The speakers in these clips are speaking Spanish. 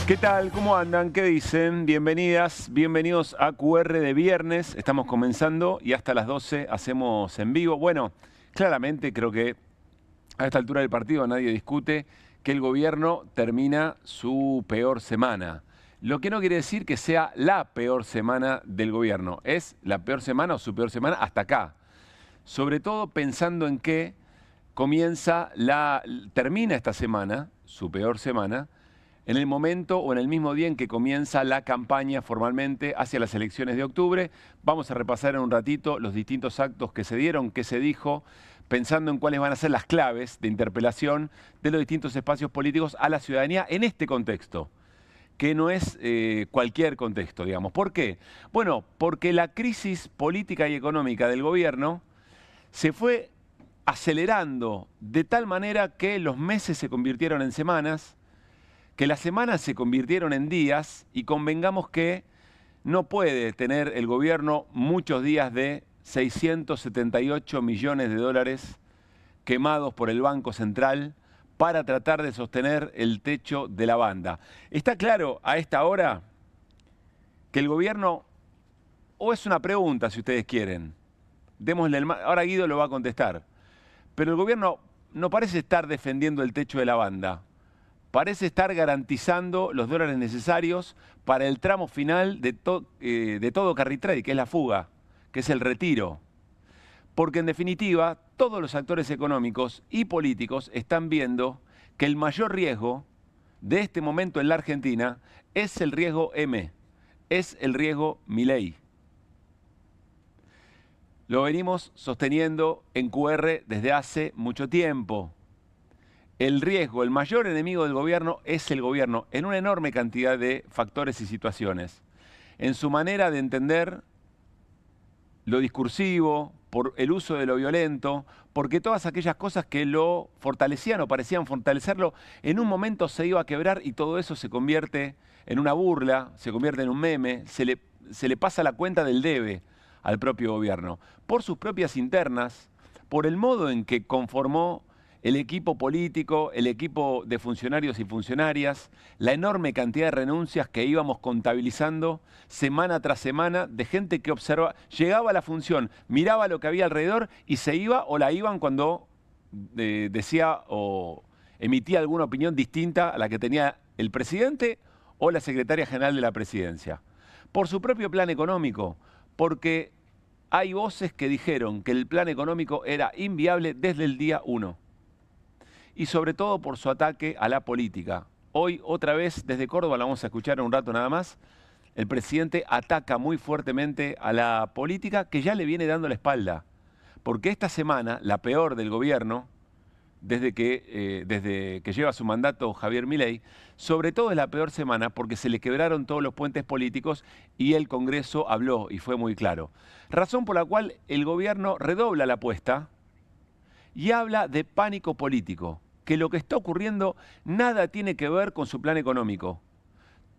¿Qué tal? ¿Cómo andan? ¿Qué dicen? Bienvenidas, bienvenidos a QR de viernes. Estamos comenzando y hasta las 12 hacemos en vivo. Bueno, claramente creo que a esta altura del partido nadie discute que el gobierno termina su peor semana. Lo que no quiere decir que sea la peor semana del gobierno. Es la peor semana o su peor semana hasta acá. Sobre todo pensando en que termina esta semana, su peor semana, en el momento o en el mismo día en que comienza la campaña formalmente hacia las elecciones de octubre. Vamos a repasar en un ratito los distintos actos que se dieron, qué se dijo, pensando en cuáles van a ser las claves de interpelación de los distintos espacios políticos a la ciudadanía en este contexto, que no es cualquier contexto, digamos. ¿Por qué? Bueno, porque la crisis política y económica del gobierno se fue acelerando de tal manera que los meses se convirtieron en semanas, que las semanas se convirtieron en días, y convengamos que no puede tener el gobierno muchos días de 678 millones de dólares quemados por el Banco Central para tratar de sostener el techo de la banda. Está claro a esta hora que el gobierno, o es una pregunta si ustedes quieren, ahora Guido lo va a contestar, pero el gobierno no parece estar defendiendo el techo de la banda. Parece estar garantizando los dólares necesarios para el tramo final de todo carry trade, que es la fuga, que es el retiro. Porque en definitiva, todos los actores económicos y políticos están viendo que el mayor riesgo de este momento en la Argentina es el riesgo M, es el riesgo Milei. Lo venimos sosteniendo en QR desde hace mucho tiempo. El riesgo, el mayor enemigo del gobierno es el gobierno en una enorme cantidad de factores y situaciones. En su manera de entender lo discursivo, por el uso de lo violento, porque todas aquellas cosas que lo fortalecían o parecían fortalecerlo, en un momento se iba a quebrar y todo eso se convierte en una burla, se convierte en un meme, se le pasa la cuenta del debe al propio gobierno. Por sus propias internas, por el modo en que conformó el equipo político, el equipo de funcionarios y funcionarias, la enorme cantidad de renuncias que íbamos contabilizando semana tras semana de gente que llegaba a la función, miraba lo que había alrededor y se iba o la iban cuando decía o emitía alguna opinión distinta a la que tenía el presidente o la secretaria general de la presidencia. Por su propio plan económico, porque hay voces que dijeron que el plan económico era inviable desde el día 1. Y sobre todo por su ataque a la política. Hoy, otra vez, desde Córdoba, la vamos a escuchar en un rato nada más, el presidente ataca muy fuertemente a la política que ya le viene dando la espalda. Porque esta semana, la peor del gobierno, desde que lleva su mandato Javier Milei, sobre todo es la peor semana porque se le quebraron todos los puentes políticos y el Congreso habló y fue muy claro. Razón por la cual el gobierno redobla la apuesta y habla de pánico político, que lo que está ocurriendo nada tiene que ver con su plan económico.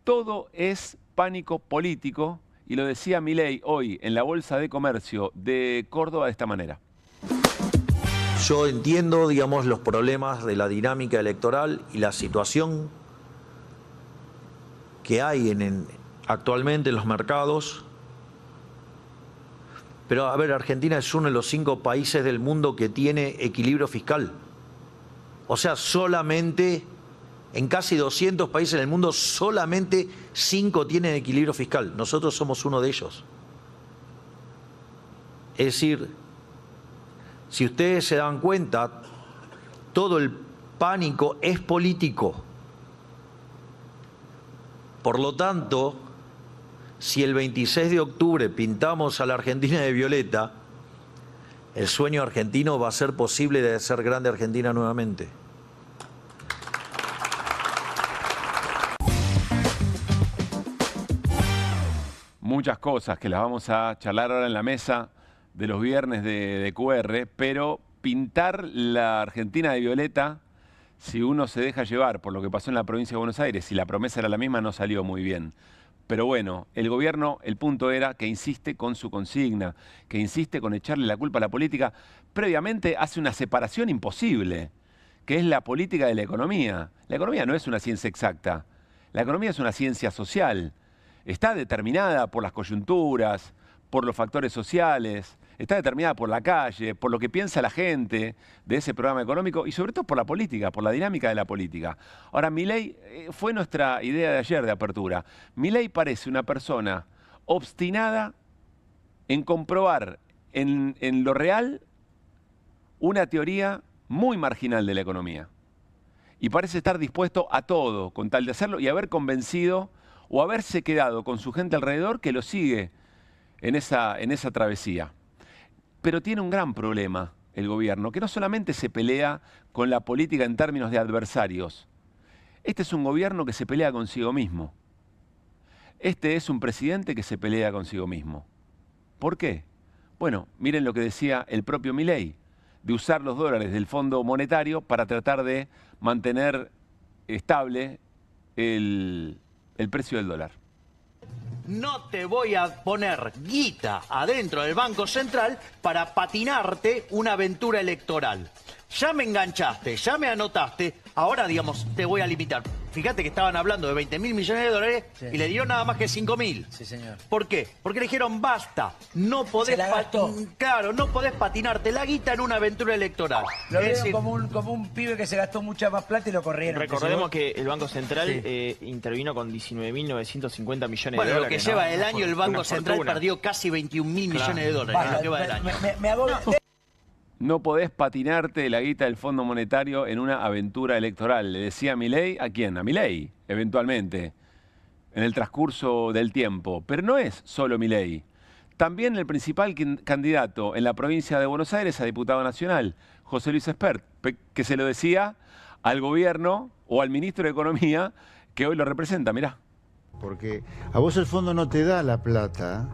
Todo es pánico político, y lo decía Milei hoy en la Bolsa de Comercio de Córdoba de esta manera. Yo entiendo, digamos, los problemas de la dinámica electoral y la situación que hay actualmente en los mercados. Pero, a ver, Argentina es uno de los 5 países del mundo que tiene equilibrio fiscal. O sea, solamente en casi 200 países del mundo, solamente 5 tienen equilibrio fiscal. Nosotros somos uno de ellos. Es decir, si ustedes se dan cuenta, todo el pánico es político. Por lo tanto, si el 26 de octubre pintamos a la Argentina de violeta, el sueño argentino va a ser posible de ser grande Argentina nuevamente. Muchas cosas que las vamos a charlar ahora en la mesa de los viernes de QR, pero pintar la Argentina de violeta, si uno se deja llevar por lo que pasó en la provincia de Buenos Aires, y la promesa era la misma, no salió muy bien. Pero bueno, el gobierno, el punto era que insiste con su consigna, que insiste con echarle la culpa a la política. Previamente hace una separación imposible, que es la política de la economía. La economía no es una ciencia exacta. La economía es una ciencia social. Está determinada por las coyunturas, por los factores sociales, está determinada por la calle, por lo que piensa la gente de ese programa económico y sobre todo por la política, por la dinámica de la política. Ahora, Milei fue nuestra idea de ayer de apertura. Milei parece una persona obstinada en comprobar en lo real una teoría muy marginal de la economía. Y parece estar dispuesto a todo con tal de hacerlo y haber convencido o haberse quedado con su gente alrededor que lo sigue en esa travesía. Pero tiene un gran problema el gobierno, que no solamente se pelea con la política en términos de adversarios. Este es un gobierno que se pelea consigo mismo. Este es un presidente que se pelea consigo mismo. ¿Por qué? Bueno, miren lo que decía el propio Milei, de usar los dólares del Fondo Monetario para tratar de mantener estable el precio del dólar. No te voy a poner guita adentro del Banco Central para patinarte una aventura electoral. Ya me enganchaste, ya me anotaste, ahora, digamos, te voy a limitar. Fíjate que estaban hablando de 20.000 millones de dólares y le dieron nada más que 5.000. Sí, señor. ¿Por qué? Porque le dijeron, basta, no podés, claro, no podés patinarte la guita en una aventura electoral. Lo vieron como un pibe que se gastó mucha más plata y lo corrieron. Recordemos que el Banco Central intervino con 19.950 millones de dólares. Bueno, lo que lleva el año el Banco Central perdió casi 21.000 millones de dólares en lo que va del año. Me hago... No podés patinarte la guita del Fondo Monetario en una aventura electoral. Le decía Milei, ¿a quién? A Milei, eventualmente, en el transcurso del tiempo. Pero no es solo Milei. También el principal candidato en la provincia de Buenos Aires a diputado nacional, José Luis Espert, que se lo decía al gobierno o al ministro de Economía que hoy lo representa, mirá. Porque a vos el fondo no te da la plata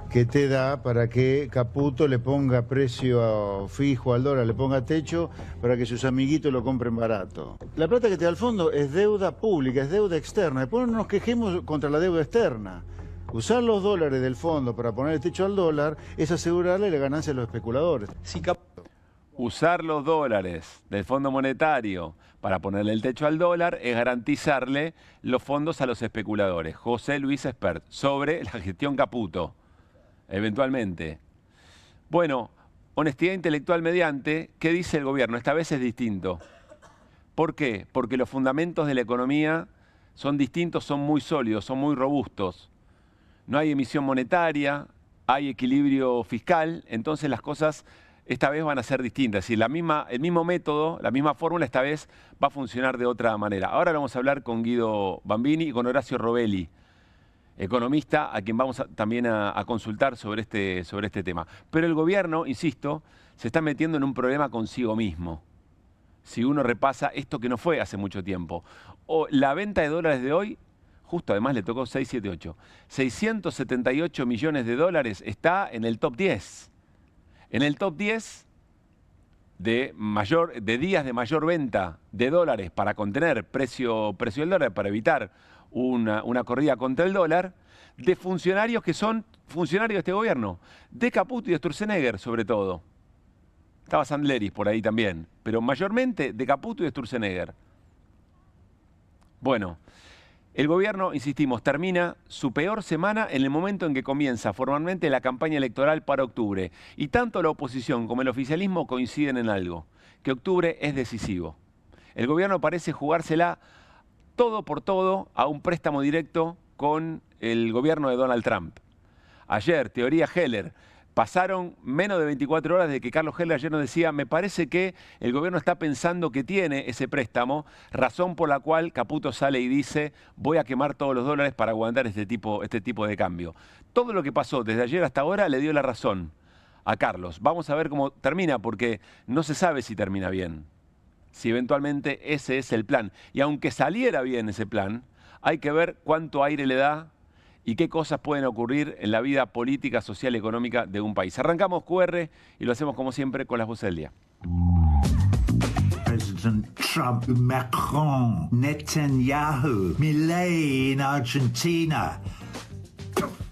que te da para que Caputo le ponga precio fijo al dólar, le ponga techo para que sus amiguitos lo compren barato. La plata que te da el fondo es deuda pública, es deuda externa. Después no nos quejemos contra la deuda externa. Usar los dólares del fondo para poner el techo al dólar es asegurarle la ganancia a los especuladores. Usar los dólares del Fondo Monetario para ponerle el techo al dólar es garantizarle los fondos a los especuladores. José Luis Espert, sobre la gestión Caputo. Eventualmente. Bueno, honestidad intelectual mediante, ¿qué dice el gobierno? Esta vez es distinto. ¿Por qué? Porque los fundamentos de la economía son distintos, son muy sólidos, son muy robustos. No hay emisión monetaria, hay equilibrio fiscal, entonces las cosas esta vez van a ser distintas. Es decir, el mismo método, la misma fórmula esta vez va a funcionar de otra manera. Ahora vamos a hablar con Guido Bambini y con Horacio Robelli, economista, a quien vamos también a consultar sobre este tema. Pero el gobierno, insisto, se está metiendo en un problema consigo mismo. Si uno repasa esto que no fue hace mucho tiempo. O la venta de dólares de hoy, justo además le tocó 678. 678 millones de dólares está en el top 10. En el top 10 de días de mayor venta de dólares para contener precio del dólar, para evitar una corrida contra el dólar, de funcionarios que son funcionarios de este gobierno, de Caputo y de Sturzenegger sobre todo. Estaba Sandleris por ahí también, pero mayormente de Caputo y de Sturzenegger. Bueno, el gobierno, insistimos, termina su peor semana en el momento en que comienza formalmente la campaña electoral para octubre. Y tanto la oposición como el oficialismo coinciden en algo, que octubre es decisivo. El gobierno parece jugársela todo por todo a un préstamo directo con el gobierno de Donald Trump. Ayer, teoría Heller, pasaron menos de 24 horas de que Carlos Heller ayer nos decía, me parece que el gobierno está pensando que tiene ese préstamo, razón por la cual Caputo sale y dice, voy a quemar todos los dólares para aguantar este tipo de cambio. Todo lo que pasó desde ayer hasta ahora le dio la razón a Carlos. Vamos a ver cómo termina, porque no se sabe si termina bien. Si eventualmente ese es el plan. Y aunque saliera bien ese plan, hay que ver cuánto aire le da y qué cosas pueden ocurrir en la vida política, social y económica de un país. Arrancamos QR y lo hacemos como siempre con las voces del día. President Trump, Macron, Netanyahu, Milei in Argentina.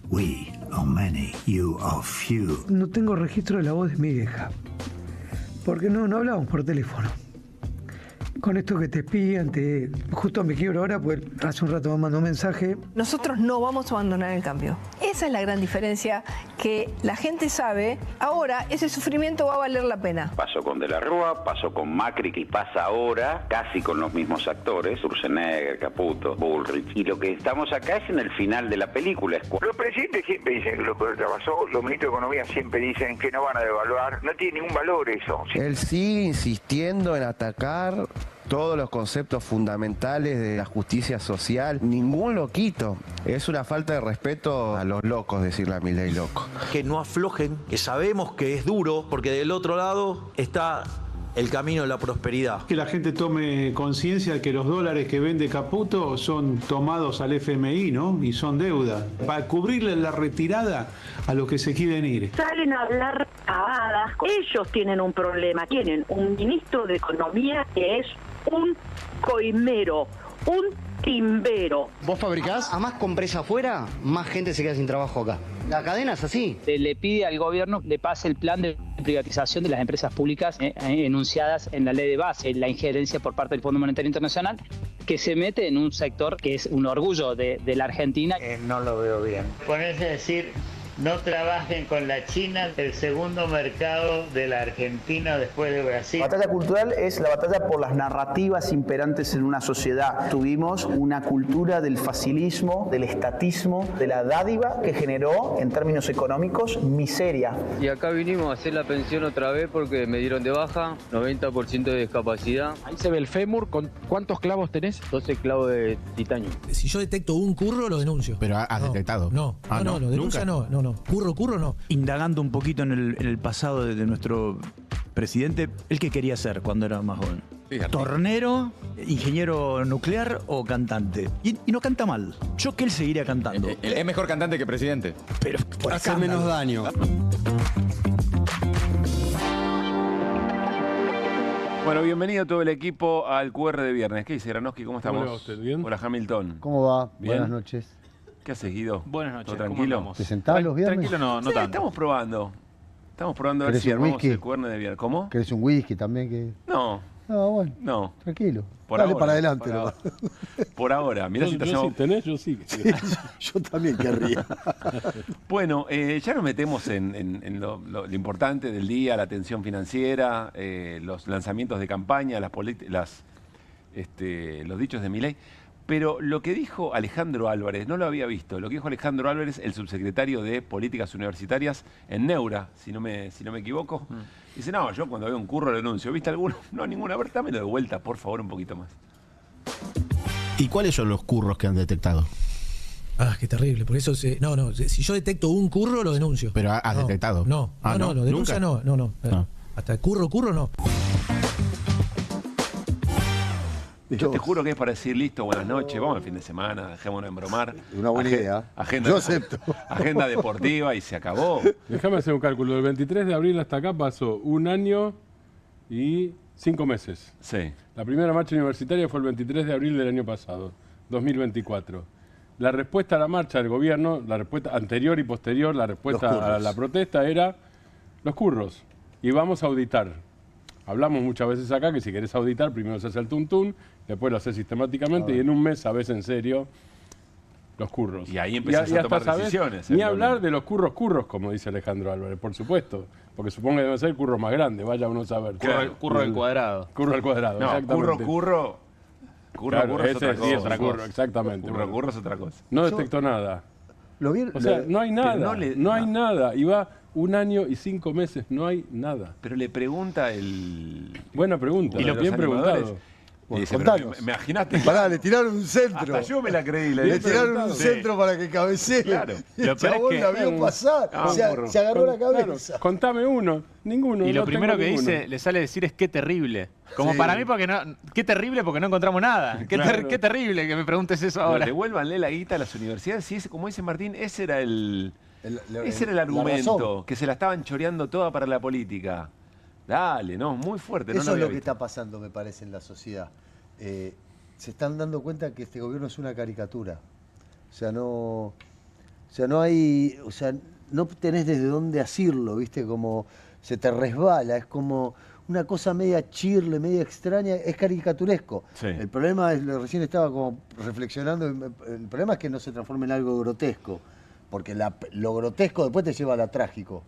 We are many, you are few. No tengo registro de la voz de mi vieja, porque no hablamos por teléfono. con esto que te espían, justo me quiebro ahora, pues hace un rato me mandó un mensaje. Nosotros no vamos a abandonar el cambio. Esa es la gran diferencia, que la gente sabe, ahora ese sufrimiento va a valer la pena. Pasó con De la Rúa, pasó con Macri, y pasa ahora casi con los mismos actores, Sturzenegger, Caputo, Bullrich. Y lo que estamos acá es en el final de la película. Los presidentes siempre dicen que lo peor pasó, los ministros de Economía siempre dicen que no van a devaluar, no tiene ningún valor eso. Él sigue insistiendo en atacar todos los conceptos fundamentales de la justicia social. Ningún loquito. Es una falta de respeto a los locos decirle a Milei loco. Que no aflojen, que sabemos que es duro, porque del otro lado está el camino de la prosperidad. Que la gente tome conciencia de que los dólares que vende Caputo son tomados al FMI, ¿no? Y son deuda. Para cubrirle la retirada a los que se quieren ir. Salen a hablar pavadas. Ellos tienen un problema. Tienen un ministro de Economía que es un coimero, un timbero. ¿Vos fabricás? A más compres afuera, más gente se queda sin trabajo acá. La cadena es así. Le pide al gobierno que le pase el plan de privatización de las empresas públicas enunciadas en la ley de base, la injerencia por parte del Fondo Monetario Internacional, que se mete en un sector que es un orgullo de la Argentina. No lo veo bien. Ponerse a decir, no trabajen con la China, el segundo mercado de la Argentina después de Brasil. La batalla cultural es la batalla por las narrativas imperantes en una sociedad. Tuvimos una cultura del facilismo, del estatismo, de la dádiva que generó, en términos económicos, miseria. Y acá vinimos a hacer la pensión otra vez porque me dieron de baja, 90% de discapacidad. Ahí se ve el fémur. ¿Cuántos clavos tenés? 12 clavos de titanio. Si yo detecto un curro, lo denuncio. Pero has detectado. No, lo denuncia no. Curro no. Indagando un poquito en el pasado de nuestro presidente, ¿él qué quería ser cuando era más joven? Fíjate. ¿Tornero, ingeniero nuclear o cantante? Y no canta mal. Yo que él seguiría cantando. Es mejor cantante que presidente. Pero por hace menos daño. Bueno, bienvenido todo el equipo al QR de viernes. ¿Qué dice Granowski? ¿Cómo estamos? ¿Cómo le va usted? ¿Bien? Hola, Hamilton. ¿Cómo va? ¿Bien? Buenas noches. ¿Qué has seguido? Buenas noches. ¿Todo tranquilo? ¿Te sentás los viernes? Tranquilo no Sí, tanto. estamos probando a ver si un armamos whisky? el QR de viernes. ¿Cómo? ¿Querés un whisky también? No. No, bueno. No. Tranquilo. Por Dale ahora, para adelante. por nomás. Por ahora. Mirá si te hacemos... Sí, tenés, yo sí. Yo también querría. Bueno, ya nos metemos en lo importante del día, la tensión financiera, los lanzamientos de campaña, los dichos de Milei. Pero lo que dijo Alejandro Álvarez, no lo había visto, lo que dijo Alejandro Álvarez, el subsecretario de Políticas Universitarias en Neura, si no me equivoco, dice, no, yo cuando veo un curro lo denuncio. ¿Viste alguno? No, ninguno. A ver, dámelo de vuelta, por favor, un poquito más. ¿Y cuáles son los curros que han detectado? Qué terrible. Por eso, si yo detecto un curro, lo denuncio. ¿Pero has detectado? No, lo denuncia no. Hasta curro no. Yo te juro que es para decir, listo, buenas noches, vamos al fin de semana, dejémonos embromar. Una buena idea. Yo acepto. Agenda deportiva y se acabó. Déjame hacer un cálculo. Del 23 de abril hasta acá pasó 1 año y 5 meses. Sí. La primera marcha universitaria fue el 23 de abril del año pasado, 2024. La respuesta a la marcha del gobierno, la respuesta anterior y posterior, la respuesta a la protesta era los curros. Y vamos a auditar. Hablamos muchas veces acá que si querés auditar, primero se hace el tuntún, después lo haces sistemáticamente y en un mes sabés en serio los curros. Y ahí empezás a tomar decisiones. Ni hablar de los curros, como dice Alejandro Álvarez, por supuesto. Porque supongo que deben ser curros más grandes, vaya uno a saber. Curro al cuadrado. Curro al cuadrado, no, exactamente. Curro es otra cosa. Sí, otra cosa. Exactamente. Curro es otra cosa. No detectó nada. O sea, no hay nada. No hay nada. Y va 1 año y 5 meses, no hay nada. Pero le pregunta el... Buena pregunta, y bien preguntado. Dice, imagínate. Pará, le tiraron un centro. Hasta yo me la creí. Le tiraron un centro para que cabecee. Claro. Y el chabón la vio pasar. Se agarró la cabeza. Claro, contame uno. Ninguno. Y lo primero que dice, le sale a decir es qué terrible. Como para mí, porque no, qué terrible porque no encontramos nada. Qué terrible que me preguntes eso ahora. Devuélvanle la guita a las universidades. Sí, como dice Martín, ese era el argumento, que se la estaban choreando toda para la política. Dale, no, muy fuerte. Eso es lo que está pasando, me parece, en la sociedad. Se están dando cuenta que este gobierno es una caricatura. No tenés desde dónde asirlo, ¿viste? Como se te resbala, es como una cosa media chirle, media extraña, es caricaturesco. Sí. El problema es, recién estaba como reflexionando, el problema es que no se transforme en algo grotesco, porque lo grotesco después te lleva a lo trágico.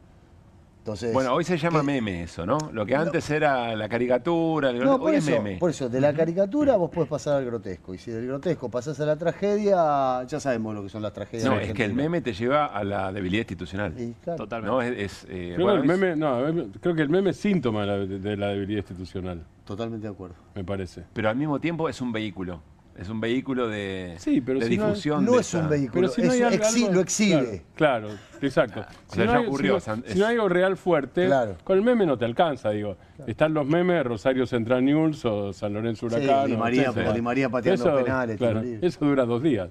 Entonces, Bueno, hoy se llama meme eso, ¿no? Lo que antes era la caricatura, no, hoy es meme. por eso, de la caricatura vos podés pasar al grotesco, y si del grotesco pasás a la tragedia, ya sabemos lo que son las tragedias. No, es argentinas. que el meme te lleva a la debilidad institucional. Claro. Totalmente. ¿No? Creo que el meme es síntoma de la debilidad institucional. Totalmente de acuerdo. Me parece. Pero al mismo tiempo es un vehículo. Es un vehículo de, Sí, pero de si no- difusión. no de es un esa- vehículo, Pero si no hay algo- lo exhibe. Claro, exacto. O sea, ya ocurrió, Si no hay algo real fuerte, con el meme no te alcanza, digo. Están los memes de Rosario Central News o San Lorenzo Huracán. Di o María, etcétera. Di María pateando penales, Claro, tiro libre. eso dura 2 días.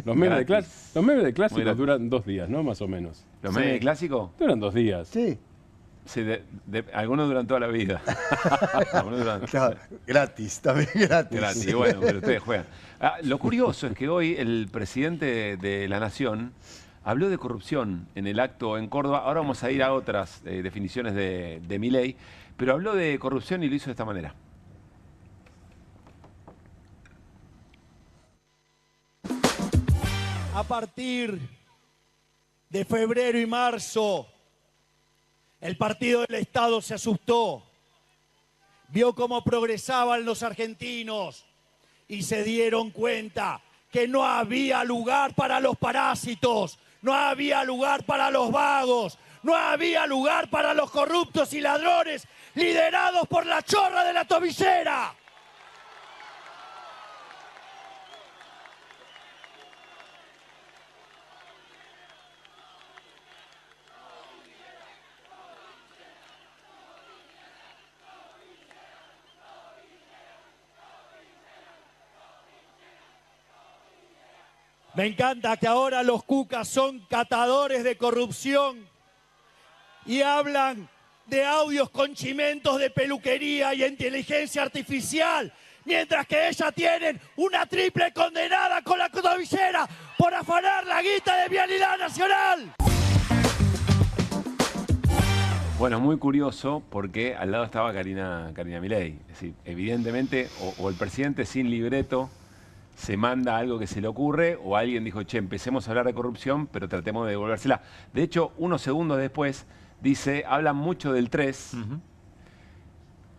Los memes de Muy clásicos gratis. duran 2 días, ¿no? Más o menos. ¿Los memes clásicos? Duran 2 días. Sí. Sí, algunos duran toda la vida. Algunos duran- Claro, gratis, también gratis. Gratis, bueno, pero ustedes juegan. Lo curioso es que hoy el presidente de la Nación habló de corrupción en el acto en Córdoba. Ahora vamos a ir a otras definiciones de Milei, pero habló de corrupción y lo hizo de esta manera. A partir de febrero y marzo, el Partido del Estado se asustó, vio cómo progresaban los argentinos y se dieron cuenta que no había lugar para los parásitos, no había lugar para los vagos, no había lugar para los corruptos y ladrones liderados por la chorra de la tobillera. Me encanta que ahora los cucas son catadores de corrupción y hablan de audios con chimentos de peluquería y inteligencia artificial, mientras que ellas tienen una triple condenada con la tobillera por afanar la guita de Vialidad Nacional. Bueno, es muy curioso porque al lado estaba Karina Milei. Es decir, evidentemente, o el presidente sin libreto se manda algo que se le ocurre, o alguien dijo, che, empecemos a hablar de corrupción, pero tratemos de devolvérsela. De hecho, unos segundos después, dice, hablan mucho del 3,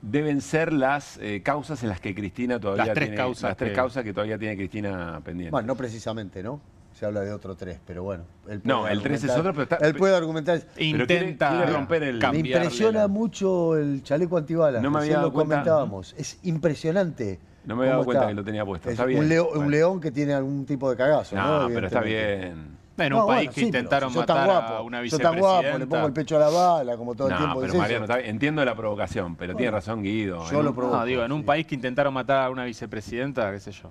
deben ser las causas en las que Cristina todavía Las tres tiene... causas Las tres que- causas que todavía tiene Cristina pendiente. Bueno, no precisamente, ¿no? Se habla de otro 3, pero bueno. Él No, puede el 3 es argumentar- otro, pero está- Él puede argumentar. Pero quiere romper el... Me impresiona mucho el chaleco antibalas. No me había recién dado lo cuenta. comentábamos. Es impresionante. No me había dado cómo cuenta está. que lo tenía puesto. Es Está bien. un Bueno. león que tiene algún tipo de cagazo, ¿no? No, pero está Evidentemente. bien. En No, un país bueno, que sí, intentaron pero yo tan matar guapo, a una yo tan guapo, le vicepresidenta. pongo el pecho a la bala, como todo el No, tiempo pero dice Mariano, eso. está bien. Entiendo la provocación, pero tiene razón Guido. Yo lo provoco. No, digo, en un país que intentaron matar a una vicepresidenta, qué sé yo.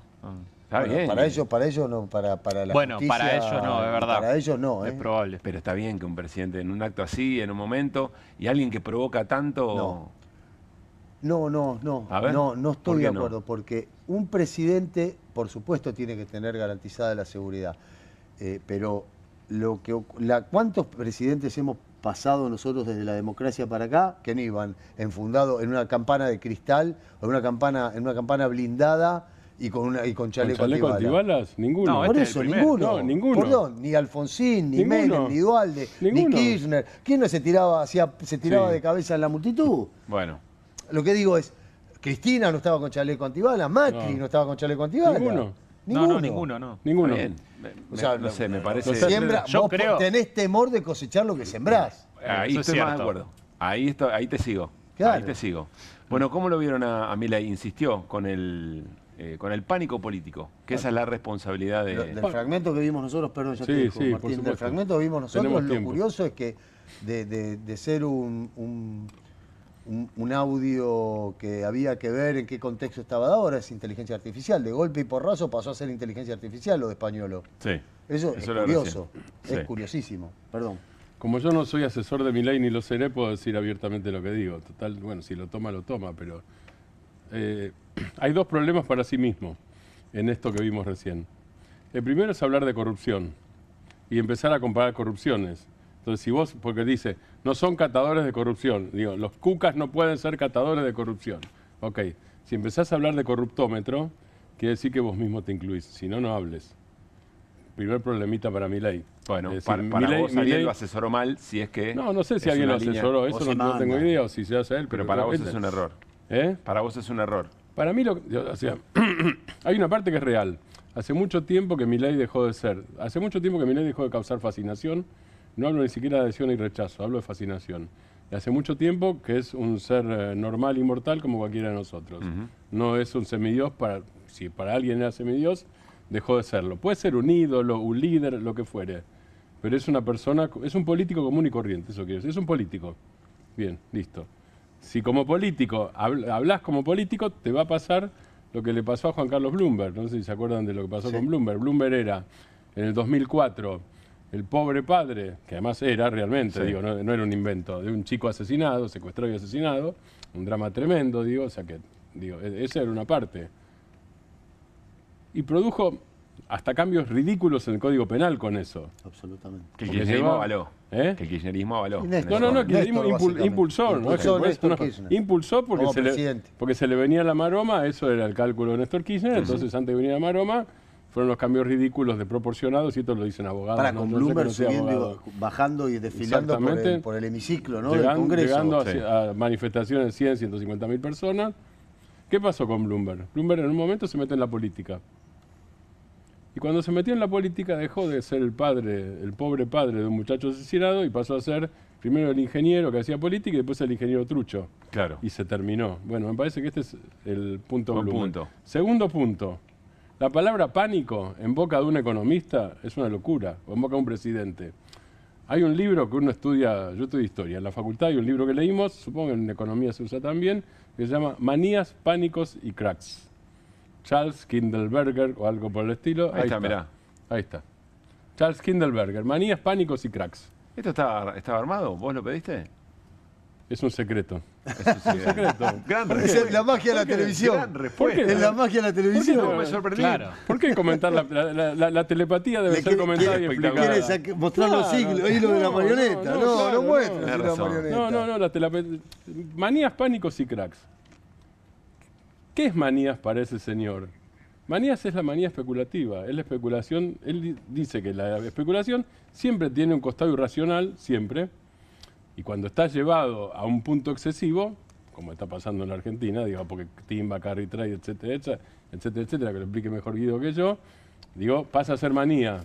Está Bueno, bien. para ellos no, para la Bueno, justicia, para ellos no, es verdad. Para ellos no, Es probable. Pero está bien que un presidente en un acto así, en un momento, y alguien que provoca tanto... No, A ver, no ¿por estoy qué de no? acuerdo, porque un presidente, por supuesto, tiene que tener garantizada la seguridad, pero ¿cuántos presidentes hemos pasado nosotros desde la democracia para acá que no iban enfundado en una campana de cristal o en una campana blindada y con chaleco antibalas? antibalas? Ninguno. Por eso, ninguno. No, ninguno. Perdón, ni Alfonsín, ni Ninguno. Menem, ni Duhalde, ni Ninguno. Kirchner. ¿Quién no se tiraba Sí. de cabeza en la multitud? Bueno. Lo que digo es, Cristina no estaba con chaleco antibalas, Macri no estaba con chaleco antibalas. Ninguno. Ninguno. Ninguno. Bien. O sea, no sé, me parece... Vos tenés temor de cosechar lo que sembrás. Ahí Eso es estoy más de cierto. acuerdo. Ahí te sigo. Claro. Ahí te sigo. Bueno, ¿cómo lo vieron a Milei? Insistió con el pánico político, que esa es la responsabilidad de... Del fragmento que vimos nosotros, perdón, ya te Sí, dijo, sí, por Martín, del supuesto. fragmento que vimos nosotros, Tenemos lo tiempo. curioso es que de ser un audio que había que ver en qué contexto estaba dado, ahora es inteligencia artificial. De golpe y porrazo pasó a ser inteligencia artificial lo de Españolo. Sí. Eso es lo curioso, recién. es Sí. curiosísimo, perdón. Como yo no soy asesor de Milei ni lo seré, puedo decir abiertamente lo que digo. Total, bueno, si lo toma, pero hay dos problemas para sí mismo en esto que vimos recién. El primero es hablar de corrupción y empezar a comparar corrupciones. Entonces, si vos, porque dice, no son catadores de corrupción. Digo, los cucas no pueden ser catadores de corrupción. Ok, si empezás a hablar de corruptómetro, quiere decir que vos mismo te incluís. Si no, no hables. Primer problemita para Milei. Bueno, Es para decir, vos alguien lo asesoró mal, si es que... No sé si es alguien lo una línea- asesoró, o eso se no tengo manda. idea, o si se hace él. Pero para vos es un error. ¿Eh? Para vos es un error. Para mí, o sea, hay una parte que es real. Hace mucho tiempo que Milei dejó de ser. Hace mucho tiempo que Milei dejó de causar fascinación. No hablo ni siquiera de adhesión y rechazo, hablo de fascinación. Y hace mucho tiempo que es un ser normal y mortal como cualquiera de nosotros. No es un semidios, si para alguien era semidios, dejó de serlo. Puede ser un ídolo, un líder, lo que fuere. Pero es una persona, es un político común y corriente, eso quiere decir. Es un político. Bien, listo. Si como político, hablas como político, te va a pasar lo que le pasó a Juan Carlos Bloomberg. No sé si se acuerdan de lo que pasó con Bloomberg. Bloomberg era, en el 2004, el pobre padre, que además era realmente, digo, no era un invento, de un chico asesinado, secuestrado y asesinado, un drama tremendo, digo, o sea que, digo, esa era una parte. Y produjo hasta cambios ridículos en el Código Penal con eso. Absolutamente. Que el kirchnerismo avaló. ¿Eh? Que el kirchnerismo avaló. No, el kirchnerismo impulsó. Impulsó porque se le venía la maroma, eso era el cálculo de Néstor Kirchner, entonces antes de venir la maroma, fueron los cambios ridículos de proporcionados, y esto lo dicen abogados. Para con Bloomberg subiendo, bajando y desfilando por el hemiciclo, ¿no? Del Congreso. Llegando a manifestaciones de 100, 150 mil personas. ¿Qué pasó con Bloomberg? Bloomberg en un momento se mete en la política. Y cuando se metió en la política dejó de ser el pobre padre de un muchacho asesinado y pasó a ser primero el ingeniero que hacía política y después el ingeniero trucho. Claro. Y se terminó. Bueno, me parece que este es el punto Buen Bloomberg. punto. Segundo punto. La palabra pánico en boca de un economista es una locura, o en boca de un presidente. Hay un libro que uno estudia, yo estudio historia, en la facultad hay un libro que leímos, supongo que en economía se usa también, que se llama Manías, Pánicos y Cracks. Charles Kindleberger o algo por el estilo. Ahí está, mirá. Ahí está. Charles Kindleberger, Manías, Pánicos y Cracks. ¿Esto estaba armado? ¿Vos lo pediste? Es un secreto. Es un secreto. Gran respuesta. Es la magia de la televisión. Gran respuesta. Es la magia de la televisión. ¿Por qué no me sorprendí? Claro. ¿Por qué comentar la telepatía debe ser comentada y explicada? ¿Quieres mostrar los hilos de la marioneta? No muestres la marioneta. No, la telepatía. Manías, Pánicos y Cracks. ¿Qué es manías para ese señor? Manías es la manía especulativa, es la especulación. Él dice que la especulación siempre tiene un costado irracional, siempre, y cuando está llevado a un punto excesivo, como está pasando en la Argentina, digo, porque timba, carry trade, etcétera, que lo explique mejor Guido que yo, digo, pasa a ser manía.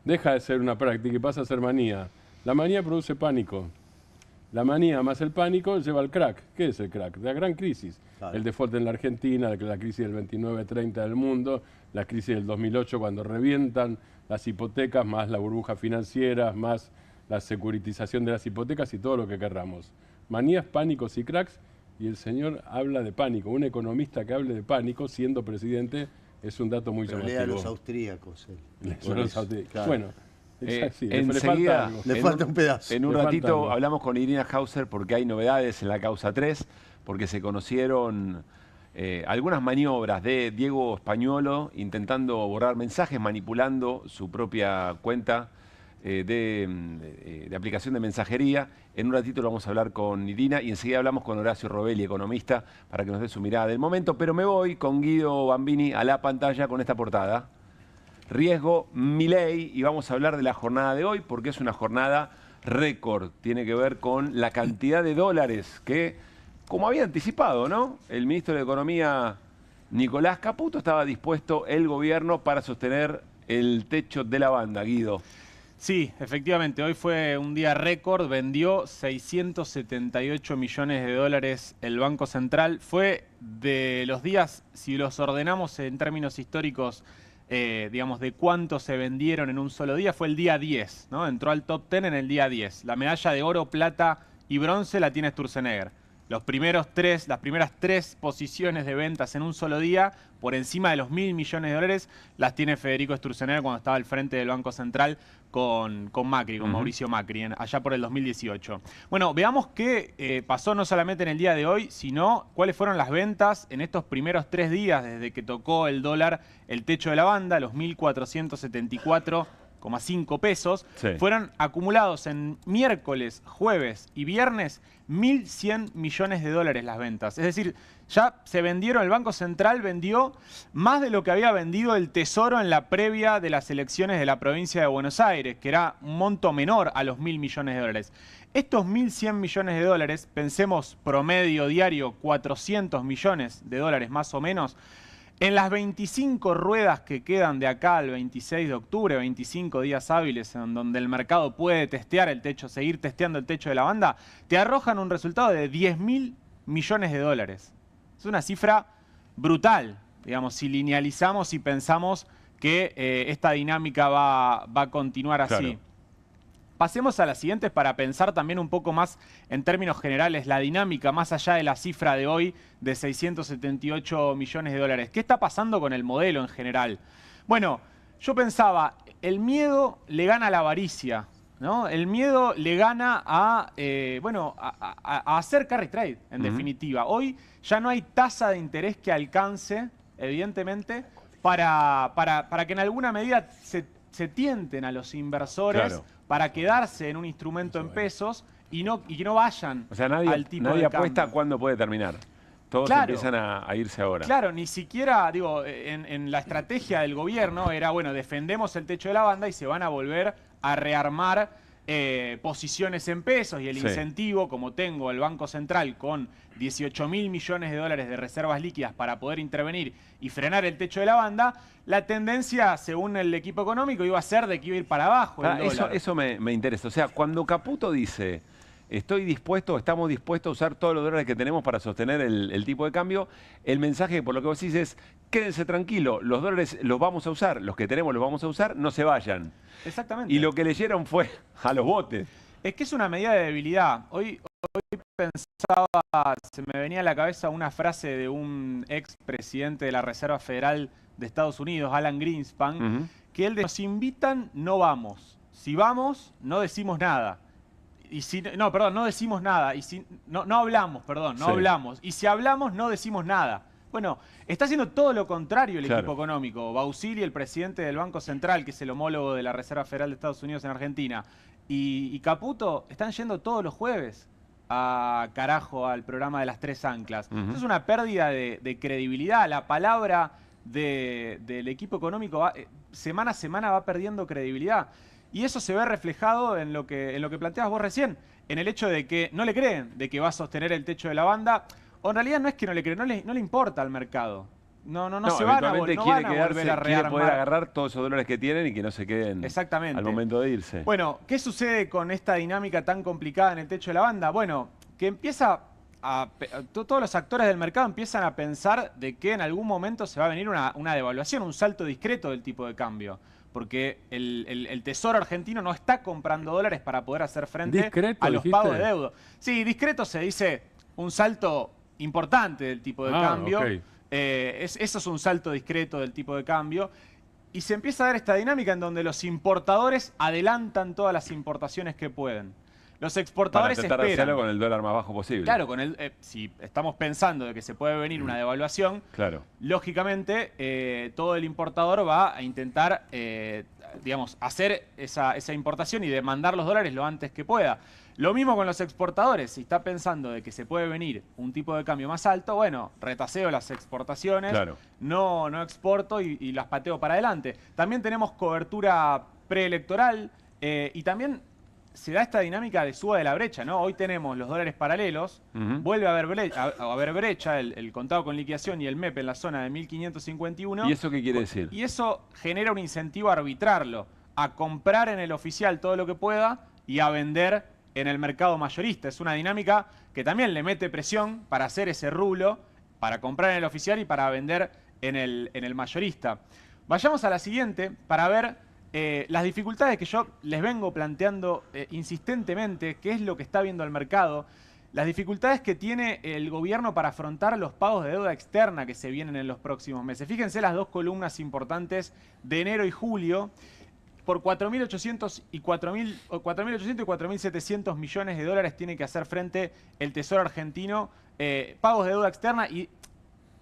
Deja de ser una práctica y pasa a ser manía. La manía produce pánico. La manía más el pánico lleva al crack. ¿Qué es el crack? La gran crisis. Claro. El default en la Argentina, la crisis del 29-30 del mundo, la crisis del 2008 cuando revientan las hipotecas, más la burbuja financiera, más la securitización de las hipotecas y todo lo que querramos. Manías, pánicos y cracks, y el señor habla de pánico. Un economista que hable de pánico siendo presidente es un dato muy llamativo. Lea a los austríacos. Claro. Bueno. Sí, enseguida, le falta un pedazo. En un ratito hablamos con Irina Hauser porque hay novedades en la causa 3, porque se conocieron algunas maniobras de Diego Españolo intentando borrar mensajes, manipulando su propia cuenta de aplicación de mensajería. En un ratito lo vamos a hablar con Irina y enseguida hablamos con Horacio Robelli, economista, para que nos dé su mirada del momento. Pero me voy con Guido Bambini a la pantalla con esta portada. Riesgo Milei, y vamos a hablar de la jornada de hoy porque es una jornada récord. Tiene que ver con la cantidad de dólares que, como había anticipado, ¿no? El ministro de Economía, Nicolás Caputo, estaba dispuesto el gobierno para sostener el techo de la banda, Guido. Sí, efectivamente, hoy fue un día récord, vendió 678 millones de dólares el Banco Central. Fue de los días, si los ordenamos en términos históricos, digamos, de cuánto se vendieron en un solo día, fue el día 10, ¿no? Entró al top 10 en el día 10. La medalla de oro, plata y bronce la tiene Sturzenegger. Las primeras tres posiciones de ventas en un solo día, por encima de los 1.000 millones de dólares, las tiene Federico Sturzenegger cuando estaba al frente del Banco Central con Macri, con Mauricio Macri, allá por el 2018. Bueno, veamos qué pasó no solamente en el día de hoy, sino cuáles fueron las ventas en estos primeros 3 días desde que tocó el dólar el techo de la banda, los 1.474 2,5 pesos, Sí. fueron acumulados en miércoles, jueves y viernes 1.100 millones de dólares las ventas. Es decir, ya se vendieron, el Banco Central vendió más de lo que había vendido el Tesoro en la previa de las elecciones de la provincia de Buenos Aires, que era un monto menor a los 1.000 millones de dólares. Estos 1.100 millones de dólares, pensemos promedio diario 400 millones de dólares más o menos, en las 25 ruedas que quedan de acá al 26 de octubre, 25 días hábiles en donde el mercado puede testear el techo, seguir testeando el techo de la banda, te arrojan un resultado de 10.000 millones de dólares. Es una cifra brutal, digamos, si linealizamos y pensamos que esta dinámica va a continuar así. Claro. Pasemos a las siguientes para pensar también un poco más en términos generales la dinámica más allá de la cifra de hoy de 678 millones de dólares. ¿Qué está pasando con el modelo en general? Bueno, yo pensaba, el miedo le gana a la avaricia, ¿no? El miedo le gana a hacer carry trade, en definitiva. Hoy ya no hay tasa de interés que alcance, evidentemente, para que en alguna medida se tienten a los inversores, claro, para quedarse en un instrumento en pesos y que no vayan, o sea, al tipo de nadie apuesta cambio. cuándo puede terminar. Todos Claro. empiezan a irse ahora. Claro, ni siquiera, digo, en la estrategia del gobierno era, bueno, defendemos el techo de la banda y se van a volver a rearmar posiciones en pesos y el Sí. incentivo, como tengo el Banco Central con 18.000 millones de dólares de reservas líquidas para poder intervenir y frenar el techo de la banda, la tendencia, según el equipo económico, iba a ser de que iba a ir para abajo el dólar. Eso me interesa. O sea, cuando Caputo dice, estamos dispuestos a usar todos los dólares que tenemos para sostener el tipo de cambio, el mensaje, por lo que vos decís, es, quédense tranquilos, los dólares los vamos a usar, los que tenemos los vamos a usar, no se vayan. Exactamente. Y lo que leyeron fue a los botes. Es que es una medida de debilidad. Hoy pensaba, se me venía a la cabeza una frase de un ex presidente de la Reserva Federal de Estados Unidos, Alan Greenspan, que él nos invitan, no vamos. Si vamos, no decimos nada. Y si, no, perdón, no decimos nada. Y si, no hablamos, perdón, no Sí. hablamos. Y si hablamos, no decimos nada. Bueno, está haciendo todo lo contrario el Claro. equipo económico. Bausili, el presidente del Banco Central, que es el homólogo de la Reserva Federal de Estados Unidos en Argentina, y Caputo están yendo todos los jueves al programa de las 3 anclas. Eso es una pérdida de credibilidad. La palabra del equipo económico semana a semana va perdiendo credibilidad. Y eso se ve reflejado en lo que planteabas vos recién, en el hecho de que no le creen de que va a sostener el techo de la banda. O en realidad no es que no le creen, no le importa al mercado. No se van a volver a rearmar. Quiere poder agarrar todos esos dólares que tienen y que no se queden Exactamente. al momento de irse. Bueno, ¿qué sucede con esta dinámica tan complicada en el techo de la banda? Bueno, que todos los actores del mercado empiezan a pensar de que en algún momento se va a venir una devaluación, un salto discreto del tipo de cambio. Porque el Tesoro argentino no está comprando dólares para poder hacer frente ¿Discreto, a los dijiste? pagos de deuda. Sí, discreto se dice un salto importante del tipo de cambio. Ok. Eso es un salto discreto del tipo de cambio. Y se empieza a dar esta dinámica en donde los importadores adelantan todas las importaciones que pueden. Los exportadores Para tratar de esperan. hacerlo con el dólar más bajo posible. Claro, si estamos pensando de que se puede venir una devaluación, Claro. lógicamente todo el importador va a intentar, hacer esa importación y demandar los dólares lo antes que pueda. Lo mismo con los exportadores. Si está pensando de que se puede venir un tipo de cambio más alto, bueno, retaseo las exportaciones, Claro. no exporto y las pateo para adelante. También tenemos cobertura preelectoral y también se da esta dinámica de suba de la brecha, ¿no? Hoy tenemos los dólares paralelos, vuelve a haber brecha, el contado con liquidación y el MEP en la zona de 1551. ¿Y eso qué quiere decir? Y eso genera un incentivo a arbitrarlo, a comprar en el oficial todo lo que pueda y a vender en el mercado mayorista. Es una dinámica que también le mete presión para hacer ese rulo, para comprar en el oficial y para vender en el mayorista. Vayamos a la siguiente para ver las dificultades que yo les vengo planteando insistentemente, qué es lo que está viendo el mercado, las dificultades que tiene el gobierno para afrontar los pagos de deuda externa que se vienen en los próximos meses. Fíjense las dos columnas importantes de enero y julio. Por 4.800 y 4.700 millones de dólares tiene que hacer frente el Tesoro argentino, pagos de deuda externa. Y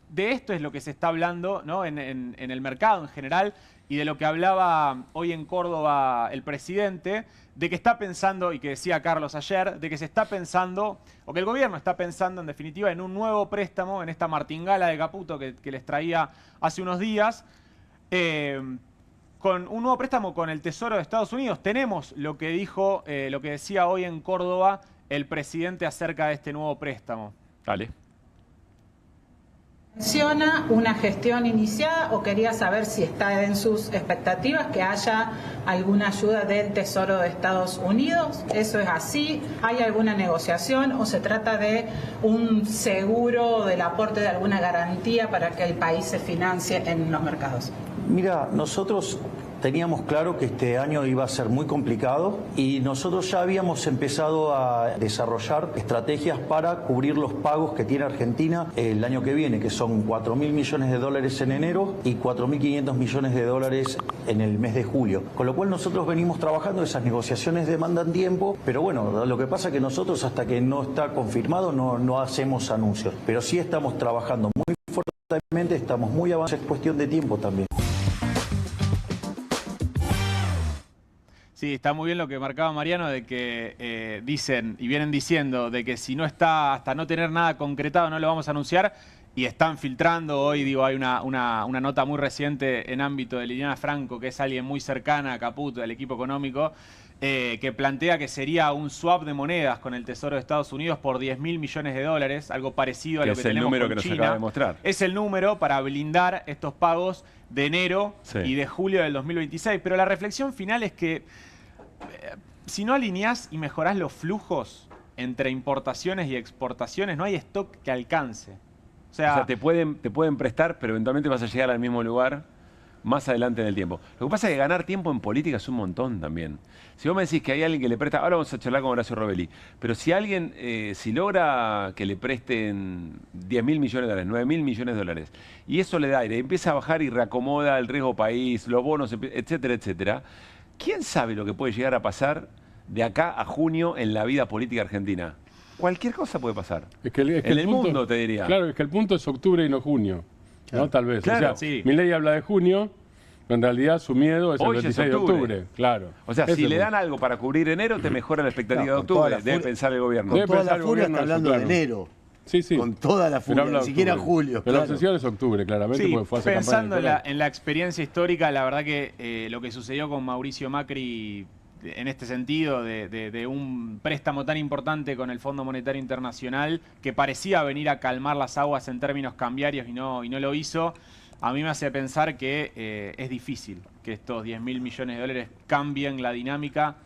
de esto es lo que se está hablando, ¿no? en el mercado en general, y de lo que hablaba hoy en Córdoba el presidente, de que está pensando, y que decía Carlos ayer, de que se está pensando, o que el gobierno está pensando en definitiva en un nuevo préstamo, en esta martingala de Caputo que les traía hace unos días, con un nuevo préstamo con el Tesoro de Estados Unidos. Tenemos lo que dijo, lo que decía hoy en Córdoba el presidente acerca de este nuevo préstamo. Dale. ¿Menciona una gestión iniciada o quería saber si está en sus expectativas que haya alguna ayuda del Tesoro de Estados Unidos? ¿Eso es así? ¿Hay alguna negociación o se trata de un seguro del aporte de alguna garantía para que el país se financie en los mercados? Mira, nosotros teníamos claro que este año iba a ser muy complicado y nosotros ya habíamos empezado a desarrollar estrategias para cubrir los pagos que tiene Argentina el año que viene, que son 4.000 millones de dólares en enero y 4.500 millones de dólares en el mes de julio. Con lo cual nosotros venimos trabajando, esas negociaciones demandan tiempo, pero bueno, lo que pasa es que nosotros hasta que no está confirmado no hacemos anuncios, pero sí estamos trabajando muy fuertemente, estamos muy avanzados, es cuestión de tiempo también. Sí, está muy bien lo que marcaba Mariano, de que dicen y vienen diciendo de que si no está, hasta no tener nada concretado, no lo vamos a anunciar, y están filtrando. Hoy, digo, hay una nota muy reciente en ámbito de Liliana Franco, que es alguien muy cercana a Caputo, del equipo económico, que plantea que sería un swap de monedas con el Tesoro de Estados Unidos por 10.000 millones de dólares, algo parecido a lo que tenemos con China. Es el número que nos acaba de mostrar. Es el número para blindar estos pagos de enero y de julio del 2026. Pero la reflexión final es que si no alineás y mejorás los flujos entre importaciones y exportaciones, no hay stock que alcance. O sea, te pueden prestar, pero eventualmente vas a llegar al mismo lugar más adelante en el tiempo. Lo que pasa es que ganar tiempo en política es un montón también. Si vos me decís que hay alguien que le presta, ahora vamos a charlar con Horacio Robelli, pero si alguien, si logra que le presten 10.000 millones de dólares, 9.000 millones de dólares, y eso le da aire, empieza a bajar y reacomoda el riesgo país, los bonos, etcétera, etcétera, ¿quién sabe lo que puede llegar a pasar de acá a junio en la vida política argentina? Cualquier cosa puede pasar. En el mundo, te diría. Claro, es que el punto es octubre y no junio. Claro. ¿No? Tal vez. Claro, o sea, Milei habla de junio, pero en realidad su miedo es el 26 de octubre. Claro. O sea, si le dan algo para cubrir enero, te mejora la expectativa de octubre. Debe pensar el gobierno. Con toda la furia está hablando de enero. Sí, sí. Con toda la furia, ni siquiera julio. Pero la obsesión es octubre, claramente, sí, porque fue hace pensando en la experiencia histórica, la verdad que lo que sucedió con Mauricio Macri en este sentido, de un préstamo tan importante con el Fondo Monetario Internacional, que parecía venir a calmar las aguas en términos cambiarios y no lo hizo, a mí me hace pensar que es difícil que estos 10.000 millones de dólares cambien la dinámica.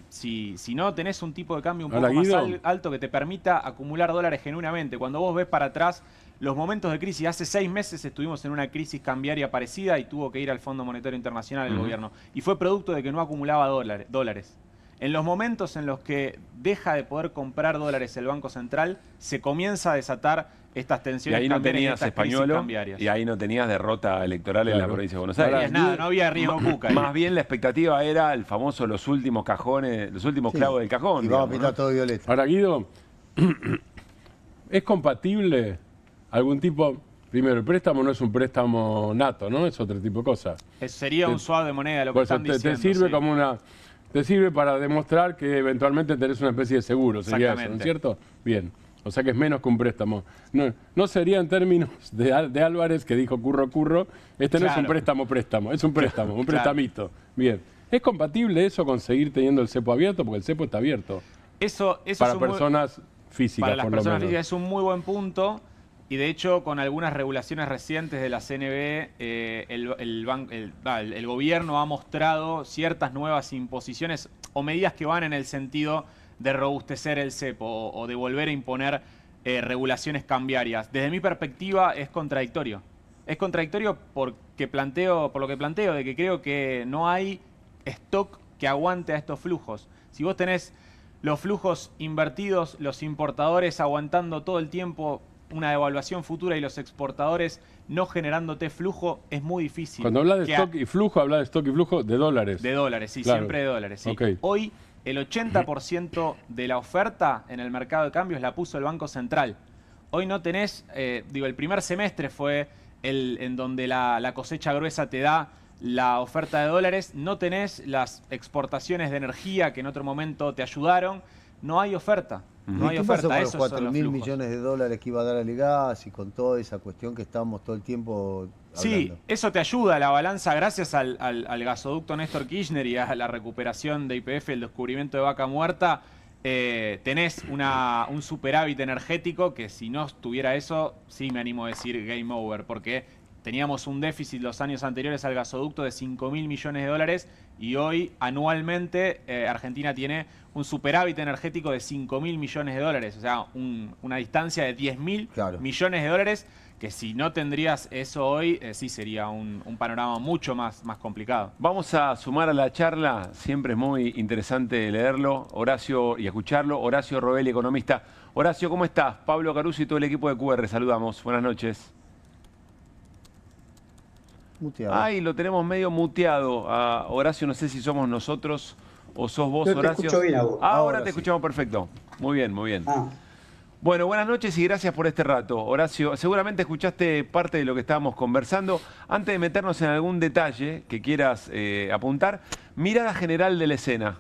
Si no tenés un tipo de cambio un poco más alto que te permita acumular dólares genuinamente. Cuando vos ves para atrás los momentos de crisis, hace 6 meses estuvimos en una crisis cambiaria parecida y tuvo que ir al Fondo Monetario Internacional el gobierno. Y fue producto de que no acumulaba dólares. En los momentos en los que deja de poder comprar dólares el Banco Central, se comienza a desatar estas tensiones. Y ahí no tenías españolo, y ahí no tenías derrota electoral en la provincia de Buenos Aires. No había riesgo cuca. Más bien la expectativa era el famoso los últimos cajones, los últimos clavos del cajón. Y vamos a pintar todo violeta. Ahora, Guido, ¿es compatible algún tipo? Primero, el préstamo no es un préstamo nato, ¿no? Es otro tipo de cosa. Sería un swap de moneda, lo que están diciendo. Te sirve como una... Te sirve para demostrar que eventualmente tenés una especie de seguro, sería eso, ¿no es cierto? Bien, o sea que es menos que un préstamo. No sería en términos de Álvarez, que dijo curro, este no es un préstamo, es un préstamo, un prestamito. Bien, ¿es compatible eso con seguir teniendo el cepo abierto? Porque el cepo está abierto. Eso para personas físicas, para las personas físicas es un muy buen punto. Y de hecho, con algunas regulaciones recientes de la CNB, el gobierno ha mostrado ciertas nuevas imposiciones o medidas que van en el sentido de robustecer el cepo o de volver a imponer regulaciones cambiarias. Desde mi perspectiva es contradictorio. Es contradictorio por lo que planteo, de que creo que no hay stock que aguante a estos flujos. Si vos tenés los flujos invertidos, los importadores aguantando todo el tiempo una devaluación futura y los exportadores no generándote flujo, es muy difícil. Cuando habla de stock y flujo, habla de stock y flujo de dólares. De dólares, sí, claro. Siempre de dólares. Sí. Okay. Hoy el 80% de la oferta en el mercado de cambios la puso el Banco Central. hoy no tenés, el primer semestre fue en donde la cosecha gruesa te da la oferta de dólares, no tenés las exportaciones de energía que en otro momento te ayudaron, no hay oferta. No hay ¿Qué oferta, pasó con los esos son los 4.000 flujos. millones de dólares que iba a dar el gas y con toda esa cuestión que estábamos todo el tiempo hablando? Sí, eso te ayuda a la balanza gracias al gasoducto Néstor Kirchner y a la recuperación de YPF, el descubrimiento de Vaca Muerta. Tenés un superávit energético que si no tuviera eso, sí me animo a decir game over, porque teníamos un déficit los años anteriores al gasoducto de 5.000 millones de dólares y hoy anualmente Argentina tiene un superávit energético de 5.000 millones de dólares, o sea, una distancia de 10.000 millones de dólares, que si no tendrías eso hoy, sí sería un panorama mucho más complicado. Vamos a sumar a la charla, siempre es muy interesante leerlo, Horacio, y escucharlo. Horacio Robelli, economista. Horacio, ¿cómo estás? Pablo Caruso y todo el equipo de QR, saludamos. Buenas noches. Muteado. Ay, lo tenemos medio muteado. Horacio, no sé si somos nosotros o sos vos, Yo te Horacio. escucho bien a vos. Ahora te sí. escuchamos perfecto. Muy bien, muy bien. Ah. Bueno, buenas noches y gracias por este rato. Horacio, seguramente escuchaste parte de lo que estábamos conversando. Antes de meternos en algún detalle que quieras apuntar, mirada general de la escena.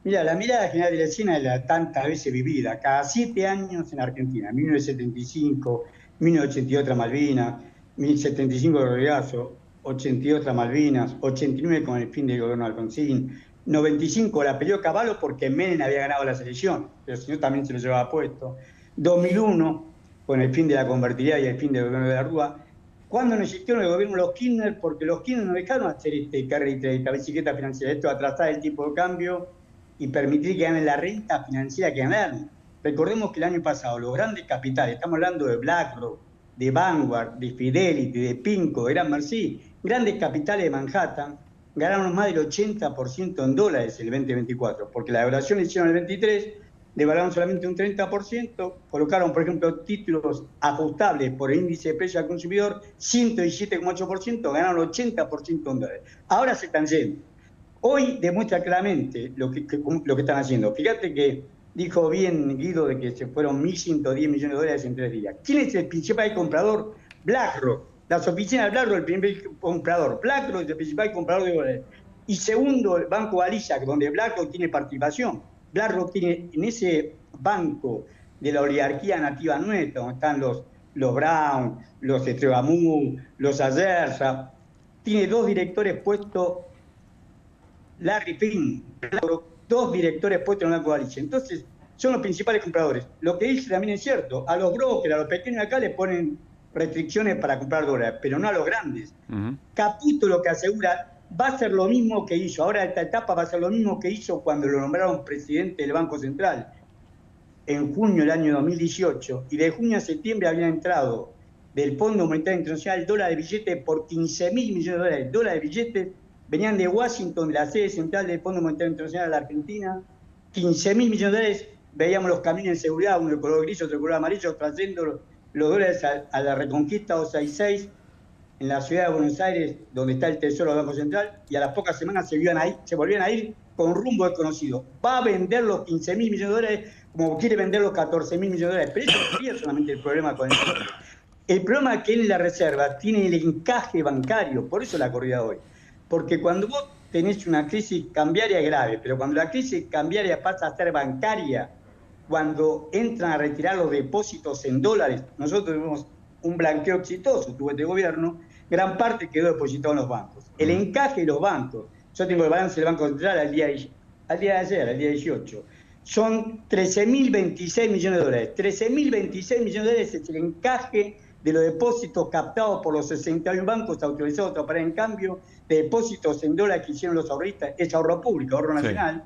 Mira, la mirada general de la escena es la tantas veces vivida, cada 7 años en Argentina, 1975, 1982 Malvinas, 1975 el regazo, 82 Malvinas, 89 con el fin del gobierno de Alfonsín, 95 la peleó Cavallo porque Menem había ganado la selección, pero el señor también se lo llevaba puesto, 2001 con el fin de la convertibilidad y el fin del gobierno de la Rúa, cuando no existieron el gobierno de los Kirchner, porque los Kirchner no dejaron hacer carry trade, esta bicicleta financiera, esto atrasar el tipo de cambio y permitir que ganen la renta financiera que ganaron. Recordemos que el año pasado los grandes capitales, estamos hablando de BlackRock, de Vanguard, de Fidelity, de Pinco, de Gran Mercy, grandes capitales de Manhattan, ganaron más del 80% en dólares el 2024, porque la devaluación la hicieron el 23, devaluaron solamente un 30%, colocaron, por ejemplo, títulos ajustables por el índice de precio al consumidor, 117,8%, ganaron 80% en dólares. Ahora se están yendo. Hoy demuestra claramente lo que están haciendo. Fíjate que dijo bien Guido de que se fueron 1.110 millones de dólares en 3 días. ¿Quién es el principal comprador? BlackRock. Las oficinas de BlackRock, el primer comprador. BlackRock es el principal comprador de dólares. Y segundo, el Banco Galicia, donde BlackRock tiene participación. BlackRock tiene en ese banco de la oligarquía nativa nuestra, donde están los Brown, los Estrebamú, los Ayerza, tiene 2 directores puestos, Larry Fink, 2 directores puestos en el Banco Galicia. Entonces, son los principales compradores. Lo que dice también es cierto, a los brokers, a los pequeños acá les ponen restricciones para comprar dólares, pero no a los grandes. Caputo lo que asegura, va a ser lo mismo que hizo, ahora esta etapa va a ser lo mismo que hizo cuando lo nombraron presidente del Banco Central en junio del año 2018, y de junio a septiembre habían entrado del Fondo Monetario Internacional dólares de billetes por 15.000 millones de dólares. Dólares de billetes venían de Washington, de la sede central del Fondo Monetario Internacional de la Argentina, 15.000 millones de dólares, veíamos los camiones de seguridad, uno de color gris, otro de color amarillo, trayendo los dólares a la Reconquista 266 en la ciudad de Buenos Aires, donde está el Tesoro del Banco Central, y a las pocas semanas se volvían a ir con rumbo desconocido. Va a vender los 15.000 millones de dólares como quiere vender los 14.000 millones de dólares, pero eso no sería solamente el problema con el problema es que en la reserva tiene el encaje bancario, por eso la corrida hoy. Porque cuando vos tenés una crisis cambiaria grave, pero cuando la crisis cambiaria pasa a ser bancaria, cuando entran a retirar los depósitos en dólares, nosotros tuvimos un blanqueo exitoso, tuvo este gobierno, gran parte quedó depositado en los bancos. El encaje de los bancos, yo tengo el balance del Banco Central al día de ayer, al día 18, son 13.026 millones de dólares. 13.026 millones de dólares es el encaje de los depósitos captados por los 61 bancos autorizados a operar en cambio, de depósitos en dólares que hicieron los ahorristas, es ahorro público, ahorro nacional.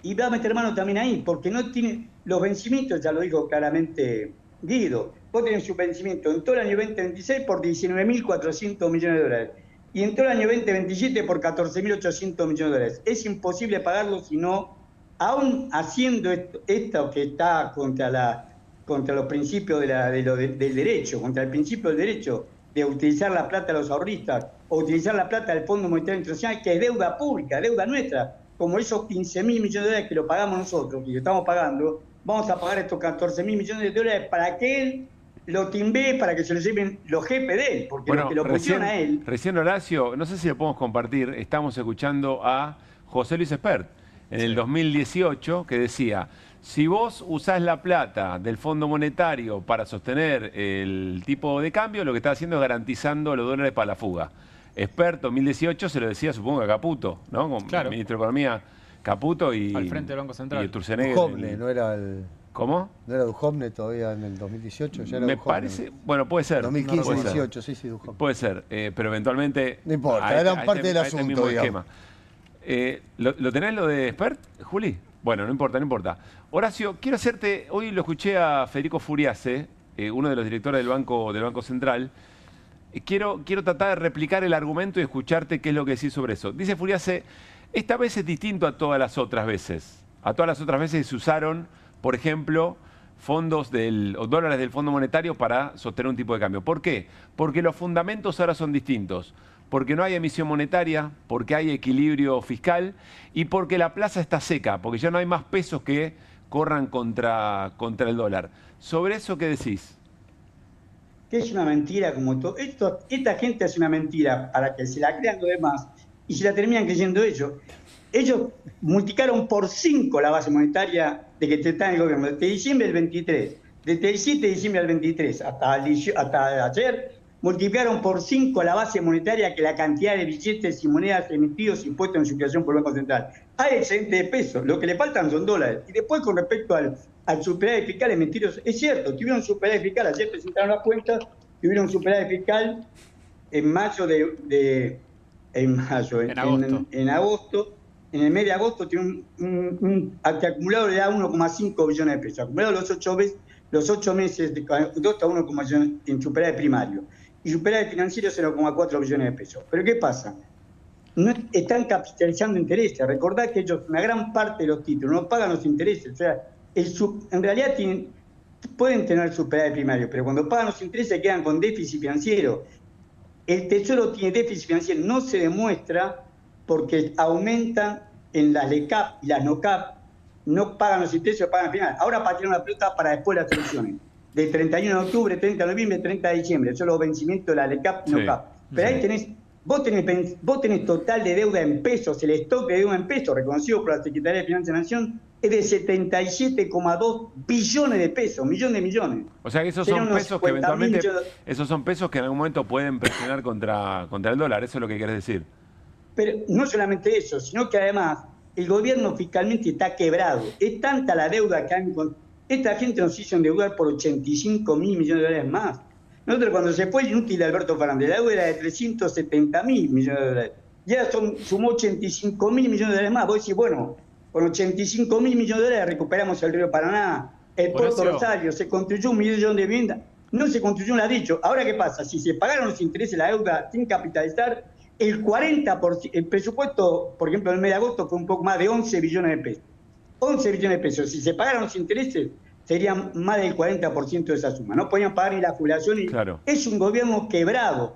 Sí. Y va a meter mano también ahí, porque no tiene los vencimientos, ya lo dijo claramente Guido, vos tenés su vencimiento en todo el año 2026 por 19.400 millones de dólares y en todo el año 2027 por 14.800 millones de dólares. Es imposible pagarlo si no, aún haciendo esto que está contra los principios del derecho, contra el principio del derecho de utilizar la plata de los ahorristas o utilizar la plata del Fondo Monetario Internacional, que es deuda pública, deuda nuestra, como esos 15.000 millones de dólares que lo pagamos nosotros y que estamos pagando, vamos a pagar estos 14.000 millones de dólares para que él lo timbee, para que se lo lleven los jefes de él, porque los que lo pusieron a él... Recién, Horacio, no sé si lo podemos compartir, estamos escuchando a José Luis Espert en el 2018, que decía, si vos usás la plata del Fondo Monetario para sostener el tipo de cambio, lo que está haciendo es garantizando los dólares para la fuga. Espert 2018 se lo decía, supongo, a Caputo, ¿no? Como claro. Ministro de Economía, Caputo y... Al frente del Banco Central. Y Sturzenegger. Duhovne, no era el... ¿Cómo? ¿No era Duhovne todavía en el 2018? Ya era Me Duhovne. parece... Bueno, puede ser. 2015-18, sí, Duhovne. Puede ser, pero eventualmente... No importa, eran parte del asunto, mismo digamos. esquema. ¿Lo tenés lo de Espert, Juli? Bueno, no importa, no importa. Horacio, quiero hacerte... Hoy lo escuché a Federico Furiase, uno de los directores del Banco Central. Quiero tratar de replicar el argumento y escucharte qué es lo que decís sobre eso. Dice Furiase, esta vez es distinto a todas las otras veces. A todas las otras veces se usaron, por ejemplo, dólares del Fondo Monetario para sostener un tipo de cambio. ¿Por qué? Porque los fundamentos ahora son distintos. Porque no hay emisión monetaria, porque hay equilibrio fiscal y porque la plaza está seca, porque ya no hay más pesos que corran contra el dólar. ¿Sobre eso qué decís? Que es una mentira como todo. Esta gente hace una mentira para que se la crean los demás y se la terminan creyendo ellos. Ellos multiplicaron por 5 la base monetaria de que está en el gobierno. Desde diciembre del 23, desde el 7 de diciembre del 23 hasta ayer, multiplicaron por 5 la base monetaria, que la cantidad de billetes y monedas emitidos y puestos en circulación por el Banco Central. Hay excedente de pesos, lo que le faltan son dólares. Y después, con respecto al superávit fiscal, es mentiroso. Es cierto, tuvieron superávit fiscal, ayer presentaron las cuentas, tuvieron superávit fiscal en agosto. En el mes de agosto tiene un acumulado, le da 1,5 billones de pesos. Acumulado los 8 meses de 1,1 en superávit primario. Y superávit financiero 0,4 billones de pesos. Pero ¿qué pasa? No están capitalizando intereses. Recordad que ellos, una gran parte de los títulos, no pagan los intereses. O sea, en realidad pueden tener superávit primario, pero cuando pagan los intereses quedan con déficit financiero. El Tesoro tiene déficit financiero, no se demuestra porque aumentan en las LECAP y las NOCAP, no pagan los intereses, pagan al final. Ahora patearon la pelota para después de las elecciones. Del 31 de octubre, 30 de noviembre, 30 de diciembre. Eso es los vencimientos de la LECAP y NOCAP. Pero ahí tenés, vos tenés total de deuda en pesos, el stock de deuda en pesos, reconocido por la Secretaría de Finanzas de la Nación, es de 77,2 billones de pesos, millones de millones. O sea que esos son pesos que eventualmente, esos son pesos que en algún momento pueden presionar contra el dólar, eso es lo que querés decir. Pero no solamente eso, sino que además el gobierno fiscalmente está quebrado. Es tanta la deuda que han... Esta gente nos hizo endeudar por 85.000 millones de dólares más. Nosotros, cuando se fue el inútil de Alberto Fernández, la deuda era de 370.000 millones de dólares. Ya sumó 85.000 millones de dólares más. Vos decís, bueno, con 85.000 millones de dólares recuperamos el río Paraná, el puerto Rosario, se construyó 1 millón de viviendas. No se construyó un ladrillo. Ahora, ¿qué pasa? Si se pagaron los intereses de la deuda sin capitalizar, el 40%, el presupuesto, por ejemplo, en el mes de agosto fue un poco más de 11 billones de pesos. 11 billones de pesos. Si se pagaran los intereses, serían más del 40% de esa suma. No podían pagar ni la jubilación. Claro. Es un gobierno quebrado,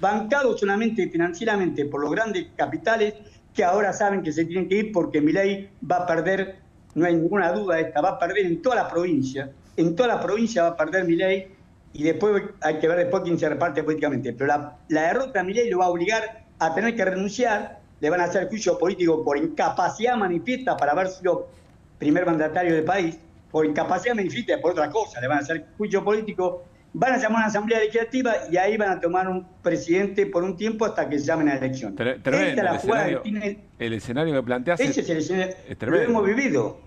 bancado solamente financieramente por los grandes capitales que ahora saben que se tienen que ir porque Milei va a perder, no hay ninguna duda de esta, va a perder en toda la provincia. En toda la provincia va a perder Milei. Y después hay que ver después quién se reparte políticamente. Pero la derrota de Milei lo va a obligar a tener que renunciar, le van a hacer juicio político por incapacidad manifiesta para haber sido primer mandatario del país, por incapacidad manifiesta y por otra cosa, le van a hacer juicio político, van a llamar a una asamblea legislativa y ahí van a tomar un presidente por un tiempo hasta que se llamen a la elección. El escenario que planteás ese es el escenario, lo hemos vivido,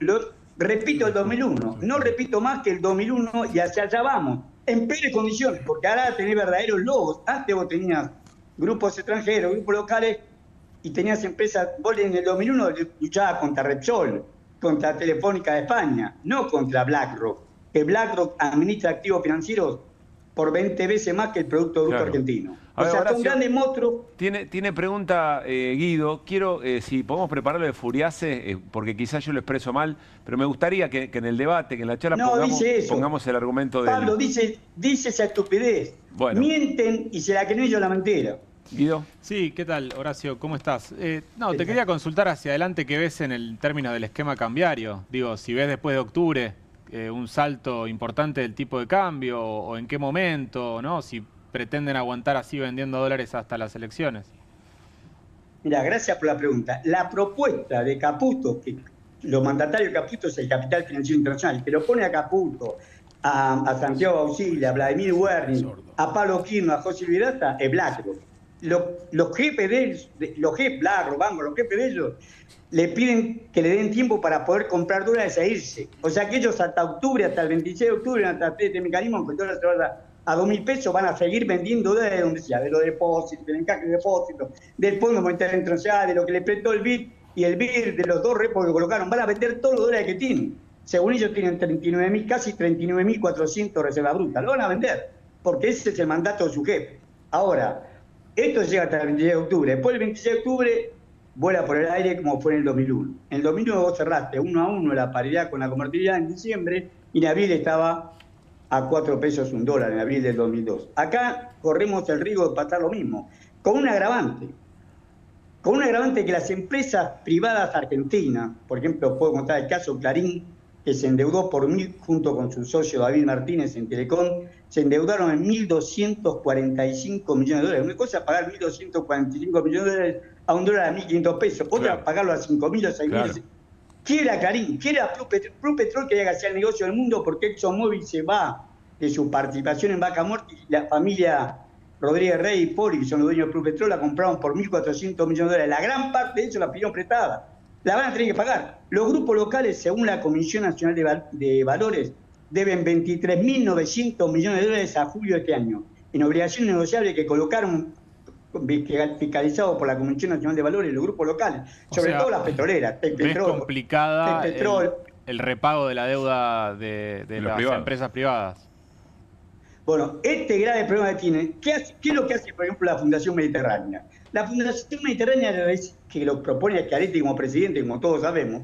repito el 2001, no repito más que el 2001 y hacia allá vamos. En peores condiciones, porque ahora tenés verdaderos lobos. Antes vos tenías grupos extranjeros, grupos locales, y tenías empresas. Vos en el 2001 luchabas contra Repsol, contra Telefónica de España, no contra BlackRock. Que BlackRock administra activos financieros por 20 veces más que el Producto Bruto Argentino. O sea, son grandes monstruos. Tiene pregunta Guido. Quiero, si podemos prepararlo de Furiase, porque quizás yo lo expreso mal, pero me gustaría que en el debate, que en la charla pongamos el argumento de Pablo, dice esa estupidez. Bueno. Mienten y se la creen ellos la mentira. Guido. Sí, ¿qué tal, Horacio? ¿Cómo estás? Te quería consultar hacia adelante qué ves en el término del esquema cambiario. Digo, si ves después de octubre, un salto importante del tipo de cambio o en qué momento, ¿no? Si pretenden aguantar así vendiendo dólares hasta las elecciones. Mira, gracias por la pregunta. La propuesta de Caputo, que los mandatarios de Caputo es el capital financiero internacional, que lo pone a Caputo, a Santiago Auxilia, a Vladimir Werning, a Pablo Quirno, a José Virata, es BlackRock. Los jefes de ellos, los jefes BlackRock, vamos, los jefes de ellos, le piden que le den tiempo para poder comprar dólares e irse. O sea que ellos hasta octubre, hasta el 26 de octubre, hasta este mecanismo, que el dólar se va a 2.000 pesos, van a seguir vendiendo dólares de donde sea, de los depósitos, del encaje de depósitos, del Fondo Monetario Internacional, de lo que le prestó el BID y el BIR, de los dos repos que colocaron. Van a vender todos los dólares que tienen. Según ellos tienen 39.000, casi 39.400 reservas brutas. Lo van a vender, porque ese es el mandato de su jefe. Ahora, esto llega hasta el 26 de octubre. Después del 26 de octubre vuela por el aire como fue en el 2001. En el 2001 vos cerraste 1-1 la paridad con la convertibilidad en diciembre y en abril estaba a 4 pesos un dólar, en abril del 2002. Acá corremos el riesgo de pasar lo mismo, con un agravante. Con un agravante que las empresas privadas argentinas, por ejemplo, puedo contar el caso Clarín, que se endeudó por junto con su socio David Martínez en Telecom, se endeudaron en 1.245 millones de dólares. Una cosa es pagar 1.245 millones de dólares a un dólar a 1.500 pesos, otra es pagarlo a 5.000 o 6.000. Claro. Quiera Clarín, quiera Plus Petrol que haga el negocio del mundo, porque ExxonMobil se va de su participación en Vaca Muerta y la familia Rodríguez Rey y Poli, que son los dueños de Plus Petrol, la compraron por 1.400 millones de dólares. La gran parte de eso la pidieron prestada. La van a tener que pagar. Los grupos locales, según la Comisión Nacional de Valores, deben 23.900 millones de dólares a julio de este año, en obligaciones negociables que colocaron, fiscalizados por la Comisión Nacional de Valores, los grupos locales, sobre todo las petroleras. Es complicada el repago de la deuda de las empresas privadas. Bueno, este grave problema que tiene, ¿qué es lo que hace, por ejemplo, la Fundación Mediterránea? La Fundación Mediterránea, que lo propone Schiaretti como presidente, como todos sabemos,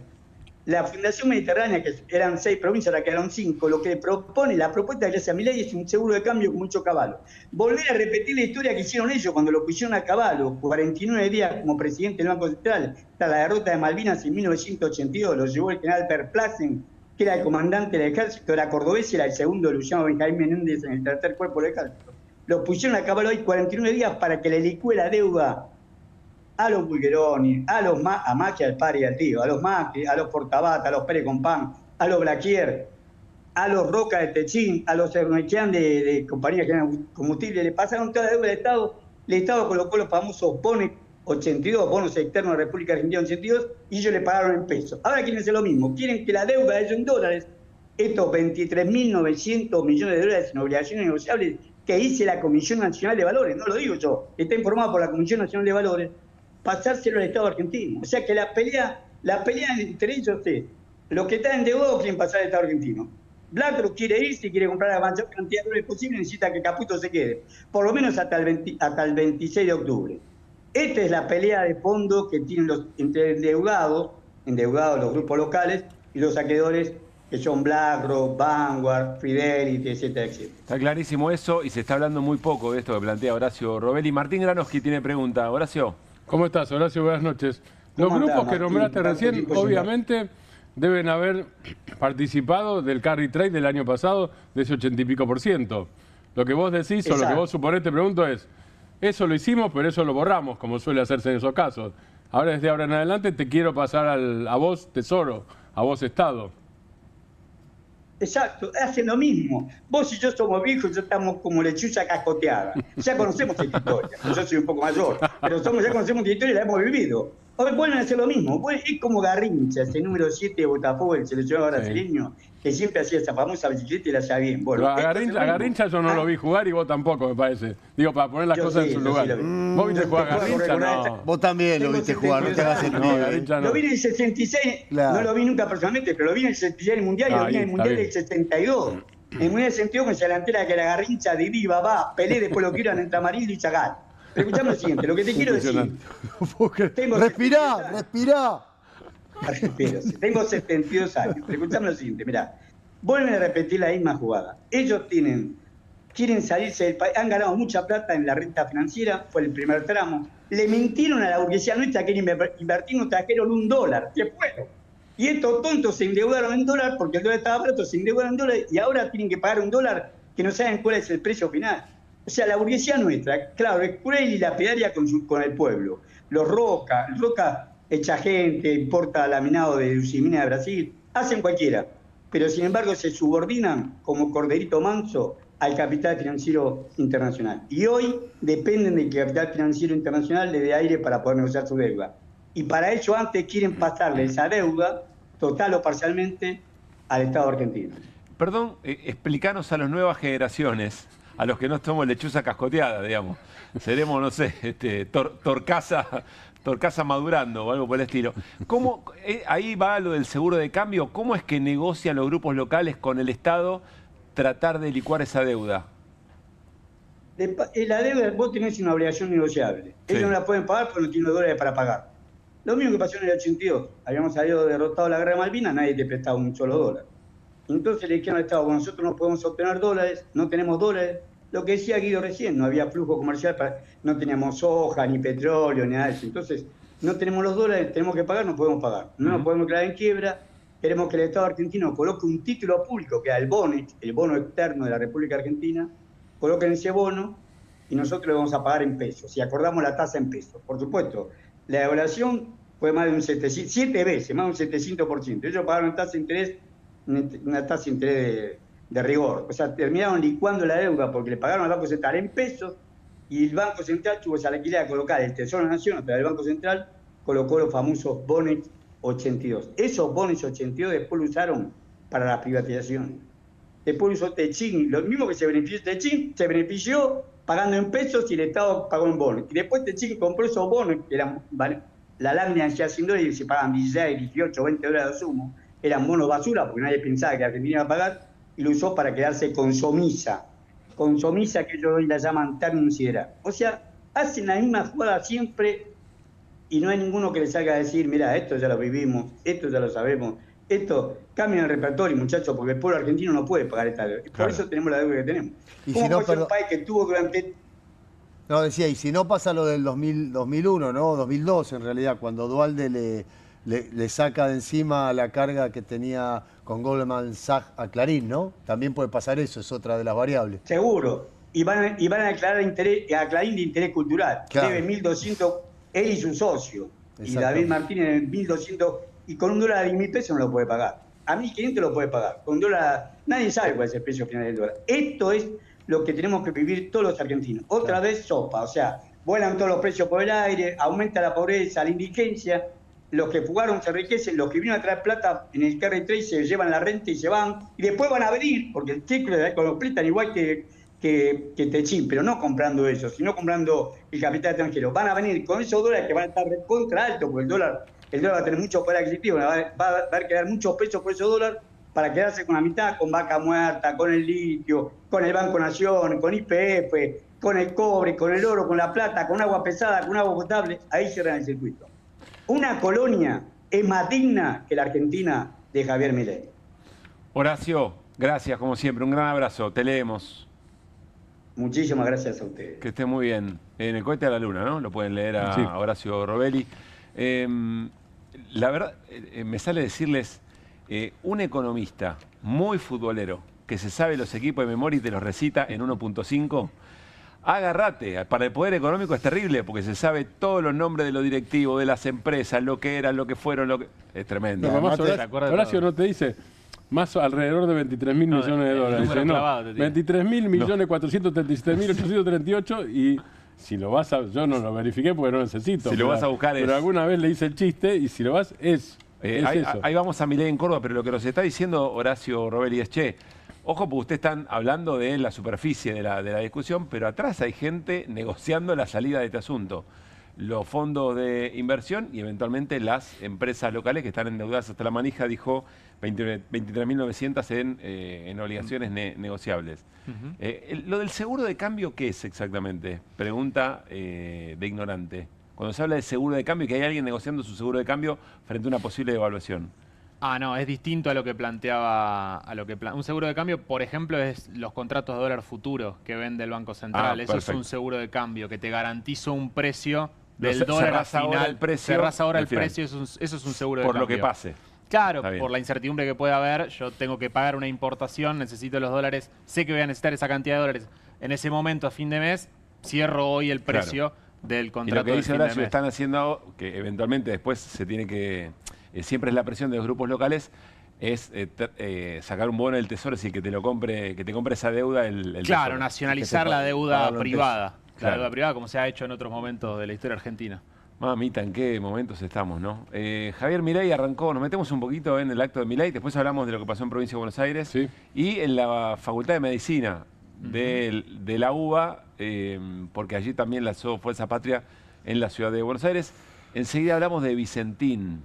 la Fundación Mediterránea, que eran 6 provincias, ahora quedaron 5, lo que propone, la propuesta que hace a Milei es un seguro de cambio con mucho caballo. Volver a repetir la historia que hicieron ellos cuando lo pusieron a caballo, 49 días como presidente del Banco Central, hasta la derrota de Malvinas en 1982, lo llevó el general Verplassen, que era el comandante del ejército, era cordobés y era el segundo de Luciano Benjamín Menéndez en el tercer cuerpo del ejército. Lo pusieron a caballo hoy 49 días para que le licúe la deuda a los Bulgeroni, a Macri, al padre y al tío, a los Macri, a los Portabata, a los Pérez Compán, a los Blaquier, a los Roca de Techín, a los Ernequian de compañías que eran combustibles, le pasaron toda la deuda del Estado. El Estado colocó los famosos bonos 82, bonos externos de la República Argentina 82, y ellos le pagaron en pesos. Ahora quieren hacer lo mismo, quieren que la deuda de ellos en dólares, estos 23.900 millones de dólares en obligaciones negociables que dice la Comisión Nacional de Valores, no lo digo yo, está informado por la Comisión Nacional de Valores, pasárselo al Estado argentino. O sea que la pelea entre ellos es, los que están endeudados quieren pasar al Estado argentino. BlackRock quiere irse, quiere comprar la mayor cantidad de dólares posible, necesita que Caputo se quede, por lo menos hasta el 26 de octubre. Esta es la pelea de fondo que tienen los entre endeudados los grupos locales, y los acreedores, que son BlackRock, Vanguard, Fidelity, etcétera, etcétera. Está clarísimo eso y se está hablando muy poco de esto que plantea Horacio Robelli. Martín Granoski tiene pregunta. Horacio. ¿Cómo estás, Horacio? Buenas noches. Los grupos que nombraste recién, obviamente, deben haber participado del carry trade del año pasado de ese 80 y pico %. Lo que vos decís o lo que vos suponés, te pregunto es, eso lo hicimos, pero eso lo borramos, como suele hacerse en esos casos. Ahora, desde ahora en adelante, te quiero pasar a vos, Tesoro, a vos, Estado. Exacto, hacen lo mismo. Vos y yo somos viejos, ya estamos como lechuza cascoteada. Ya conocemos esta historia. Yo soy un poco mayor, pero ya conocemos esta historia y la hemos vivido. Ahora vuelven a hacer lo mismo. Es como Garrincha, ese número 7 de Botafogo, el seleccionado brasileño, que siempre hacía esa famosa bicicleta y la hacía bien. Bueno, a Garrincha yo no lo vi jugar y vos tampoco, me parece. Digo, para poner las cosas en su lugar. ¿Vos viste jugar a Garrincha? No. Vos también lo viste jugar, no te hagas el no. Lo vi en el 66, no lo vi nunca personalmente, pero lo vi en el 66 en el Mundial y lo vi en el Mundial del 62. En el Mundial del 62 con esa delantera que era Garrincha, Didi, Babá, Pelé, después lo quieran entre Amarillo y Chagall. Pero escuchame lo siguiente, lo que te quiero decir. Respirá. Tengo 72 años, pero escuchame lo siguiente, mirá. Vuelven a repetir la misma jugada. Ellos quieren salirse del país, han ganado mucha plata en la renta financiera, fue el primer tramo. Le mintieron a la burguesía nuestra que quieren invertir, nos trajeron $1, se fueron. Y estos tontos se endeudaron en dólar porque el dólar estaba barato, se endeudaron en dólar y ahora tienen que pagar un dólar que no saben cuál es el precio final. O sea, la burguesía nuestra, claro, es cruel y lapidaria con el pueblo. Los Roca echa gente, importa laminado de Usimina de Brasil, hacen cualquiera. Pero sin embargo se subordinan como corderito manso al capital financiero internacional. Y hoy dependen del capital financiero internacional le dé aire para poder negociar su deuda. Y para ello antes quieren pasarle esa deuda, total o parcialmente, al Estado argentino. Perdón, explícanos a las nuevas generaciones, a los que no somos lechuza cascoteada, digamos. Seremos, no sé, Torcaza madurando o algo por el estilo. ¿Cómo, ahí va lo del seguro de cambio? ¿Cómo es que negocian los grupos locales con el Estado tratar de licuar esa deuda? La deuda, vos tenés una obligación negociable. Sí. Ellos no la pueden pagar porque no tienen los dólares para pagar. Lo mismo que pasó en el 82. Habíamos salido derrotado la guerra de Malvinas, nadie te prestaba un solo dólar. Entonces le dijeron al Estado, bueno, nosotros no podemos obtener dólares, no tenemos dólares. Lo que decía Guido recién, no había flujo comercial, no teníamos soja, ni petróleo, ni nada de eso. Entonces, no tenemos los dólares, tenemos que pagar, no podemos pagar. No nos podemos quedar en quiebra. Queremos que el Estado argentino coloque un título público, que es el bono externo de la República Argentina, coloquen ese bono y nosotros le vamos a pagar en pesos. Y acordamos la tasa en pesos. Por supuesto, la devaluación fue más de un 700, 7 veces, más de un 700%. Ellos pagaron una tasa de interés de rigor. O sea, terminaron licuando la deuda porque le pagaron al Banco Central en pesos y el Banco Central tuvo esa alquiler a colocar el Tesoro de la Nación, pero el Banco Central colocó los famosos bonos 82. Esos bonos 82 después lo usaron para la privatización. Después usó Techín, lo mismo que se benefició Techín, se benefició pagando en pesos y el Estado pagó en bonos. Y después Techín compró esos bonos, que eran, la lámina decía 100 dólares y se pagaban 16, 18, 20 dólares de sumo. Eran bonos basura porque nadie pensaba que Argentina iba a pagar y lo usó para quedarse con Somisa. Con Somisa, que ellos hoy la llaman terminum sideral. O sea, hacen la misma jugada siempre y no hay ninguno que les salga a decir, mira, esto ya lo vivimos, esto ya lo sabemos, esto, cambien el repertorio, muchachos, porque el pueblo argentino no puede pagar esta deuda. Por Claro. eso tenemos la deuda que tenemos. Y ¿Cómo si no, fue un país que tuvo durante... No, decía, y si no pasa lo del 2001, ¿no? 2002 en realidad, cuando Duhalde le saca de encima la carga que tenía con Goldman Sachs a Clarín, ¿no? También puede pasar eso, es otra de las variables. Seguro. Y van a declarar a Clarín de interés cultural. Claro. Debe 1.200, él y su socio. Y David Martínez 1.200, y con un dólar de 1.000 pesos no lo puede pagar. A 1.500 lo puede pagar. Con un dólar, nadie sabe cuál es el precio final del dólar. Esto es lo que tenemos que vivir todos los argentinos. Otra vez sopa, o sea, vuelan todos los precios por el aire, aumenta la pobreza, la indigencia. Los que fugaron se enriquecen, los que vienen a traer plata en el carry trade se llevan la renta y se van. Y después van a venir, porque el ciclo lo prestan igual que Techín, pero no comprando eso, sino comprando el capital extranjero. Van a venir con esos dólares que van a estar contra alto, porque el dólar va a tener mucho poder adquisitivo, va a haber que dar muchos pesos por esos dólares para quedarse con la mitad, con Vaca Muerta, con el litio, con el Banco Nación, con YPF, con el cobre, con el oro, con la plata, con agua pesada, con agua potable. Ahí cierran el circuito. Una colonia es más digna que la Argentina de Javier Milei. Horacio, gracias como siempre, un gran abrazo, te leemos. Muchísimas gracias a ustedes. Que esté muy bien. En el cohete a la luna, ¿no? Lo pueden leer a Sí. Horacio Robelli. La verdad, me sale decirles, un economista muy futbolero, que se sabe los equipos de memoria y te los recita en 1.5, agárrate, para el poder económico es terrible, porque se sabe todos los nombres de los directivos, de las empresas, lo que eran, lo que fueron, es tremendo. No, además, ¿Se acuerda de Horacio todo? no te dice más alrededor de 23.000 millones de dólares. Dice, no, 23.000.437.838 y si lo vas a... Yo no lo verifiqué porque no necesito. Si lo vas a buscar pero es- alguna vez le hice el chiste y si lo vas es ahí, eso. ahí vamos a Milei en Córdoba, pero lo que nos está diciendo Horacio Robelli es, che, ojo porque ustedes están hablando de la superficie de la discusión, pero atrás hay gente negociando la salida de este asunto. Los fondos de inversión y eventualmente las empresas locales que están endeudadas hasta la manija, dijo 23.900 en obligaciones negociables. Lo del seguro de cambio, ¿qué es exactamente? Pregunta de ignorante. Cuando se habla de seguro de cambio y que hay alguien negociando su seguro de cambio frente a una posible devaluación. No, es distinto a lo que planteaba, un seguro de cambio, por ejemplo, es los contratos de dólar futuro que vende el Banco Central. Eso es perfecto. un seguro de cambio que te garantiza un precio Lo del dólar al cerrás ahora final. el precio Cerrás ahora al el final. precio, eso es un seguro de Por cambio. lo que pase. Claro, por la incertidumbre que puede haber, yo tengo que pagar una importación, necesito los dólares, sé que voy a necesitar esa cantidad de dólares. En ese momento, a fin de mes, cierro hoy el precio del contrato. Y lo que dice de fin de Horacio, mes. están haciendo, que eventualmente después se tiene que, siempre es la presión de los grupos locales, es sacar un bono del Tesoro, es decir, que te lo compre, que te compre esa deuda el Claro, Tesoro. nacionalizar la deuda privada. La deuda privada, como se ha hecho en otros momentos de la historia argentina. Mamita, ¿en qué momentos estamos, no? Javier Milei arrancó, nos metemos un poquito en el acto de Milei, después hablamos de lo que pasó en Provincia de Buenos Aires y en la Facultad de Medicina de la UBA, porque allí también lanzó Fuerza Patria en la ciudad de Buenos Aires. Enseguida hablamos de Vicentín.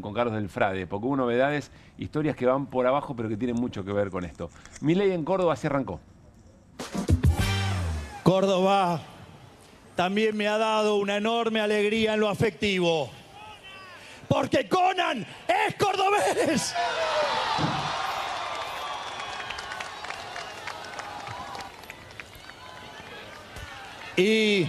Con Carlos del Frade, porque hubo novedades, historias que van por abajo, pero que tienen mucho que ver con esto. Milei en Córdoba se arrancó. Córdoba también me ha dado una enorme alegría en lo afectivo. Porque Conan es cordobés. Y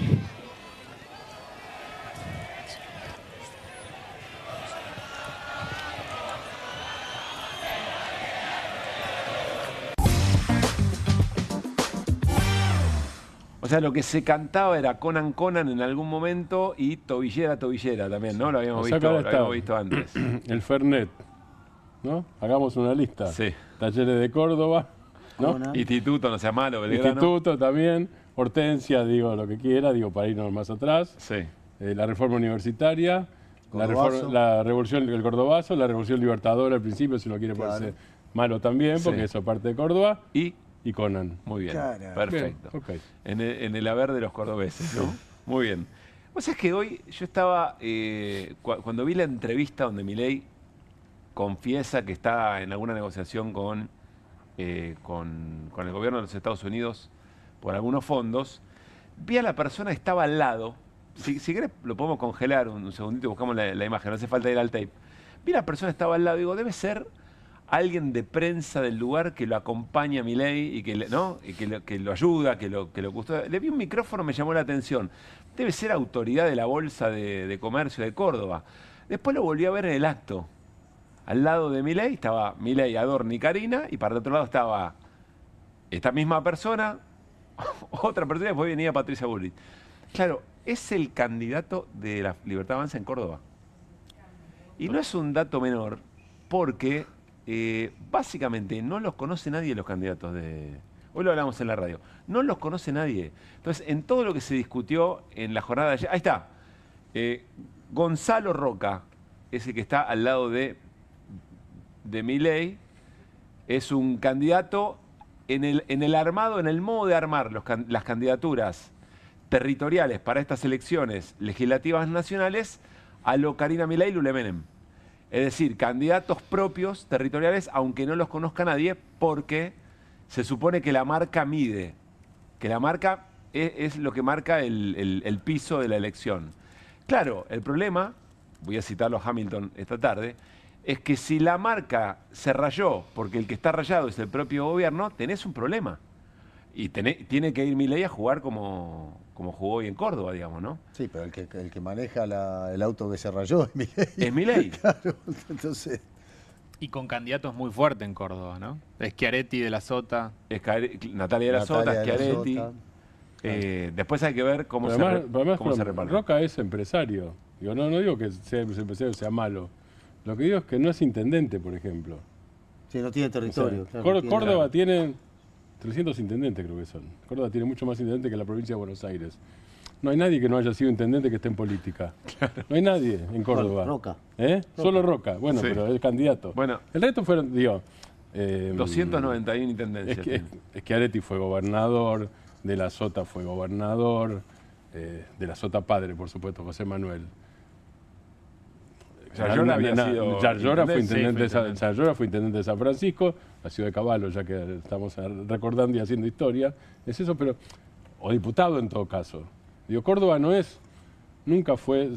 o sea, lo que se cantaba era Conan Conan en algún momento y Tobillera Tobillera también, ¿no? Lo habíamos visto antes. El Fernet, ¿no? Hagamos una lista. Sí. Talleres de Córdoba, ¿no? Instituto, no sea malo, Belgrano. Instituto también. Hortensia, digo, lo que quiera, digo, para irnos más atrás. Sí. La reforma universitaria, Cordobazo. la revolución, el Cordobazo, la revolución libertadora al principio, si lo quiere parecer malo también, porque eso parte de Córdoba. Y Conan. Muy bien, Claro. perfecto. Bien, okay. En el haber de los cordobeses, ¿no? Muy bien. Vos sabés que hoy yo estaba, cuando vi la entrevista donde Milei confiesa que está en alguna negociación con el gobierno de los Estados Unidos por algunos fondos, vi a la persona que estaba al lado. Si querés, lo podemos congelar un segundito y buscamos la imagen, no hace falta ir al tape. Vi a la persona que estaba al lado y digo, debe ser alguien de prensa del lugar que lo acompaña a Milei y que, ¿no? Y que lo ayuda, que lo custodia. Le vi un micrófono, me llamó la atención. Debe ser autoridad de la Bolsa de Comercio de Córdoba. Después lo volví a ver en el acto. Al lado de Milei estaba Milei, Adorni y Karina, y para el otro lado estaba esta misma persona, otra persona, y después venía Patricia Bullrich. Claro, es el candidato de la Libertad Avanza en Córdoba. Y no es un dato menor, porque básicamente no los conoce nadie los candidatos de... Hoy lo hablamos en la radio. No los conoce nadie. Entonces, en todo lo que se discutió en la jornada de ayer... Ahí está. Gonzalo Roca, ese que está al lado de Milei, es un candidato en el armado, en el modo de armar las candidaturas territoriales para estas elecciones legislativas nacionales a lo Karina Milei y Lula Menem. Es decir, candidatos propios territoriales, aunque no los conozca nadie, porque se supone que la marca mide, que la marca es lo que marca el piso de la elección. Claro, el problema, voy a citarlo a Hamilton esta tarde, es que si la marca se rayó porque el que está rayado es el propio gobierno, tenés un problema. Y tiene que ir Milei a jugar como jugó hoy en Córdoba, digamos, ¿no? Sí, pero el que maneja el auto que se rayó es Milei. Es Milei. Claro, entonces... Y con candidatos muy fuertes en Córdoba, ¿no? Schiaretti de la Sota. Natalia de la Sota, Schiaretti. Después hay que ver cómo se reparte. Roca es empresario. Digo, no digo que sea empresario sea malo. Lo que digo es que no es intendente, por ejemplo. Sí, no tiene territorio. O sea, claro, Córdoba tiene 300 intendentes, creo que son. Córdoba tiene mucho más intendentes que la provincia de Buenos Aires. No hay nadie que no haya sido intendente que esté en política. No hay nadie en Córdoba. Roca. Solo Roca. Bueno, sí. Pero es candidato. Bueno, el resto fueron, 291 intendencias. Schiaretti fue gobernador, de la Sota fue gobernador, de la Sota padre, por supuesto, José Manuel. Yarlora fue intendente de San Francisco, la ciudad de Caballo, ya que estamos recordando y haciendo historia. Es eso, pero... O diputado en todo caso. Digo, Córdoba nunca fue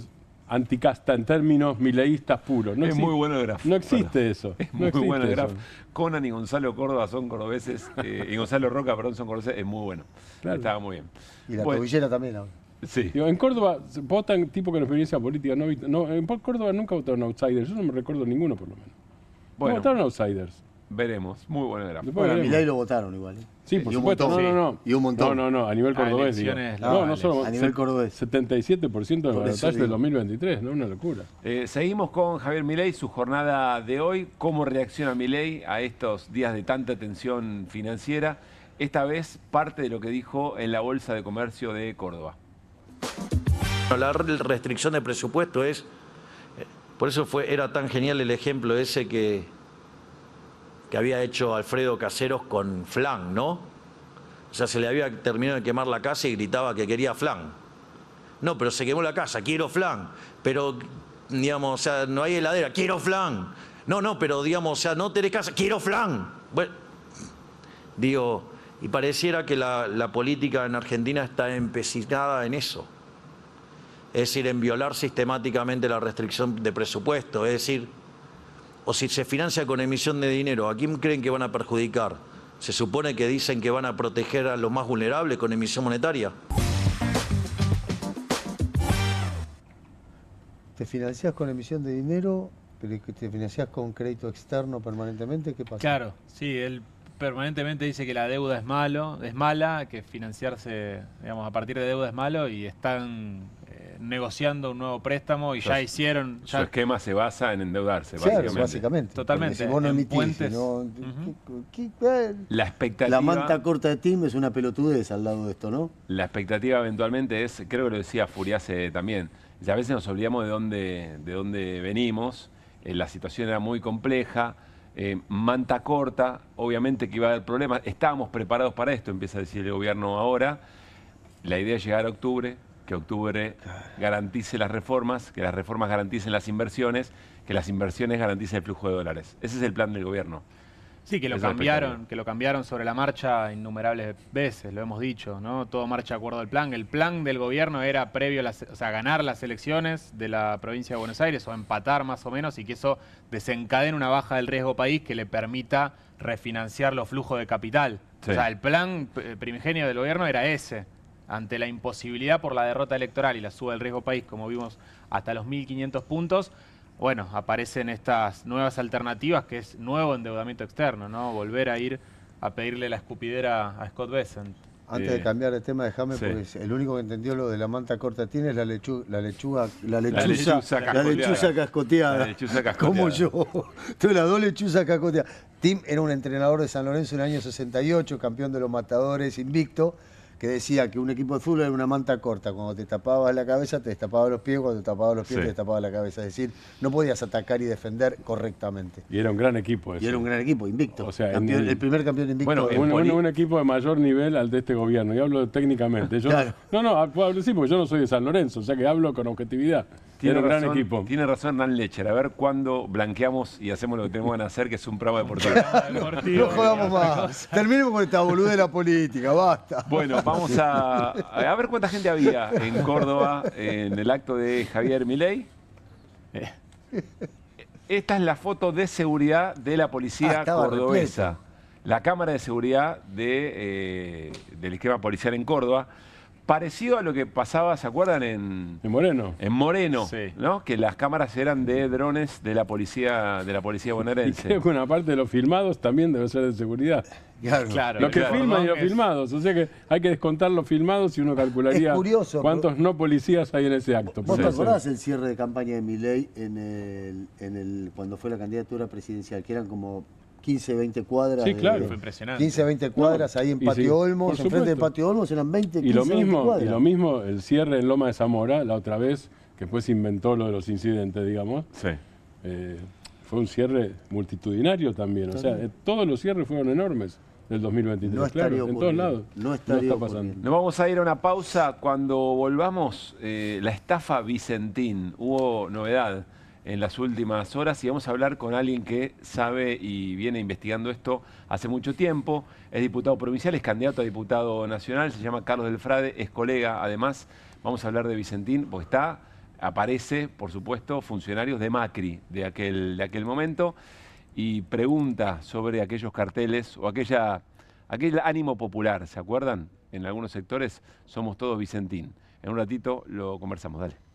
anticasta en términos mileístas puros. No muy bueno el grafo. No existe eso. Es muy bueno el grafo. Conan y Gonzalo Córdoba son cordobeses, y Gonzalo Roca, perdón, son cordobeses, es muy bueno. Claro. Estaba muy bien. Y la tobillera también ahora. Sí. Digo, en Córdoba votan tipo con experiencia política. En Córdoba nunca votaron outsiders. Yo no me recuerdo ninguno, por lo menos. Bueno, no votaron outsiders. Veremos. Muy buena gráfica. Bueno, a Milei lo votaron igual. Sí, por supuesto. Y un montón. No, a nivel cordobés. No solo a nivel cordobés. 77% del balotaje del 2023, ¿no? Una locura. Seguimos con Javier Milei, su jornada de hoy. ¿Cómo reacciona Milei a estos días de tanta tensión financiera? Esta vez parte de lo que dijo en la Bolsa de Comercio de Córdoba. La restricción de presupuesto es, por eso era tan genial el ejemplo ese que había hecho Alfredo Caseros con flan, ¿no? O sea, se le había terminado de quemar la casa y gritaba que quería flan. No, pero se quemó la casa, quiero flan. Pero, digamos, o sea, no hay heladera, quiero flan. No, pero, digamos, o sea, no tenés casa, quiero flan. Bueno, digo, y pareciera que la política en Argentina está empecinada en eso. Es decir, en violar sistemáticamente la restricción de presupuesto. Es decir, o si se financia con emisión de dinero, ¿a quién creen que van a perjudicar? ¿Se supone que dicen que van a proteger a los más vulnerables con emisión monetaria? ¿Te financiás con emisión de dinero, pero que te financiás con crédito externo permanentemente? ¿Qué pasa? Claro, sí, él permanentemente dice que la deuda es mala, que financiarse, digamos, a partir de deuda es malo y están negociando un nuevo préstamo y ya hicieron... Su esquema se basa en endeudarse, básicamente. Totalmente. Si vos no emitís, puentes, la expectativa... La manta corta de Tim es una pelotudez al lado de esto, ¿no? La expectativa eventualmente es, creo que lo decía Furiase también, a veces nos olvidamos de dónde venimos, la situación era muy compleja, manta corta, obviamente que iba a haber problemas, estábamos preparados para esto, empieza a decir el gobierno ahora, la idea es llegar a octubre, que octubre garantice las reformas, que las reformas garanticen las inversiones, que las inversiones garanticen el flujo de dólares. Ese es el plan del gobierno. Sí, que lo cambiaron sobre la marcha innumerables veces, lo hemos dicho, ¿no? Todo marcha de acuerdo al plan. El plan del gobierno era previo a ganar las elecciones de la provincia de Buenos Aires o empatar más o menos y que eso desencadene una baja del riesgo país que le permita refinanciar los flujos de capital. Sí. O sea, el plan primigenio del gobierno era ese. Ante la imposibilidad por la derrota electoral y la suba del riesgo país, como vimos, hasta los 1.500 puntos, bueno, aparecen estas nuevas alternativas, que es nuevo endeudamiento externo, ¿no? Volver a ir a pedirle la escupidera a Scott Bessent. Antes de cambiar de tema, déjame, porque el único que entendió lo de la manta corta tiene es la lechuza cascoteada. Como yo. Entonces, las dos lechuzas cascoteadas. Tim era un entrenador de San Lorenzo en el año 68, campeón de los matadores, invicto, que decía que un equipo de fútbol era una manta corta. Cuando te tapabas la cabeza, te destapabas los pies. Cuando te tapabas los pies, te destapabas la cabeza. Es decir, no podías atacar y defender correctamente. Y era un gran equipo ese. Y era un gran equipo, invicto. O sea, el primer campeón invicto. Bueno, un equipo de mayor nivel al de este gobierno. Y hablo técnicamente. Yo, claro. Sí, porque yo no soy de San Lorenzo. O sea que hablo con objetividad. Tiene un gran equipo. Tiene razón Hernán Lecher. A ver cuándo blanqueamos y hacemos lo que tenemos que hacer, que es un programa deportivo. No jugamos más. Terminemos con esta boludez de la política, basta. Bueno, vamos a ver cuánta gente había en Córdoba en el acto de Javier Milei. Esta es la foto de seguridad de la policía cordobesa. La cámara de seguridad del esquema policial en Córdoba. Parecido a lo que pasaba, ¿se acuerdan? En Moreno. En Moreno, sí. ¿No? Que las cámaras eran de drones de la policía bonaerense. Y creo que una parte de los filmados también debe ser de seguridad. Claro. Los que filman y los filmados. O sea que hay que descontar los filmados y uno calcularía cuántos no policías hay en ese acto. ¿Vos te acordás el cierre de campaña de Milei cuando fue la candidatura presidencial? Que eran como 15, 20 cuadras. Sí, claro. Fue impresionante. 15, 20 cuadras ahí en Patio Olmos, enfrente del Patio Olmos eran 20, 15, 20 cuadras. Y lo mismo el cierre en Loma de Zamora, la otra vez, que después se inventó lo de los incidentes, digamos. Sí. Fue un cierre multitudinario también. O sea, todos los cierres fueron enormes del 2023. No claro, en todos lados. No está pasando. Nos vamos a ir a una pausa. Cuando volvamos, la estafa Vicentín. Hubo novedad en las últimas horas y vamos a hablar con alguien que sabe y viene investigando esto hace mucho tiempo. Es diputado provincial, es candidato a diputado nacional, se llama Carlos Delfrade, es colega. Además, vamos a hablar de Vicentín, porque aparece, por supuesto, funcionarios de Macri de aquel momento y pregunta sobre aquellos carteles o aquel ánimo popular, ¿se acuerdan? En algunos sectores somos todos Vicentín. En un ratito lo conversamos, dale.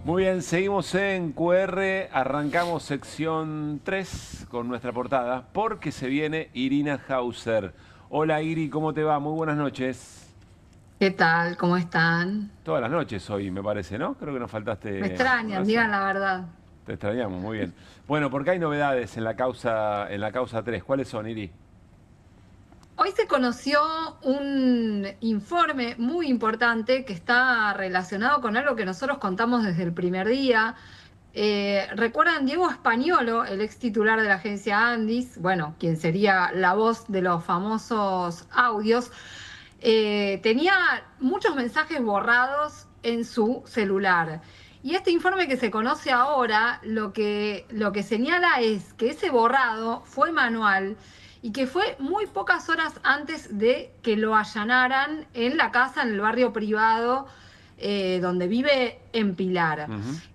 Muy bien, seguimos en QR, arrancamos sección 3 con nuestra portada, porque se viene Irina Hauser. Hola Iri, ¿cómo te va? Muy buenas noches. ¿Qué tal? ¿Cómo están? Todas las noches hoy, me parece, ¿no? Creo que nos faltaste... Me extrañan, digan la verdad. Te extrañamos, muy bien. Bueno, porque hay novedades en la causa 3. ¿Cuáles son, Iri? Hoy se conoció un informe muy importante que está relacionado con algo que nosotros contamos desde el primer día. ¿Recuerdan Diego Españolo, el ex titular de la agencia Andis? Bueno, quien sería la voz de los famosos audios. Tenía muchos mensajes borrados en su celular. Y este informe que se conoce ahora, lo que señala es que ese borrado fue manual y que fue muy pocas horas antes de que lo allanaran en la casa, en el barrio privado donde vive en Pilar.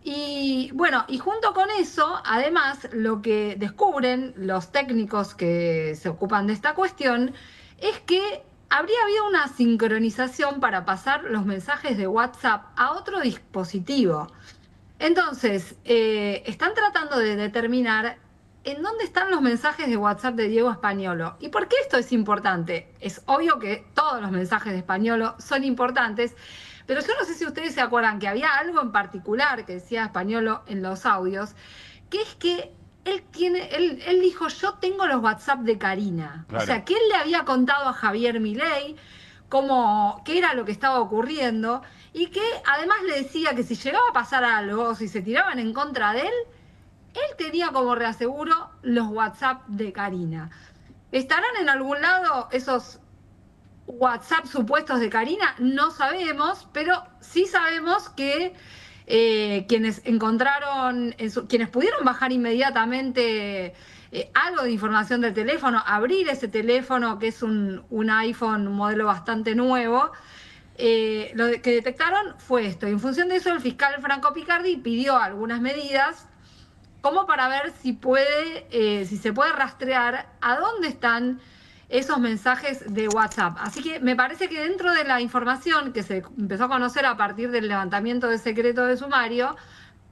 Y bueno, y junto con eso, además, lo que descubren los técnicos que se ocupan de esta cuestión es que habría habido una sincronización para pasar los mensajes de WhatsApp a otro dispositivo. Entonces, están tratando de determinar en dónde están los mensajes de WhatsApp de Diego Españolo. ¿Y por qué esto es importante? Es obvio que todos los mensajes de Españolo son importantes, pero yo no sé si ustedes se acuerdan que había algo en particular que decía Españolo en los audios, que es que él dijo, yo tengo los WhatsApp de Karina. Claro. O sea, que él le había contado a Javier Milei qué era lo que estaba ocurriendo y que además le decía que si llegaba a pasar algo o si se tiraban en contra de él tenía como reaseguro los WhatsApp de Karina. ¿Estarán en algún lado esos WhatsApp supuestos de Karina? No sabemos, pero sí sabemos que quienes encontraron, quienes pudieron bajar inmediatamente algo de información del teléfono, abrir ese teléfono que es un iPhone, un modelo bastante nuevo, lo que detectaron fue esto. En función de eso, el fiscal Franco Picardi pidió algunas medidas como para ver si se puede rastrear a dónde están esos mensajes de WhatsApp. Así que me parece que dentro de la información que se empezó a conocer a partir del levantamiento de secreto de sumario,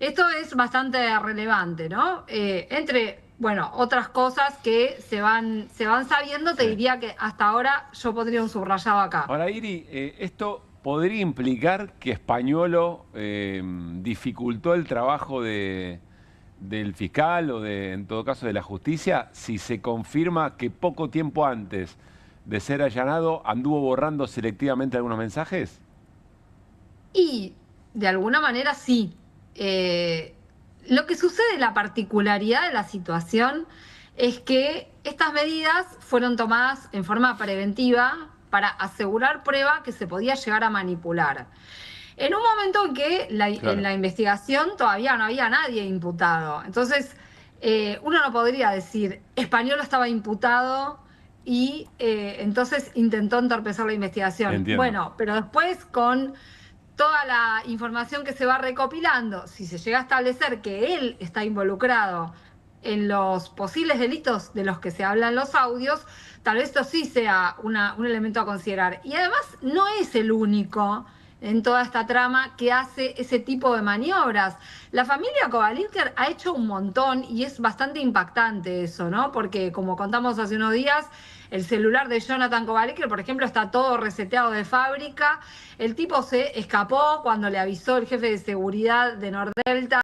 esto es bastante relevante, ¿no? Entre, bueno, otras cosas que se van sabiendo, te diría que hasta ahora yo pondría un subrayado acá. Ahora, Iri, esto podría implicar que Españolo dificultó el trabajo del fiscal o en todo caso de la justicia, si se confirma que poco tiempo antes de ser allanado anduvo borrando selectivamente algunos mensajes? Y de alguna manera sí. Lo que sucede, la particularidad de la situación es que estas medidas fueron tomadas en forma preventiva para asegurar prueba que se podía llegar a manipular. En un momento en que en la investigación todavía no había nadie imputado. Entonces, uno no podría decir, Españolo estaba imputado y entonces intentó entorpecer la investigación. Entiendo. Bueno, pero después con toda la información que se va recopilando, si se llega a establecer que él está involucrado en los posibles delitos de los que se hablan los audios, tal vez esto sí sea un elemento a considerar. Y además no es el único en toda esta trama que hace ese tipo de maniobras. La familia Kovalinker ha hecho un montón y es bastante impactante eso, ¿no? Porque como contamos hace unos días, el celular de Jonathan Kovalinker, por ejemplo, está todo reseteado de fábrica. El tipo se escapó cuando le avisó el jefe de seguridad de Nordelta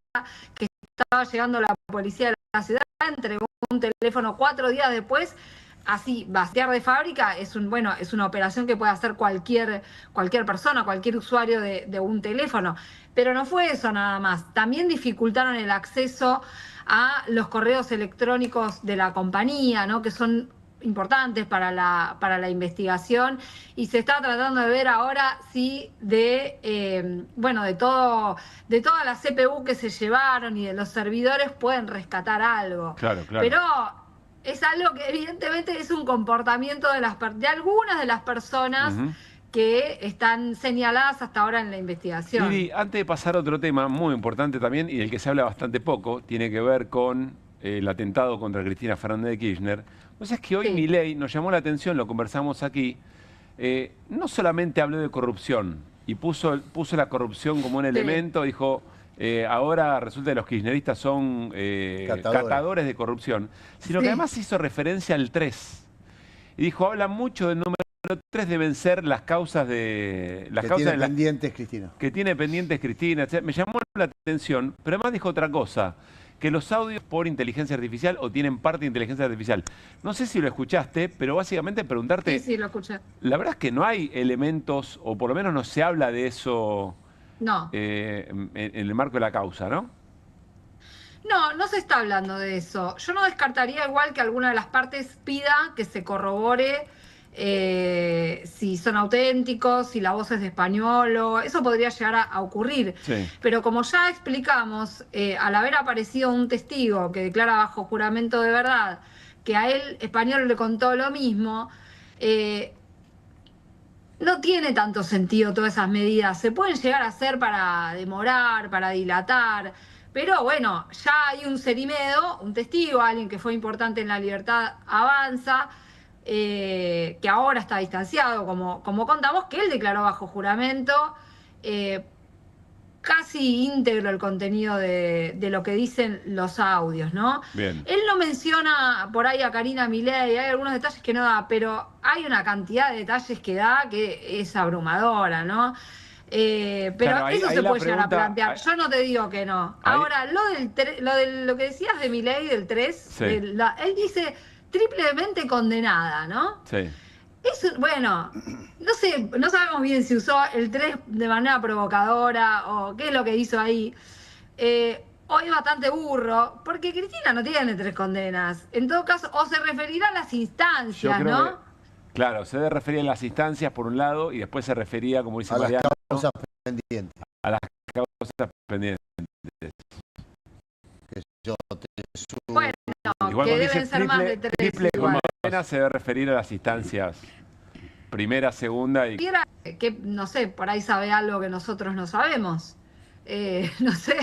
que estaba llegando la policía de la ciudad, entregó un teléfono 4 días después. Así, vaciar de fábrica es una operación que puede hacer cualquier persona, cualquier usuario de un teléfono. Pero no fue eso nada más. También dificultaron el acceso a los correos electrónicos de la compañía, ¿no? Que son importantes para la investigación. Y se está tratando de ver ahora si de toda la CPU que se llevaron y de los servidores pueden rescatar algo. Claro. Pero es algo que evidentemente es un comportamiento de algunas de las personas que están señaladas hasta ahora en la investigación. Iri, antes de pasar a otro tema muy importante también, y del que se habla bastante poco, tiene que ver con el atentado contra Cristina Fernández de Kirchner. O sea, es que hoy Milei nos llamó la atención, lo conversamos aquí, no solamente habló de corrupción y puso la corrupción como un elemento, dijo, ahora resulta que los kirchneristas son catadores de corrupción, sino que además hizo referencia al 3. Y dijo, habla mucho del número 3 deben ser las causas de... que tiene pendientes Cristina. Que tiene pendientes Cristina. O sea, me llamó la atención, pero además dijo otra cosa, que los audios por inteligencia artificial o tienen parte de inteligencia artificial. No sé si lo escuchaste, pero básicamente preguntarte... Sí, lo escuché. La verdad es que no hay elementos, o por lo menos no se habla de eso en el marco de la causa, ¿no? No, no se está hablando de eso. Yo no descartaría igual que alguna de las partes pida que se corrobore si son auténticos, si la voz es de Españolo, eso podría llegar a ocurrir. Sí. Pero como ya explicamos, al haber aparecido un testigo que declara bajo juramento de verdad que a él Españolo le contó lo mismo, no tiene tanto sentido todas esas medidas. Se pueden llegar a hacer para demorar, para dilatar, pero bueno, ya hay un Cerimedo, un testigo, alguien que fue importante en La Libertad Avanza, que ahora está distanciado, como contamos, que él declaró bajo juramento casi íntegro el contenido de lo que dicen los audios, ¿no? Bien. Él no menciona por ahí a Karina Milei, hay algunos detalles que no da, pero hay una cantidad de detalles que da que es abrumadora, ¿no? Pero Claro, ahí- eso ahí se la puede llegar a pregunta- plantear. Yo no te digo que no. Ahí- Ahora, lo que decías de Milei, del 3, Sí. él dice triplemente condenada, ¿no? Sí. Eso, bueno, no sé, no sabemos bien si usó el 3 de manera provocadora o qué es lo que hizo ahí. Hoy es bastante burro, porque Cristina no tiene 3 condenas. En todo caso, o se referirá a las Yo instancias, creo ¿no? que, claro, se debe referir a las instancias por un lado y después se refería, como dice A las Mariano, causas pendientes. a las causas pendientes. Que yo te Bueno, Igual que cuando deben dice ser más de 3 triple igual. condena se debe referir a las instancias primera, segunda y... Quisiera que, no sé, por ahí sabe algo que nosotros no sabemos. No sé,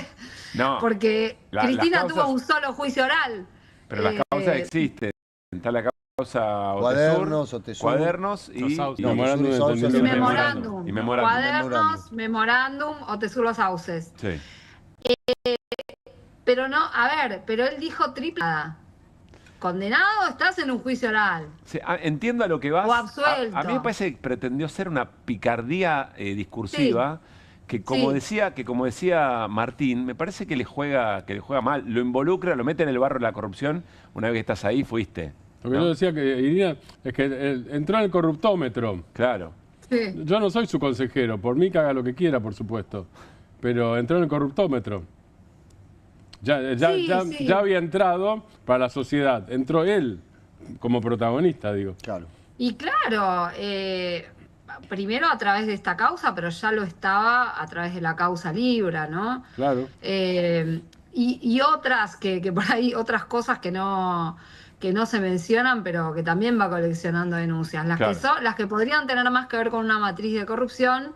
No, porque las Cristina causas- tuvo un solo juicio oral. pero las causas existen. Está la causa Cuadernos, Otesur, Otesur. cuadernos y... Los autos. y- Memorándum de Otesur y entendimiento. Memorándum. Y memorándum. Cuadernos, memorándum, Otesur los auces. Sí. Pero no, a ver, pero él dijo triple. Condenado, estás en un juicio oral. Sí, entiendo a lo que vas. O absuelto. A mí me parece que pretendió ser una picardía discursiva que como decía Martín, me parece que le juega mal, lo involucra, lo mete en el barro de la corrupción. Una vez que estás ahí, fuiste. Lo que ¿no? yo decía que Irina es que entró en el corruptómetro. Claro. Sí. Yo no soy su consejero, por mí que haga lo que quiera, por supuesto. Pero entró en el corruptómetro. Ya había entrado para la sociedad. Entró él como protagonista, digo. Claro. Y claro, primero a través de esta causa, pero ya lo estaba a través de la causa Libra, ¿no? Claro. Y otras que por ahí, otras cosas que no se mencionan, pero que también va coleccionando denuncias. Las Claro. las que podrían tener más que ver con una matriz de corrupción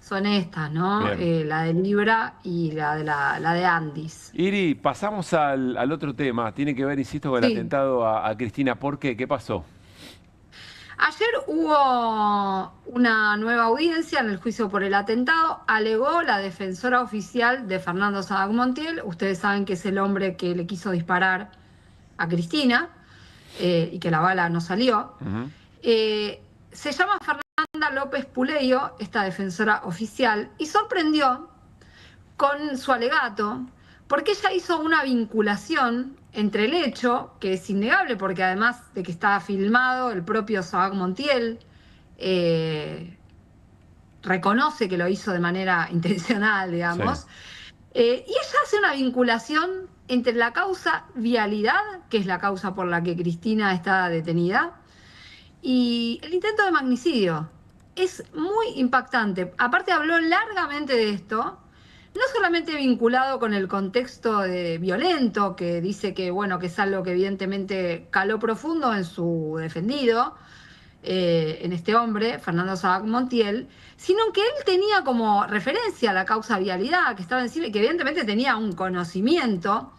son estas, ¿no? Bien. La de Libra y la de Andis. Iri, pasamos al otro tema. Tiene que ver, insisto, con el Sí. atentado a Cristina. ¿Por qué? ¿Qué pasó? Ayer hubo una nueva audiencia en el juicio por el atentado. Alegó la defensora oficial de Fernando Sabac Montiel. Ustedes saben que es el hombre que le quiso disparar a Cristina y que la bala no salió. Se llama Fernanda López Puleyo, esta defensora oficial, y sorprendió con su alegato porque ella hizo una vinculación entre el hecho, que es innegable porque además de que estaba filmado, el propio Sabac Montiel reconoce que lo hizo de manera intencional, digamos, Sí. Y ella hace una vinculación entre la causa vialidad, que es la causa por la que Cristina está detenida, y el intento de magnicidio. Es muy impactante. Aparte habló largamente de esto, no solamente vinculado con el contexto violento, que dice que, bueno, que es algo que evidentemente caló profundo en su defendido, en este hombre, Fernando Sabac Montiel, sino que él tenía como referencia la causa vialidad, que estaba encima y que evidentemente tenía un conocimiento,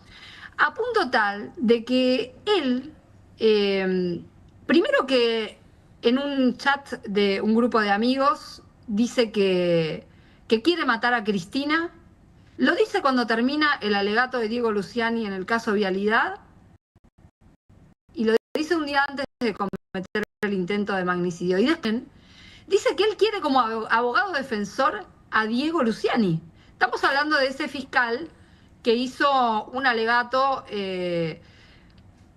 a punto tal de que él, primero que en un chat de un grupo de amigos, dice que quiere matar a Cristina Lo dice cuando termina el alegato de Diego Luciani en el caso Vialidad y lo dice un día antes de cometer el intento de magnicidio. Y después dice que él quiere como abogado defensor a Diego Luciani. Estamos hablando de ese fiscal que hizo un alegato,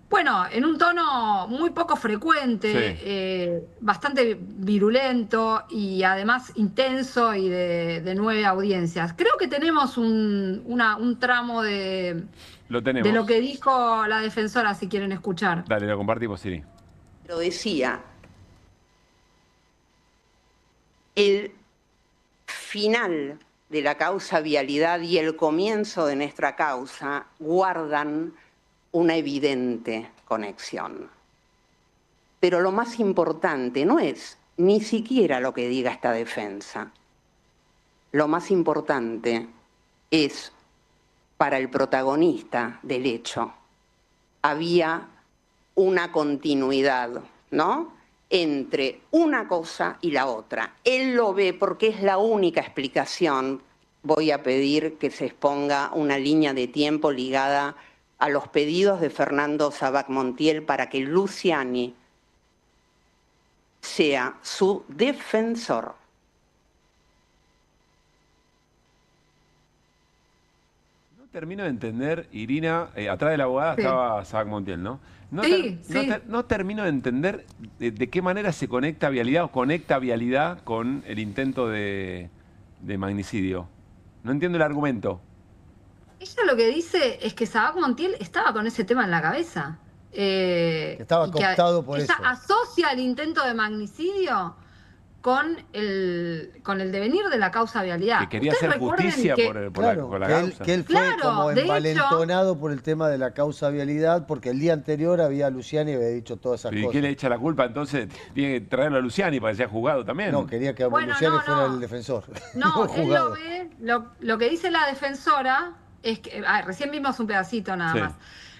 bueno, en un tono muy poco frecuente, bastante virulento y además intenso y de 9 audiencias. Creo que tenemos un tramo de lo que dijo la defensora, si quieren escuchar. Dale, lo compartimos, Siri. Lo decía, el final de la causa Vialidad y el comienzo de nuestra causa guardan una evidente conexión. Pero lo más importante no es ni siquiera lo que diga esta defensa. Lo más importante es, para el protagonista del hecho, había una continuidad, ¿no?, entre una cosa y la otra. Él lo ve porque es la única explicación. Voy a pedir que se exponga una línea de tiempo ligada a los pedidos de Fernando Sabac Montiel para que Luciani sea su defensor. No termino de entender, Irina, atrás de la abogada estaba Sabac Montiel, ¿no? No termino de entender de qué manera se conecta Vialidad o conecta Vialidad con el intento de magnicidio. No entiendo el argumento. Ella lo que dice es que Sabac Montiel estaba con ese tema en la cabeza. Que estaba cooptado por eso. Ella asocia el intento de magnicidio con el devenir de la causa Vialidad. Que quería hacer justicia por la causa. Que él fue como envalentonado por el tema de la causa Vialidad, porque el día anterior Luciani había dicho todas esas cosas. ¿Y quién le echa la culpa? Entonces tiene que traerlo a Luciani para que sea juzgado también. No, quería que Luciani fuera el defensor. No, él lo ve, lo que dice la defensora es que, recién vimos un pedacito nada más.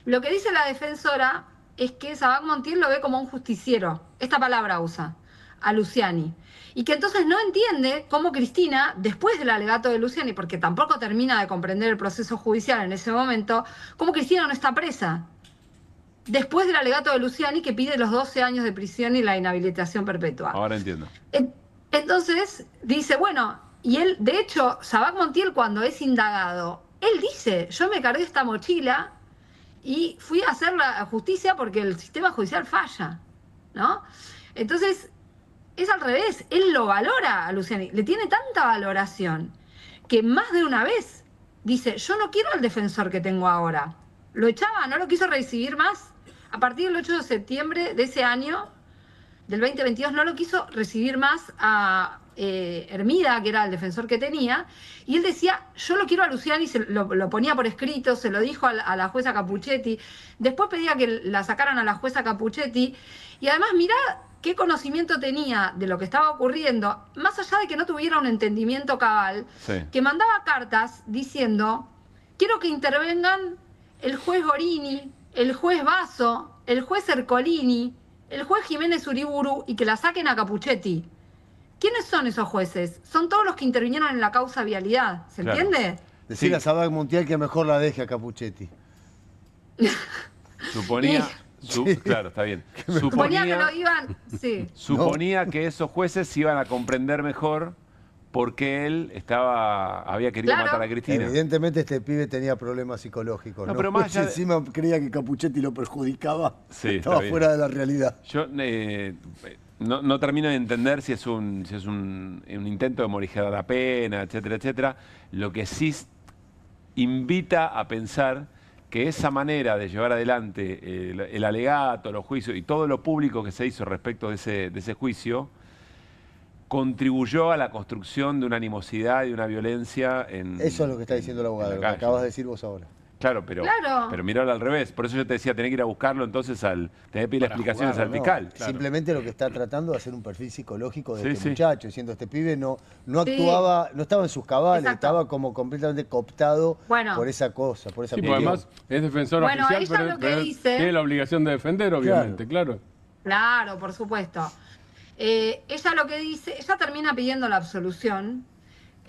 Lo que dice la defensora es que Sabac Montiel lo ve como un justiciero, esta palabra usa, a Luciani. Y que entonces no entiende cómo Cristina, después del alegato de Luciani, porque tampoco termina de comprender el proceso judicial en ese momento, cómo Cristina no está presa. Después del alegato de Luciani, que pide los 12 años de prisión y la inhabilitación perpetua. Ahora entiendo. Entonces dice, bueno, y él, de hecho, Sabac Montiel cuando es indagado, él dice, yo me cargué esta mochila y fui a hacer la justicia porque el sistema judicial falla, ¿no? Entonces, es al revés, él lo valora a Luciani, le tiene tanta valoración que más de una vez dice, yo no quiero al defensor que tengo ahora. Lo echaba, no lo quiso recibir más. A partir del 8 de septiembre de ese año, del 2022, no lo quiso recibir más a Hermida, que era el defensor que tenía, y él decía, yo lo quiero a Luciani, lo ponía por escrito, se lo dijo a la jueza Capuchetti, después pedía que la sacaran a la jueza Capuchetti, y además mirá qué conocimiento tenía de lo que estaba ocurriendo, más allá de que no tuviera un entendimiento cabal, que mandaba cartas diciendo, quiero que intervengan el juez Gorini, el juez Basso, el juez Ercolini, el juez Jiménez Uriburu, y que la saquen a Capuchetti. ¿Quiénes son esos jueces? Son todos los que intervinieron en la causa Vialidad, ¿se entiende? Decirle a Sabac Montiel que mejor la deje a Capuchetti. Suponía... Claro, está bien. Suponía que lo iban... Suponía que esos jueces iban a comprender mejor por qué él había querido matar a Cristina. Evidentemente este pibe tenía problemas psicológicos. No, pero más encima creía que Capuchetti lo perjudicaba. Estaba fuera de la realidad. Yo no termino de entender si es un intento de morigerar la pena, etcétera, etcétera. Lo que sí invita a pensar que esa manera de llevar adelante el alegato, los juicios y todo lo público que se hizo respecto de ese juicio contribuyó a la construcción de una animosidad y de una violencia en... Eso es lo que está diciendo el abogado, lo que acabas de decir vos ahora. Claro, pero miralo al revés. Por eso yo te decía, tenés que ir a buscarlo entonces, tenés que pedir explicaciones al fiscal. Claro. Simplemente lo que está tratando de hacer un perfil psicológico de este muchacho, diciendo este pibe no actuaba, no estaba en sus cabales, estaba como completamente cooptado por esa cosa, por esa pues además es defensor oficial, pero tiene la obligación de defender, obviamente, claro. Claro, por supuesto. Ella lo que dice, ella termina pidiendo la absolución.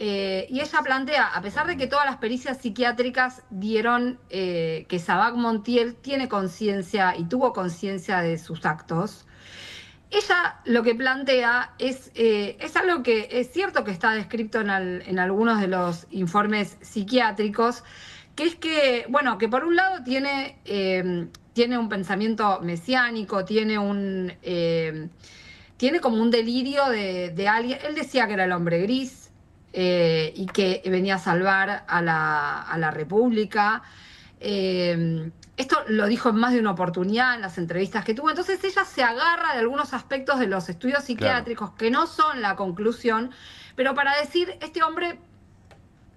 y ella plantea, a pesar de que todas las pericias psiquiátricas dieron que Sabac Montiel tiene conciencia y tuvo conciencia de sus actos, ella lo que plantea es algo que es cierto que está descrito en algunos de los informes psiquiátricos, que es que, bueno, que por un lado tiene un pensamiento mesiánico, tiene como un delirio de alguien. Él decía que era el hombre gris y que venía a salvar a la República. Esto lo dijo en más de una oportunidad en las entrevistas que tuvo. Entonces ella se agarra de algunos aspectos de los estudios psiquiátricos que no son la conclusión, pero para decir, este hombre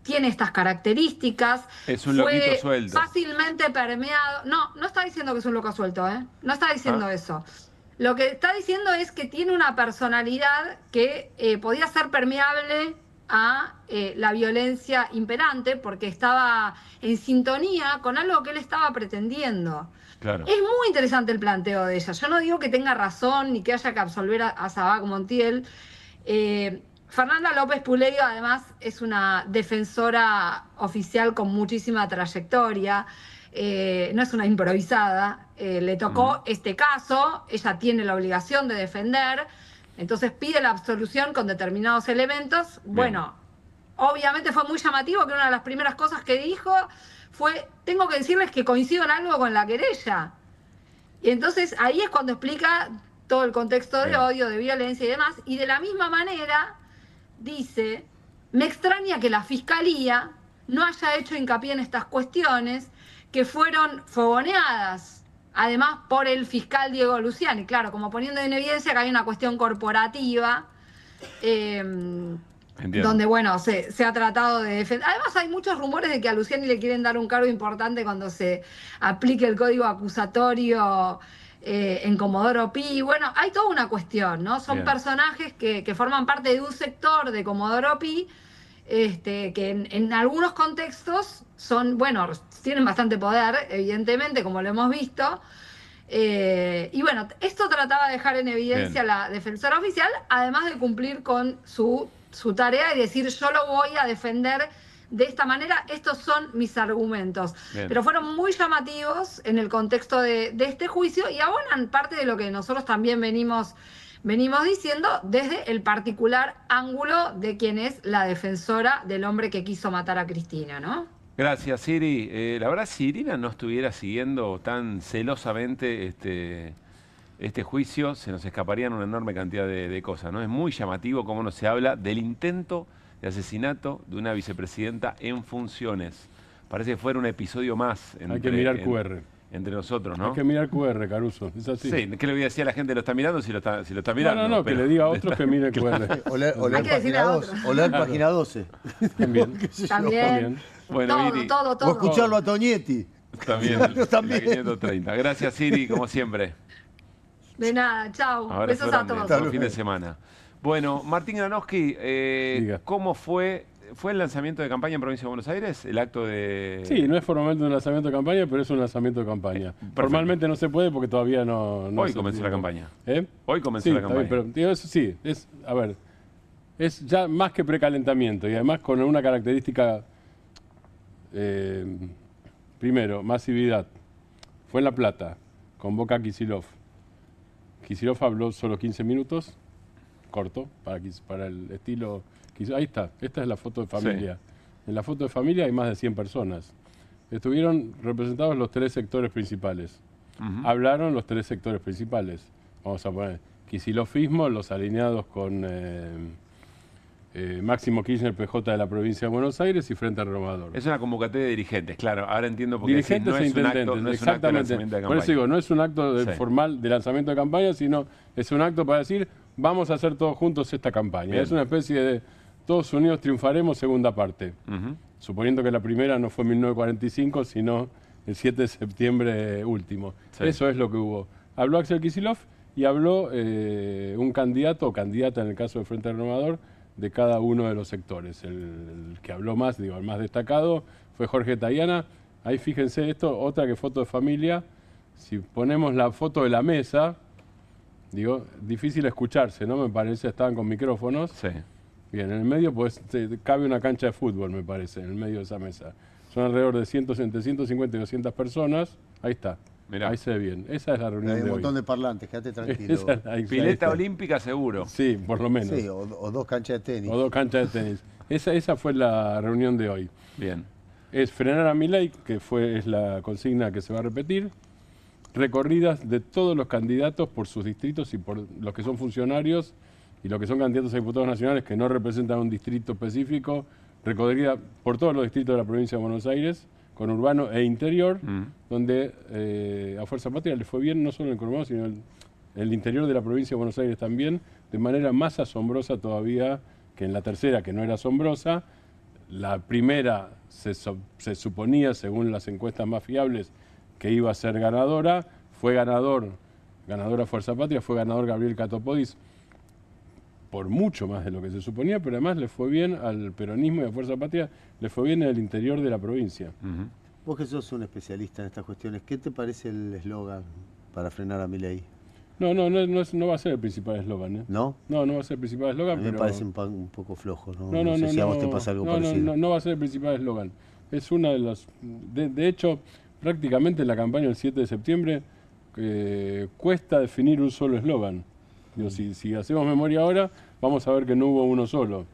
tiene estas características. Es un loquito suelto. Fácilmente permeado. No está diciendo que es un loco suelto, ¿eh? No está diciendo eso. Lo que está diciendo es que tiene una personalidad que podía ser permeable a la violencia imperante porque estaba en sintonía con algo que él estaba pretendiendo. Claro. Es muy interesante el planteo de ella. Yo no digo que tenga razón ni que haya que absolver a Sabac Montiel. Fernanda López Puleyo, además, es una defensora oficial con muchísima trayectoria. No es una improvisada. Le tocó este caso, ella tiene la obligación de defender. Entonces pide la absolución con determinados elementos. Bueno, obviamente fue muy llamativo que una de las primeras cosas que dijo fue, tengo que decirles que coincido en algo con la querella. Y entonces ahí es cuando explica todo el contexto de odio, de violencia y demás. Y de la misma manera dice, me extraña que la Fiscalía no haya hecho hincapié en estas cuestiones que fueron fogoneadas además por el fiscal Diego Luciani, claro, como poniendo en evidencia que hay una cuestión corporativa, donde, bueno, se ha tratado de defender. Además hay muchos rumores de que a Luciani le quieren dar un cargo importante cuando se aplique el código acusatorio en Comodoro Pi. Bueno, hay toda una cuestión, ¿no? Son personajes que forman parte de un sector de Comodoro Pi, que en algunos contextos son, bueno, tienen bastante poder, evidentemente, como lo hemos visto. Y bueno, esto trataba de dejar en evidencia la defensora oficial, además de cumplir con su tarea y decir, yo lo voy a defender de esta manera, estos son mis argumentos. Pero fueron muy llamativos en el contexto de este juicio y abonan parte de lo que nosotros también venimos diciendo desde el particular ángulo de quien es la defensora del hombre que quiso matar a Cristina, ¿no? Gracias, Siri. La verdad, si Irina no estuviera siguiendo tan celosamente este juicio, se nos escaparían una enorme cantidad de cosas, ¿no? Es muy llamativo cómo no se habla del intento de asesinato de una vicepresidenta en funciones. Parece que fuera un episodio más. Hay que mirar QR. Entre nosotros, ¿no? Hay que mirar QR, Caruso. Es así. Sí, ¿qué le voy a decir a la gente? ¿Lo está mirando si lo está mirando? No, pero que le diga a otros que miren QR. O leer página 12. O leer página 12. También. También. Bueno, Iri. Todo. O escucharlo a Toñetti. También. También. 530. Gracias, Siri, como siempre. De nada, chao. Abrazo Besos grande. a todos. Buen fin de semana. Bueno, Martín Granowski, ¿cómo fue? ¿Fue el lanzamiento de campaña en Provincia de Buenos Aires? ¿El acto de...? Sí, no es formalmente un lanzamiento de campaña, pero es un lanzamiento de campaña. Formalmente no se puede porque todavía no Hoy comenzó la campaña. Hoy comenzó la campaña. Pero digo, eso sí, es ya más que precalentamiento y además con una característica, primero, masividad. Fue en La Plata, convoca a Kicillof. Kicillof habló solo 15 minutos, corto, para el estilo... Ahí está, esta es la foto de familia. Sí. En la foto de familia hay más de 100 personas. Estuvieron representados los tres sectores principales. Hablaron los tres sectores principales. Vamos a poner Kicillofismo, los alineados con Máximo Kirchner, PJ de la provincia de Buenos Aires y Frente Renovador. Es una convocatoria de dirigentes, claro. Ahora entiendo por qué dirigentes no e es intendentes, un acto de lanzamiento de campaña. Por eso digo, no es un acto formal de lanzamiento de campaña, sino es un acto para decir, vamos a hacer todos juntos esta campaña. Bien. Es una especie de todos unidos triunfaremos, segunda parte. Suponiendo que la primera no fue en 1945, sino el 7 de septiembre último. Sí. Eso es lo que hubo. Habló Axel Kicillof y habló un candidato o candidata, en el caso del Frente Renovador, de cada uno de los sectores. El que habló más, el más destacado, fue Jorge Tayana. Ahí fíjense esto, otra que foto de familia. Si ponemos la foto de la mesa, difícil escucharse, ¿no? Me parece, estaban con micrófonos. Sí. Bien, en el medio pues cabe una cancha de fútbol, me parece, en el medio de esa mesa. Son alrededor de entre 150 y 200 personas. Ahí está. Mirá. Ahí se ve bien. Esa es la reunión Hay de un hoy. montón de parlantes, quédate tranquilo. Pileta olímpica seguro. Sí, por lo menos. Sí, o 2 canchas de tenis. O 2 canchas de tenis. Esa fue la reunión de hoy. Bien. Es frenar a Milei, que es la consigna que se va a repetir. Recorridas de todos los candidatos por sus distritos y por los que son funcionarios y los que son candidatos a diputados nacionales que no representan un distrito específico. Recorrida por todos los distritos de la provincia de Buenos Aires, con urbano e interior, donde a Fuerza Patria le fue bien no solo en el conurbano, sino en el interior de la provincia de Buenos Aires también, de manera más asombrosa todavía que en la tercera, que no era asombrosa. La primera se suponía, según las encuestas más fiables, que iba a ser ganadora. Fue ganadora Fuerza Patria, fue ganador Gabriel Catopodis por mucho más de lo que se suponía, pero además le fue bien al peronismo y a Fuerza Patria, le fue bien en el interior de la provincia. Vos que sos un especialista en estas cuestiones, ¿qué te parece el eslogan para frenar a Milei? No va a ser el principal eslogan, ¿eh? ¿No? No va a ser el principal eslogan. A mí me pero... parece un poco flojo, ¿no? No sé si a vos te pasa algo parecido. No va a ser el principal eslogan. Es una de las... De hecho, prácticamente en la campaña del 7 de septiembre cuesta definir un solo eslogan. Si hacemos memoria ahora, vamos a ver que no hubo uno solo.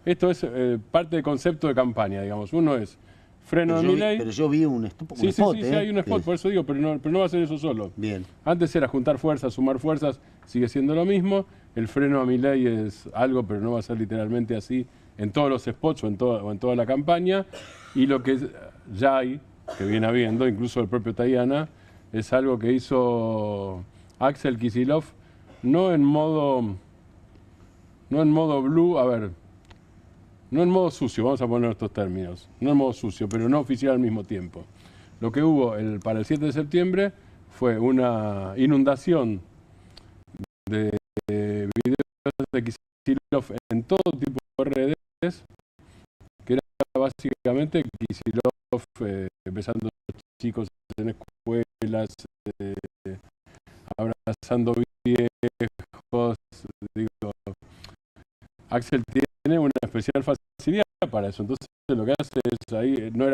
Esto es parte del concepto de campaña, digamos. Uno es freno a Milei. Pero yo vi un spot. Sí, hay un spot, por eso digo, pero no va a ser eso solo. Bien. Antes era juntar fuerzas, sumar fuerzas, sigue siendo lo mismo. El freno a Milei es algo, pero no va a ser literalmente así en todos los spots o en toda la campaña. Y lo que ya hay, que viene habiendo, incluso el propio Tayana, es algo que hizo Axel Kicillof, no en modo blue, no en modo sucio, vamos a poner estos términos, no en modo sucio, pero no oficial al mismo tiempo. Lo que hubo para el 7 de septiembre fue una inundación de videos de Kicillof en todo tipo de redes, que era básicamente Kicillof empezando chicos en escuelas, abrazando viejos. Axel tiene una especial facilidad para eso, entonces lo que hace es ahí, no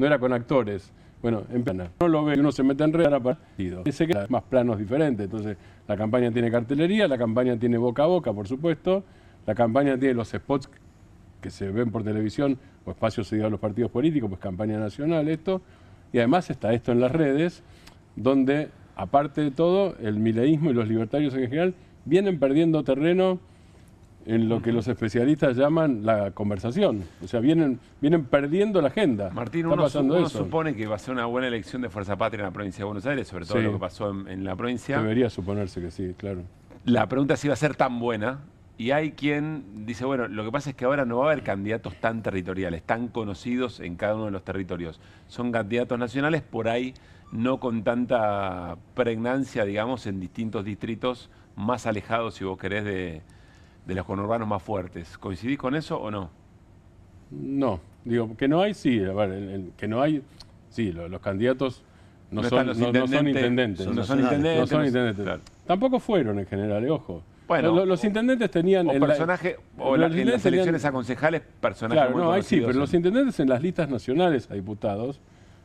era con actores. Bueno, en plana, uno lo ve y uno se mete en red para partido. Ese que más planos diferentes, entonces la campaña tiene cartelería, la campaña tiene boca a boca, por supuesto, la campaña tiene los spots que se ven por televisión o espacios cedidos a los partidos políticos, pues campaña nacional, esto, y además está esto en las redes, donde, aparte de todo, el mileísmo y los libertarios en general vienen perdiendo terreno en lo que los especialistas llaman la conversación. O sea, vienen perdiendo la agenda. Martín, uno supone que va a ser una buena elección de Fuerza Patria en la provincia de Buenos Aires, sobre todo lo que pasó en la provincia. Debería suponerse que sí, claro. La pregunta es si va a ser tan buena. Y hay quien dice, bueno, lo que pasa es que ahora no va a haber candidatos tan territoriales, tan conocidos en cada uno de los territorios. Son candidatos nacionales, por ahí no con tanta pregnancia, digamos, en distintos distritos más alejados, si vos querés, de los conurbanos más fuertes. ¿Coincidís con eso o no? No, digo, que no hay, sí, a ver, que no hay, sí, los candidatos no son intendentes. No son intendentes. Claro. Tampoco fueron en general, ojo. Bueno, los intendentes tenían... en las elecciones a concejales, personajes muy conocidos. Sí, pero los intendentes en las listas nacionales a diputados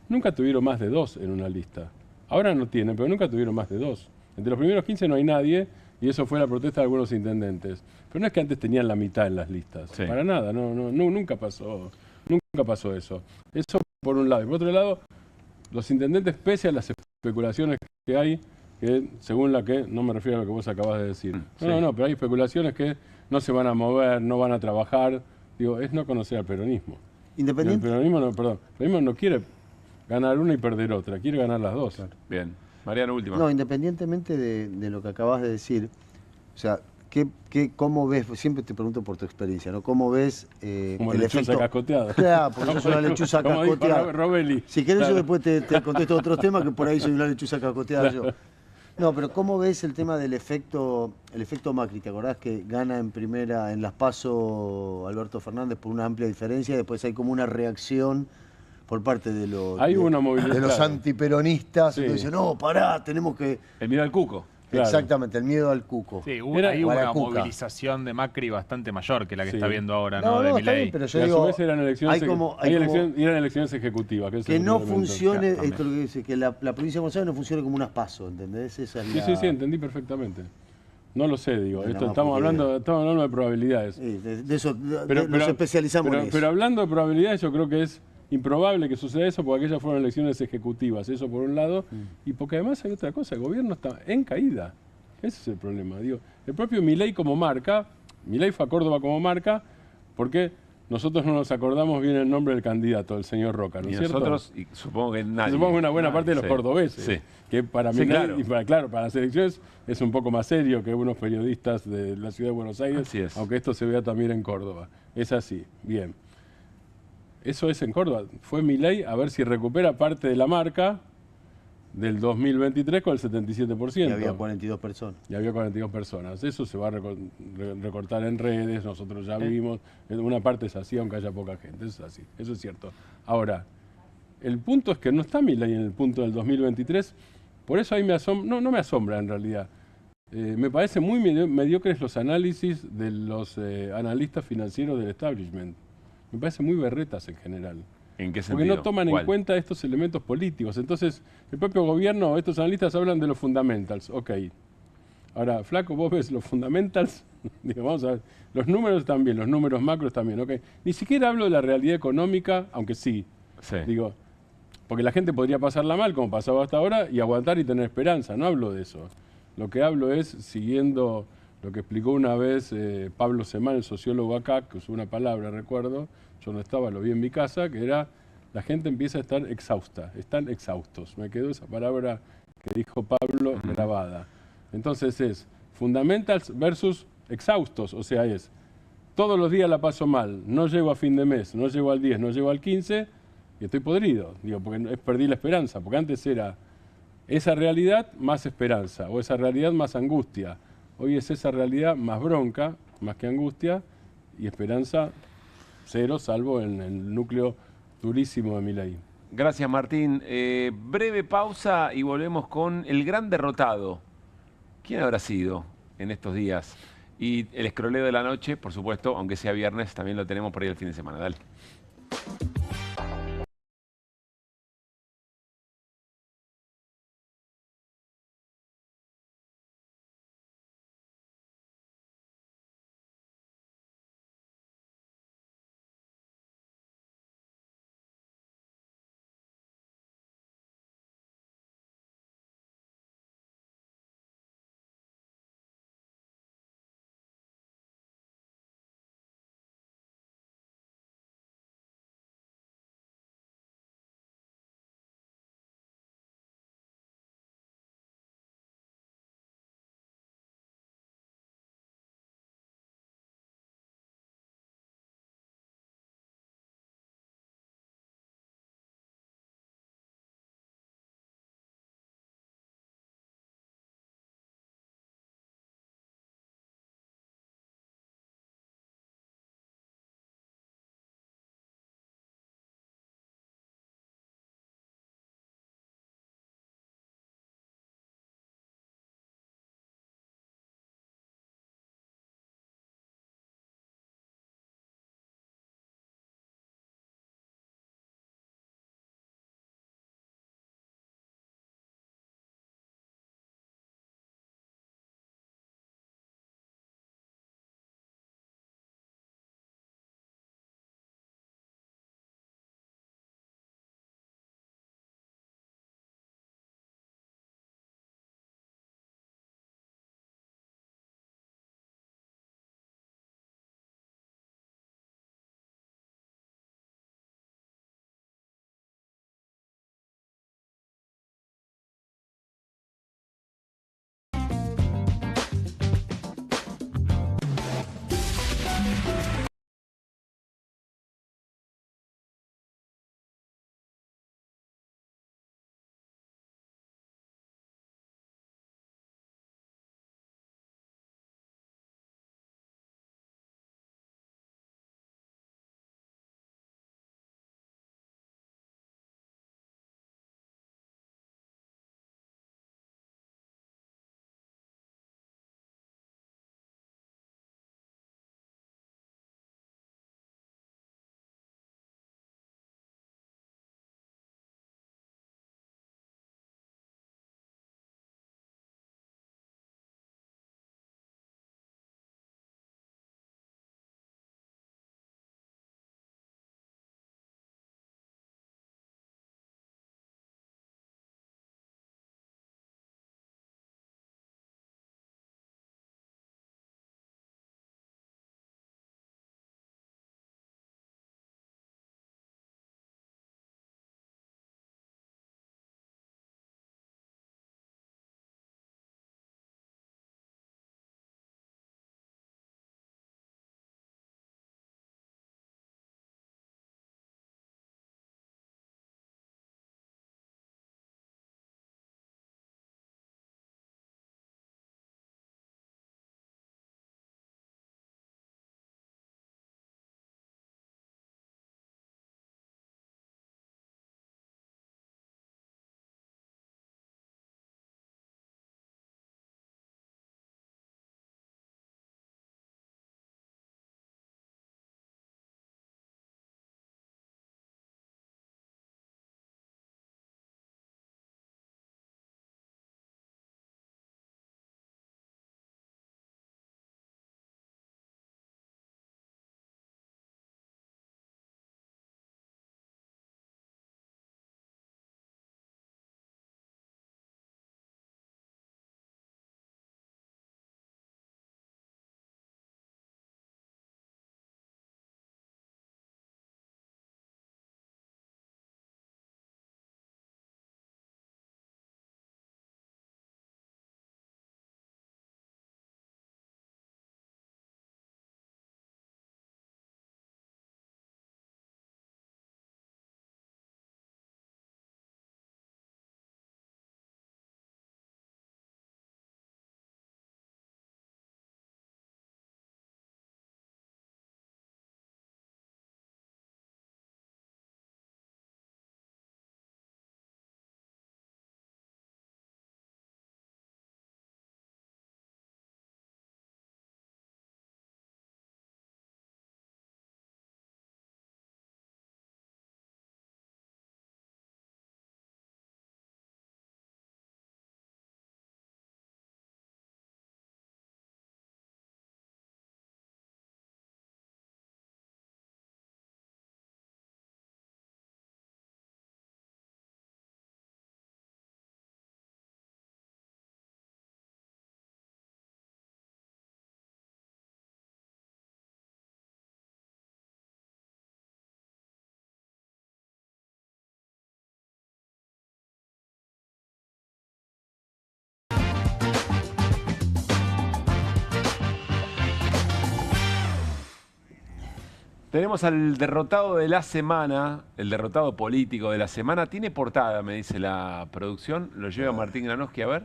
nunca tuvieron más de 2 en una lista. Ahora no tienen, pero nunca tuvieron más de 2. Entre los primeros 15 no hay nadie, y eso fue la protesta de algunos intendentes. Pero no es que antes tenían la mitad en las listas. Sí. Para nada, nunca pasó eso. Eso por un lado. Y por otro lado, los intendentes, pese a las especulaciones que hay, que según la que, no me refiero a lo que vos acabas de decir. No, pero hay especulaciones que no se van a mover, no van a trabajar. Digo, es no conocer al peronismo. Independiente. El peronismo no quiere ganar una y perder otra, quiere ganar las dos. Claro. Bien. Mariano, última. No, independientemente de lo que acabas de decir, o sea, ¿cómo ves? Siempre te pregunto por tu experiencia, ¿no? ¿Cómo ves como el lechuza cascoteada? Claro, porque sos una lechuza cascoteada. Robelli. Si querés yo después te contesto otros temas, que por ahí soy una lechuza cascoteada yo. No, pero ¿cómo ves el tema del efecto Macri? ¿Te acordás que gana en primera en las PASO Alberto Fernández por una amplia diferencia? Después hay como una reacción por parte de los hay una movilización, de los antiperonistas, que dicen, no, pará, tenemos que... El miedo al cuco. Claro. Exactamente, el miedo al cuco. Sí, O ahí a hubo la una cuca. movilización de Macri bastante mayor que la que Sí. está viendo ahora, No, ¿no? De no, está bien, Milei. pero yo Y a digo, su vez eran elecciones, eran elecciones ejecutivas. Que, es que el no primer elemento. funcione, Claro, esto es lo que dice, que la provincia de Buenos Aires no funcione como unas PASO, ¿entendés? Esa es Sí, sí, entendí perfectamente. No lo sé, digo. No, Esto no, estamos porque- hablando de probabilidades. Sí, de eso, nos especializamos en eso. Pero hablando de probabilidades, yo creo que es improbable que suceda eso porque aquellas fueron elecciones ejecutivas, eso por un lado, y porque además hay otra cosa, el gobierno está en caída. Ese es el problema. Digo, el propio Milei como marca, Milei fue a Córdoba como marca, porque nosotros no nos acordamos bien el nombre del candidato, el señor Roca, ¿no Y es cierto? nosotros, y supongo que nadie. Supongo que una buena parte de los Sí, cordobeses, sí. que para Sí, Milei, claro. y para las elecciones es un poco más serio que unos periodistas de la ciudad de Buenos Aires, Así es. aunque esto se vea también en Córdoba. Es así, bien. Eso es en Córdoba. Fue Milei a ver si recupera parte de la marca del 2023 con el 77%. Y había 42 personas. Y había 42 personas. Eso se va a recortar en redes, nosotros ya vimos. Una parte es así, aunque haya poca gente. Eso es así, eso es cierto. Ahora, el punto es que no está Milei en el punto del 2023. Por eso ahí me asombra, no me asombra en realidad. Me parece muy mediocres los análisis de los analistas financieros del establishment. Me parece muy berretas en general. ¿En qué Porque sentido? no toman ¿Cuál? en cuenta estos elementos políticos. Entonces, el propio gobierno, estos analistas hablan de los fundamentals. Ok. Ahora, Flaco, vos ves los fundamentals. Digo, vamos a ver. Los números también, los números macros también. Ok. Ni siquiera hablo de la realidad económica, aunque sí. Digo, porque la gente podría pasarla mal, como pasaba hasta ahora, y aguantar y tener esperanza. No hablo de eso. Lo que hablo es, siguiendo lo que explicó una vez Pablo Semán, el sociólogo acá, que usó una palabra, recuerdo, yo no estaba, lo vi en mi casa, que era, la gente empieza a estar exhausta, están exhaustos. Me quedó esa palabra que dijo Pablo grabada. Entonces es fundamentals versus exhaustos, o sea, es todos los días la paso mal, no llego a fin de mes, no llego al 10, no llego al 15 y estoy podrido, digo, porque perdí la esperanza, porque antes era esa realidad más esperanza, o esa realidad más angustia. Hoy es esa realidad más bronca, más que angustia, y esperanza cero, salvo en el núcleo durísimo de Milei. Gracias, Martín. Breve pausa y volvemos con el gran derrotado. ¿Quién habrá sido en estos días? Y el escroleo de la noche, por supuesto, aunque sea viernes, también lo tenemos por ahí el fin de semana. Dale. Tenemos al derrotado de la semana, el derrotado político de la semana. Tiene portada, me dice la producción. Lo lleva Martín Granowski a ver.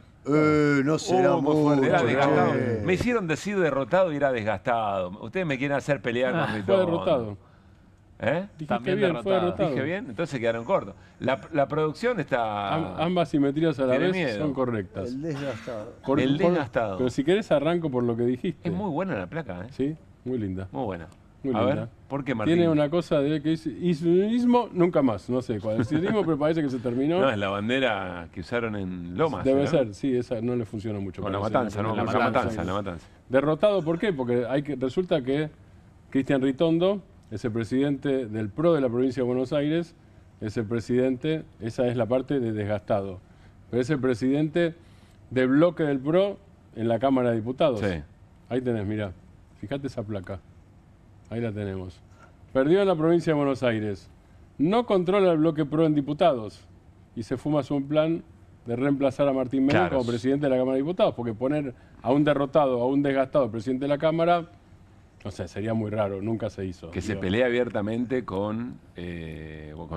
No será mucho. Era desgastado. Me hicieron decir derrotado y era desgastado. Ustedes me quieren hacer pelear con mi Fue derrotado. Dijiste bien, fue derrotado. Dije bien, entonces quedaron cortos. La producción está... Ambas simetrías a la vez miedo. son correctas. El desgastado. El desgastado. Pero si querés arranco por lo que dijiste. Es muy buena la placa, ¿eh? Sí, muy linda. Muy buena. Muy a linda. ver, ¿por qué, Martín? Tiene una cosa de que es ismo nunca más. No sé cuál es el ismo, pero parece que se terminó. No, es la bandera que usaron en Lomas. Debe ¿no? ser, sí, esa no le funciona mucho. Con la matanza, ¿no? La matanza. Derrotado, ¿por qué? Porque resulta que Cristian Ritondo es el presidente del PRO de la provincia de Buenos Aires, es el presidente, esa es la parte de desgastado, pero es el presidente del bloque del PRO en la Cámara de Diputados. Sí. Ahí tenés, mirá, fíjate esa placa, ahí la tenemos. Perdió en la provincia de Buenos Aires, no controla el bloque PRO en diputados y se fuma su plan de reemplazar a Martín Menem como presidente de la Cámara de Diputados, porque poner a un derrotado, a un desgastado presidente de la Cámara... No sé, sería muy raro, nunca se hizo. Que se pelea abiertamente con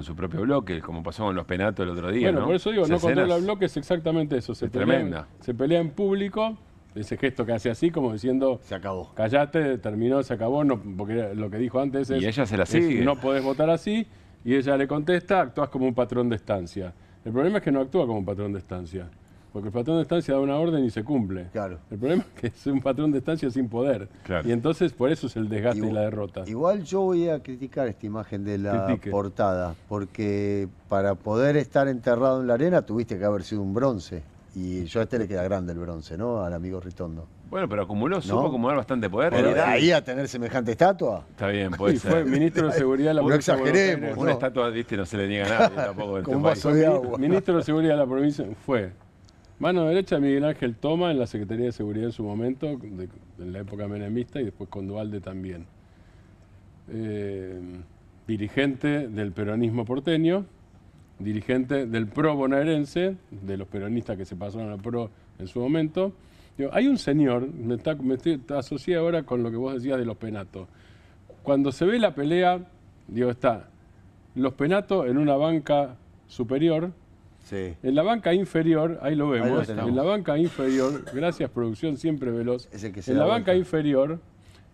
su propio bloque, como pasó con los Penatos el otro día. Bueno, ¿no? por eso digo, Esas no controla escenas el bloque, es exactamente eso. Se pelea en público, ese gesto que hace así, como diciendo... Se acabó. Callate, terminó, se acabó, no, porque lo que dijo antes es... Y ella se la sigue. No podés votar así, y ella le contesta, actúas como un patrón de estancia. El problema es que no actúa como un patrón de estancia. Porque el patrón de estancia da una orden y se cumple. Claro. El problema es que es un patrón de estancia sin poder. Claro. Y entonces por eso es el desgaste y la derrota. Igual yo voy a criticar esta imagen de la portada, porque para poder estar enterrado en la arena tuviste que haber sido un bronce. Y yo a este le queda grande el bronce, ¿no? Al amigo Ritondo. Bueno, pero supo acumular bastante poder. Pero de ahí a tener semejante estatua. Está bien, puede ser. Fue ministro de Seguridad de la provincia. No exageremos. Una estatua, viste, no se le niega a nadie tampoco. Con un vaso de agua. Ministro de Seguridad de la provincia fue mano derecha de Miguel Ángel Toma en la Secretaría de Seguridad en su momento, en la época menemista, y después con Duhalde también. Dirigente del peronismo porteño, dirigente del PRO bonaerense, de los peronistas que se pasaron al PRO en su momento. Digo, hay un señor, me asocié ahora con lo que vos decías de los Penatos. Cuando se ve la pelea, está los Penatos en una banca superior. Sí. En la banca inferior, ahí lo vemos, ahí lo en la banca inferior, gracias producción siempre veloz, Es el que se en da la vuelta. banca inferior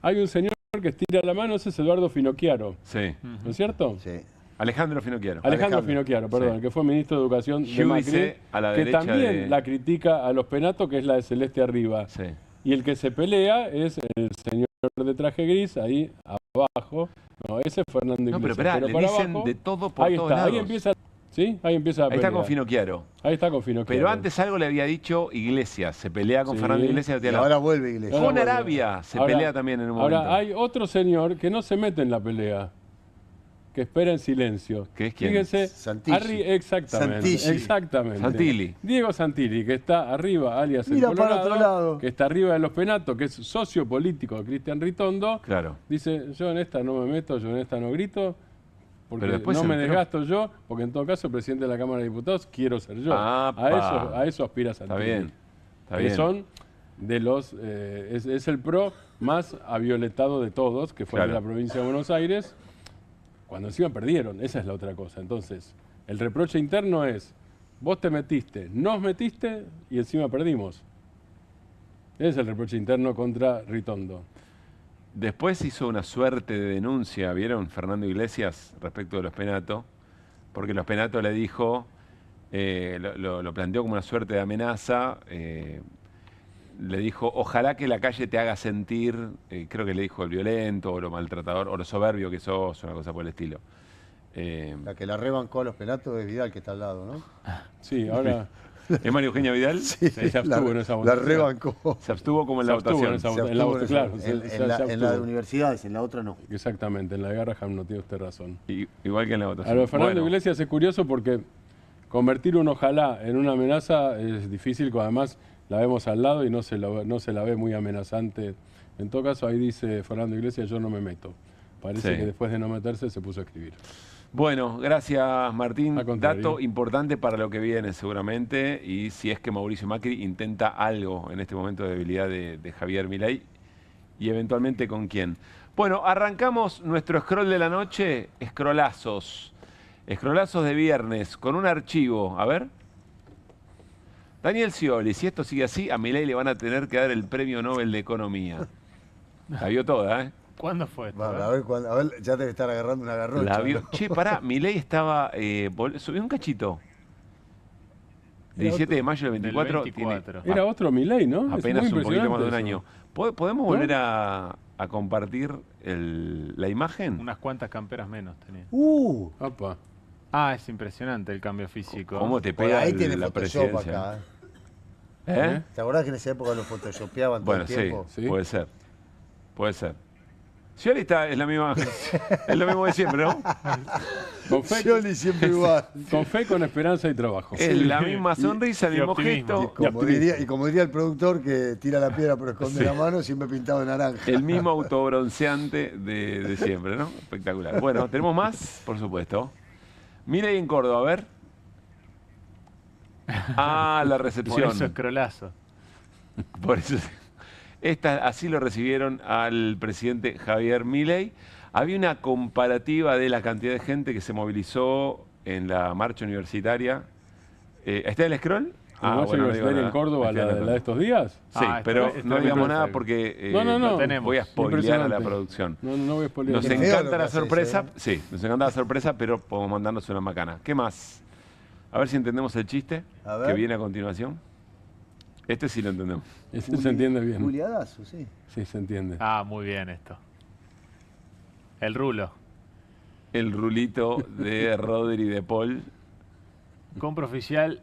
hay un señor que estira la mano, ese es Eduardo Finocchiaro, Sí. ¿no es cierto? Sí. Alejandro Finocchiaro. Alejandro Finocchiaro, perdón, Sí. que fue ministro de Educación de Giudice Macri, a la que derecha también de- la critica a los Penatos, que es la de Celeste Arriba. Sí. Y el que se pelea es el señor de traje gris, ahí abajo. No, ese es Fernando Iglesias. No, pero esperá, le para dicen abajo, de todo por ahí todos está, lados. ahí empieza, ¿sí? Ahí empieza la Ahí está pelea. con Finocchiaro. Ahí está con Finocchiaro. Pero antes algo le había dicho Iglesias. Se pelea con Sí. Fernando Iglesias. Y ahora vuelve Iglesias. Con Arabia se Ahora- pelea también en un momento. Ahora, hay otro señor que no se mete en la pelea, que espera en silencio. ¿Qué es quién? Fíjense, Santilli. exactamente. Santilli. Exactamente. Santilli. Diego Santilli, que está arriba, alias Mira el para Colorado, otro lado. que está arriba de los Penatos, que es socio político de Cristian Ritondo. Claro. Dice, yo en esta no me meto, yo en esta no grito, porque Pero después no se me enteró. desgasto yo, porque en todo caso, presidente de la Cámara de Diputados, quiero ser yo. ¡Apa! A eso aspira Santilli. Está bien. Está que bien. son de los es el PRO más avioletado de todos, que fue Claro. de la provincia de Buenos Aires, cuando encima perdieron. Esa es la otra cosa. Entonces, el reproche interno es, vos te metiste, nos metiste y encima perdimos. Ese es el reproche interno contra Ritondo. Después hizo una suerte de denuncia, ¿vieron? Fernando Iglesias respecto de los Penatos, porque los Penatos le dijo, lo planteó como una suerte de amenaza, le dijo, ojalá que la calle te haga sentir, creo que le dijo el violento o lo maltratador o lo soberbio que sos, una cosa por el estilo. La que la rebancó a los Penatos es Vidal, que está al lado, ¿no? Sí, ahora... ¿Es María Eugenia Vidal? Sí, se abstuvo en esa la votación. rebancó. Se abstuvo como en la Se abstuvo votación. en esa Se en la abstuvo votación, en claro. esa- se en la de abstuvo. universidades, en la otra no. Exactamente, en la de Garraham tiene usted razón. Igual que en la votación. A lo de Fernando Bueno, Iglesias es curioso porque convertir un ojalá en una amenaza es difícil, cuando además la vemos al lado y no se la ve muy amenazante. En todo caso, ahí dice Fernando Iglesias, yo no me meto. Parece Sí. que después de no meterse se puso a escribir. Bueno, gracias Martín. Al contrario. Dato importante para lo que viene seguramente, y si es que Mauricio Macri intenta algo en este momento de debilidad de Javier Milei, y eventualmente con quién. Bueno, arrancamos nuestro scroll de la noche, scrollazos. Scrollazos de viernes, con un archivo. A ver. Daniel Scioli, si esto sigue así, a Milei le van a tener que dar el premio Nobel de Economía. La vio toda, ¿eh? ¿Cuándo fue esto? Bueno, a ver, ya debe estar agarrando una garrocha. La vio. ¿No? Che, pará, Milei estaba... subió un cachito. 17 de mayo del 24. Del 24. Era otro Milei, ¿no? Apenas Es muy un poquito más de un impresionante año. eso. ¿Podemos volver a compartir la imagen? Unas cuantas camperas menos tenía. Apa. Ah, es impresionante el cambio físico. ¿Cómo te Por pega ahí tiene la Photoshop presidencia? acá. ¿Eh? ¿Te acordás que en esa época lo photoshopeaban todo Bueno, el tiempo? sí, puede ser. Puede ser. Scioli es la misma, es lo mismo de siempre, ¿no? Con fe, Scioli siempre igual. Con fe, con esperanza y trabajo. Es la misma sonrisa, el mismo optimismo. gesto. Y como diría el productor que tira la piedra pero esconde la mano, siempre pintado de naranja. El mismo autobronceante de siempre, ¿no? Espectacular. Bueno, ¿tenemos más? Por supuesto. Milei en Córdoba, a ver. Ah, la recepción. Por eso scrollazo. Por eso. Así lo recibieron al presidente Javier Milei. Había una comparativa de la cantidad de gente que se movilizó en la marcha universitaria. ¿Está el scroll? ¿La marcha universitaria en Córdoba, la de estos días? Sí, pero no digamos nada porque no voy a spoilear a la producción. No voy a spoilear. Nos encanta la sorpresa, sí, nos encanta la sorpresa, pero podemos mandarnos una macana. ¿Qué más? A ver si entendemos el chiste que viene a continuación. Este sí lo entendemos. Este se entiende bien. Juliadazo, sí. Sí, se entiende. Ah, muy bien esto. El rulo. El rulito de Rodri de Paul. Compra oficial.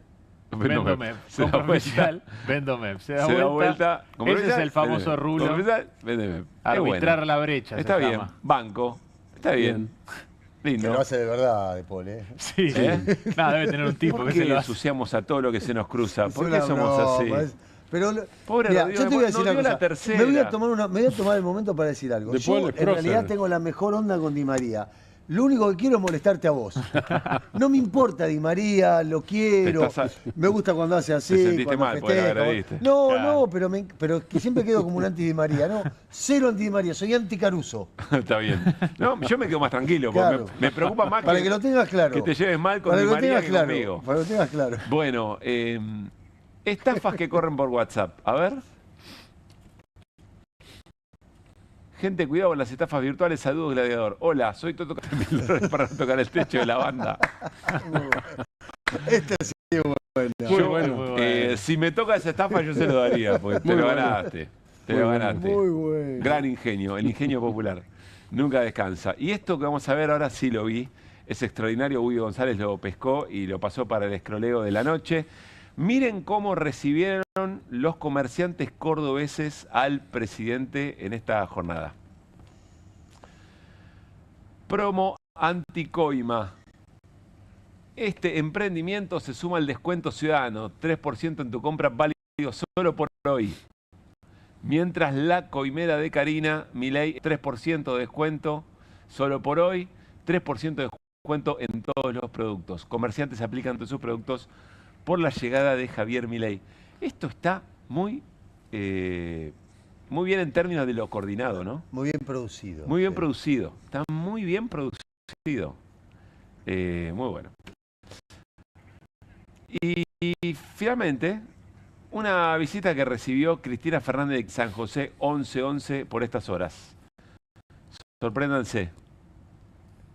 Vendomep. Compra oficial. Vendomep. Se da vuelta. Ese es el famoso rulo. Vendomep. Arbitrar la brecha. Está bien. Banco. Está bien. Lindo. Que lo hace de verdad, De Paul, ¿eh? Sí. Nada, debe tener un tipo ¿Por que qué se lo hace. ensuciamos a todo lo que se nos cruza? ¿Por qué una somos broma, así? Pero, Pobre mira, Rodrigo yo te voy a decir no una dio la cosa. tercera. Me voy a tomar el momento para decir algo. De Yo, Paul es en realidad, prócer. tengo la mejor onda con Di María. Lo único que quiero es molestarte a vos. No me importa Di María, lo quiero. Me gusta cuando hace así. Te sentiste cuando mal porque la festeja. agrediste. No, Claro. no, pero que siempre quedo como un anti Di María. No, cero anti Di María, soy anti Caruso. Está bien. No, yo me quedo más tranquilo, porque Claro. me preocupa más Para que lo tengas claro. que te lleves mal con Para Di que lo María tengas que claro. conmigo. Para que lo tengas claro. Bueno, estafas que corren por WhatsApp. A ver. Gente, cuidado con las estafas virtuales. Saludos, Gladiador. Hola, soy Toto Caramelo para tocar el techo de la banda. Este ha sido bueno. Yo, bueno. Si me toca esa estafa, yo se lo daría, porque te lo ganaste. Te lo ganaste. Muy bueno. Gran ingenio, el ingenio popular. Nunca descansa. Y esto que vamos a ver ahora sí lo vi. Es extraordinario. Hugo González lo pescó y lo pasó para el escroleo de la noche. Miren cómo recibieron los comerciantes cordobeses al presidente en esta jornada. Promo anticoima. Este emprendimiento se suma al descuento ciudadano, 3% en tu compra válido solo por hoy. Mientras la coimera de Karina, Milei, 3% de descuento solo por hoy, 3% de descuento en todos los productos. Comerciantes aplican todos sus productos por la llegada de Javier Milei. Esto está muy bien en términos de lo coordinado, ¿no? Muy bien producido. Muy bien producido. Está muy bien producido. Muy bueno. Y finalmente, una visita que recibió Cristina Fernández de San José 11-11 por estas horas. Sorpréndanse.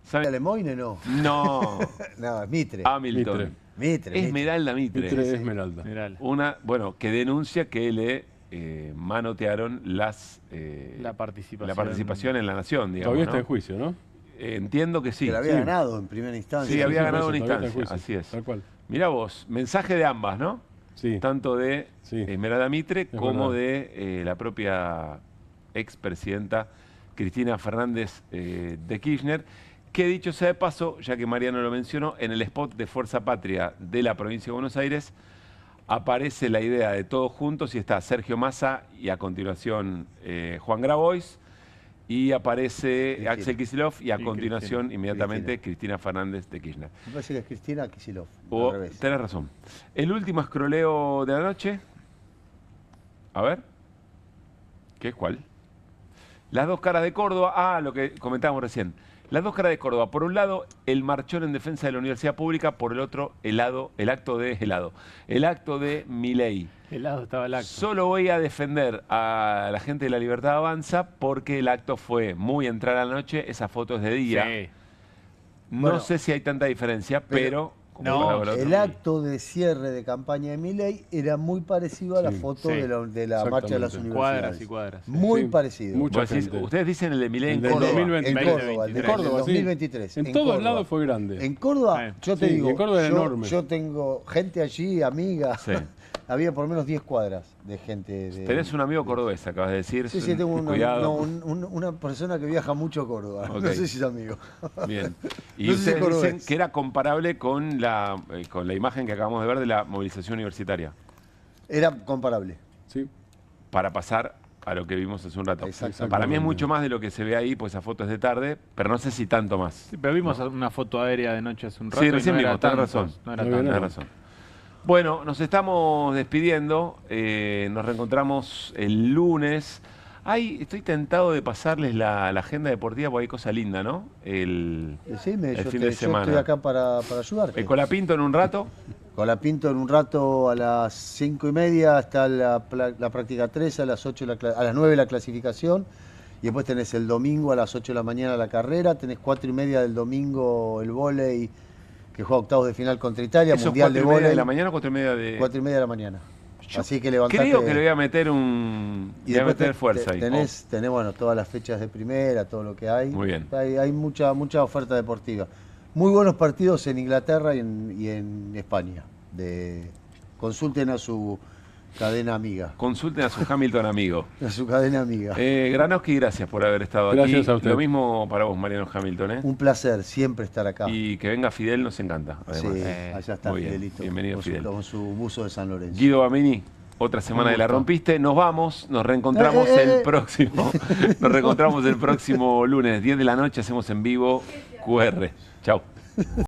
¿Sabe Lemoine no? No. No, es Mitre. Hamilton. Mitre. Esmeralda Mitre. Mitre Esmeralda. Una, bueno, que denuncia que le manotearon la participación en La Nación, digamos. Todavía está ¿no? en juicio, ¿no? Entiendo que sí. Que la había ganado en primera instancia. Sí, había ganado en todavía está instancia, en juicio, así es. tal cual. Mirá vos, mensaje de ambas, ¿no? Sí. Tanto de Esmeralda Mitre como verdad. de la propia expresidenta Cristina Fernández de Kirchner, que dicho sea de paso, ya que Mariano lo mencionó, en el spot de Fuerza Patria de la provincia de Buenos Aires aparece la idea de todos juntos y está Sergio Massa y a continuación Juan Grabois y aparece Axel Kicillof y a continuación inmediatamente Cristina Fernández de Kirchner. Me parece que es Cristina Kicillof. Tenés razón. El último escroleo de la noche. A ver. ¿Qué es cuál? Las dos caras de Córdoba, lo que comentábamos recién. Las dos caras de Córdoba. Por un lado, el marchón en defensa de la universidad pública, por el otro, el acto de Milei. Helado estaba el acto. Solo voy a defender a la gente de La Libertad Avanza porque el acto fue muy entrada a la noche, esa foto es de día. Sí. No sé si hay tanta diferencia, pero No, el acto de cierre de campaña de Milei era muy parecido a la foto de la marcha de las universidades. Cuadras y cuadras. Muy parecido. Ustedes dicen el de Milei en Córdoba. Córdoba. En Córdoba, el de Córdoba, 2023. En todos lados fue grande. En Córdoba, yo te digo, en Córdoba era enorme. Yo tengo gente allí, amiga. Sí. Había por lo menos 10 cuadras de gente. Tenés un amigo cordobés, acabas de decir. Sí, tengo Cuidado. una persona que viaja mucho a Córdoba. Okay. No sé si es amigo. Bien. Y No sé si ustedes es dicen que era comparable con la imagen que acabamos de ver de la movilización universitaria. Era comparable. Sí. Para pasar a lo que vimos hace un rato. Para mí es mucho más de lo que se ve ahí, pues esa foto es de tarde, pero no sé si tanto más. Sí, pero vimos una foto aérea de noche hace un rato. Sí, recién no vimos, tenés razón. No era Tenés tanto. razón. Bueno, nos estamos despidiendo. Nos reencontramos el lunes. Estoy tentado de pasarles la agenda deportiva porque hay cosa linda, ¿no? Decime, el yo fin de semana. estoy acá para ayudarte. Colapinto en un rato. Colapinto en un rato a las 5:30 está la práctica 3, a las 8 a las 9 la clasificación. Y después tenés el domingo a las 8 de la mañana la carrera. Tenés 4:30 del domingo el vóley, que juega octavos de final contra Italia, ¿Eso mundial de vóley. ¿4:30 de la mañana o 4:30 de...? 4:30 de la mañana. Así que levantate. Creo que le voy a meter fuerza ahí. Tenés, bueno, todas las fechas de primera, todo lo que hay. Muy bien. Hay mucha oferta deportiva. Muy buenos partidos en Inglaterra y en España. Consulten a su cadena amiga. Consulten a su Hamilton amigo. A su cadena amiga. Granowski, gracias por haber estado Gracias aquí. a usted. Lo mismo para vos, Mariano Hamilton. Un placer siempre estar acá. Y que venga Fidel nos encanta. Además. Sí, allá está Muy bien. Fidelito. Bienvenido, Fidel. Con su buzo de San Lorenzo. Guido Bamini, otra semana de La Rompiste. Nos vamos, nos reencontramos el próximo. Nos reencontramos el próximo lunes, 10 de la noche, hacemos en vivo QR. Chau.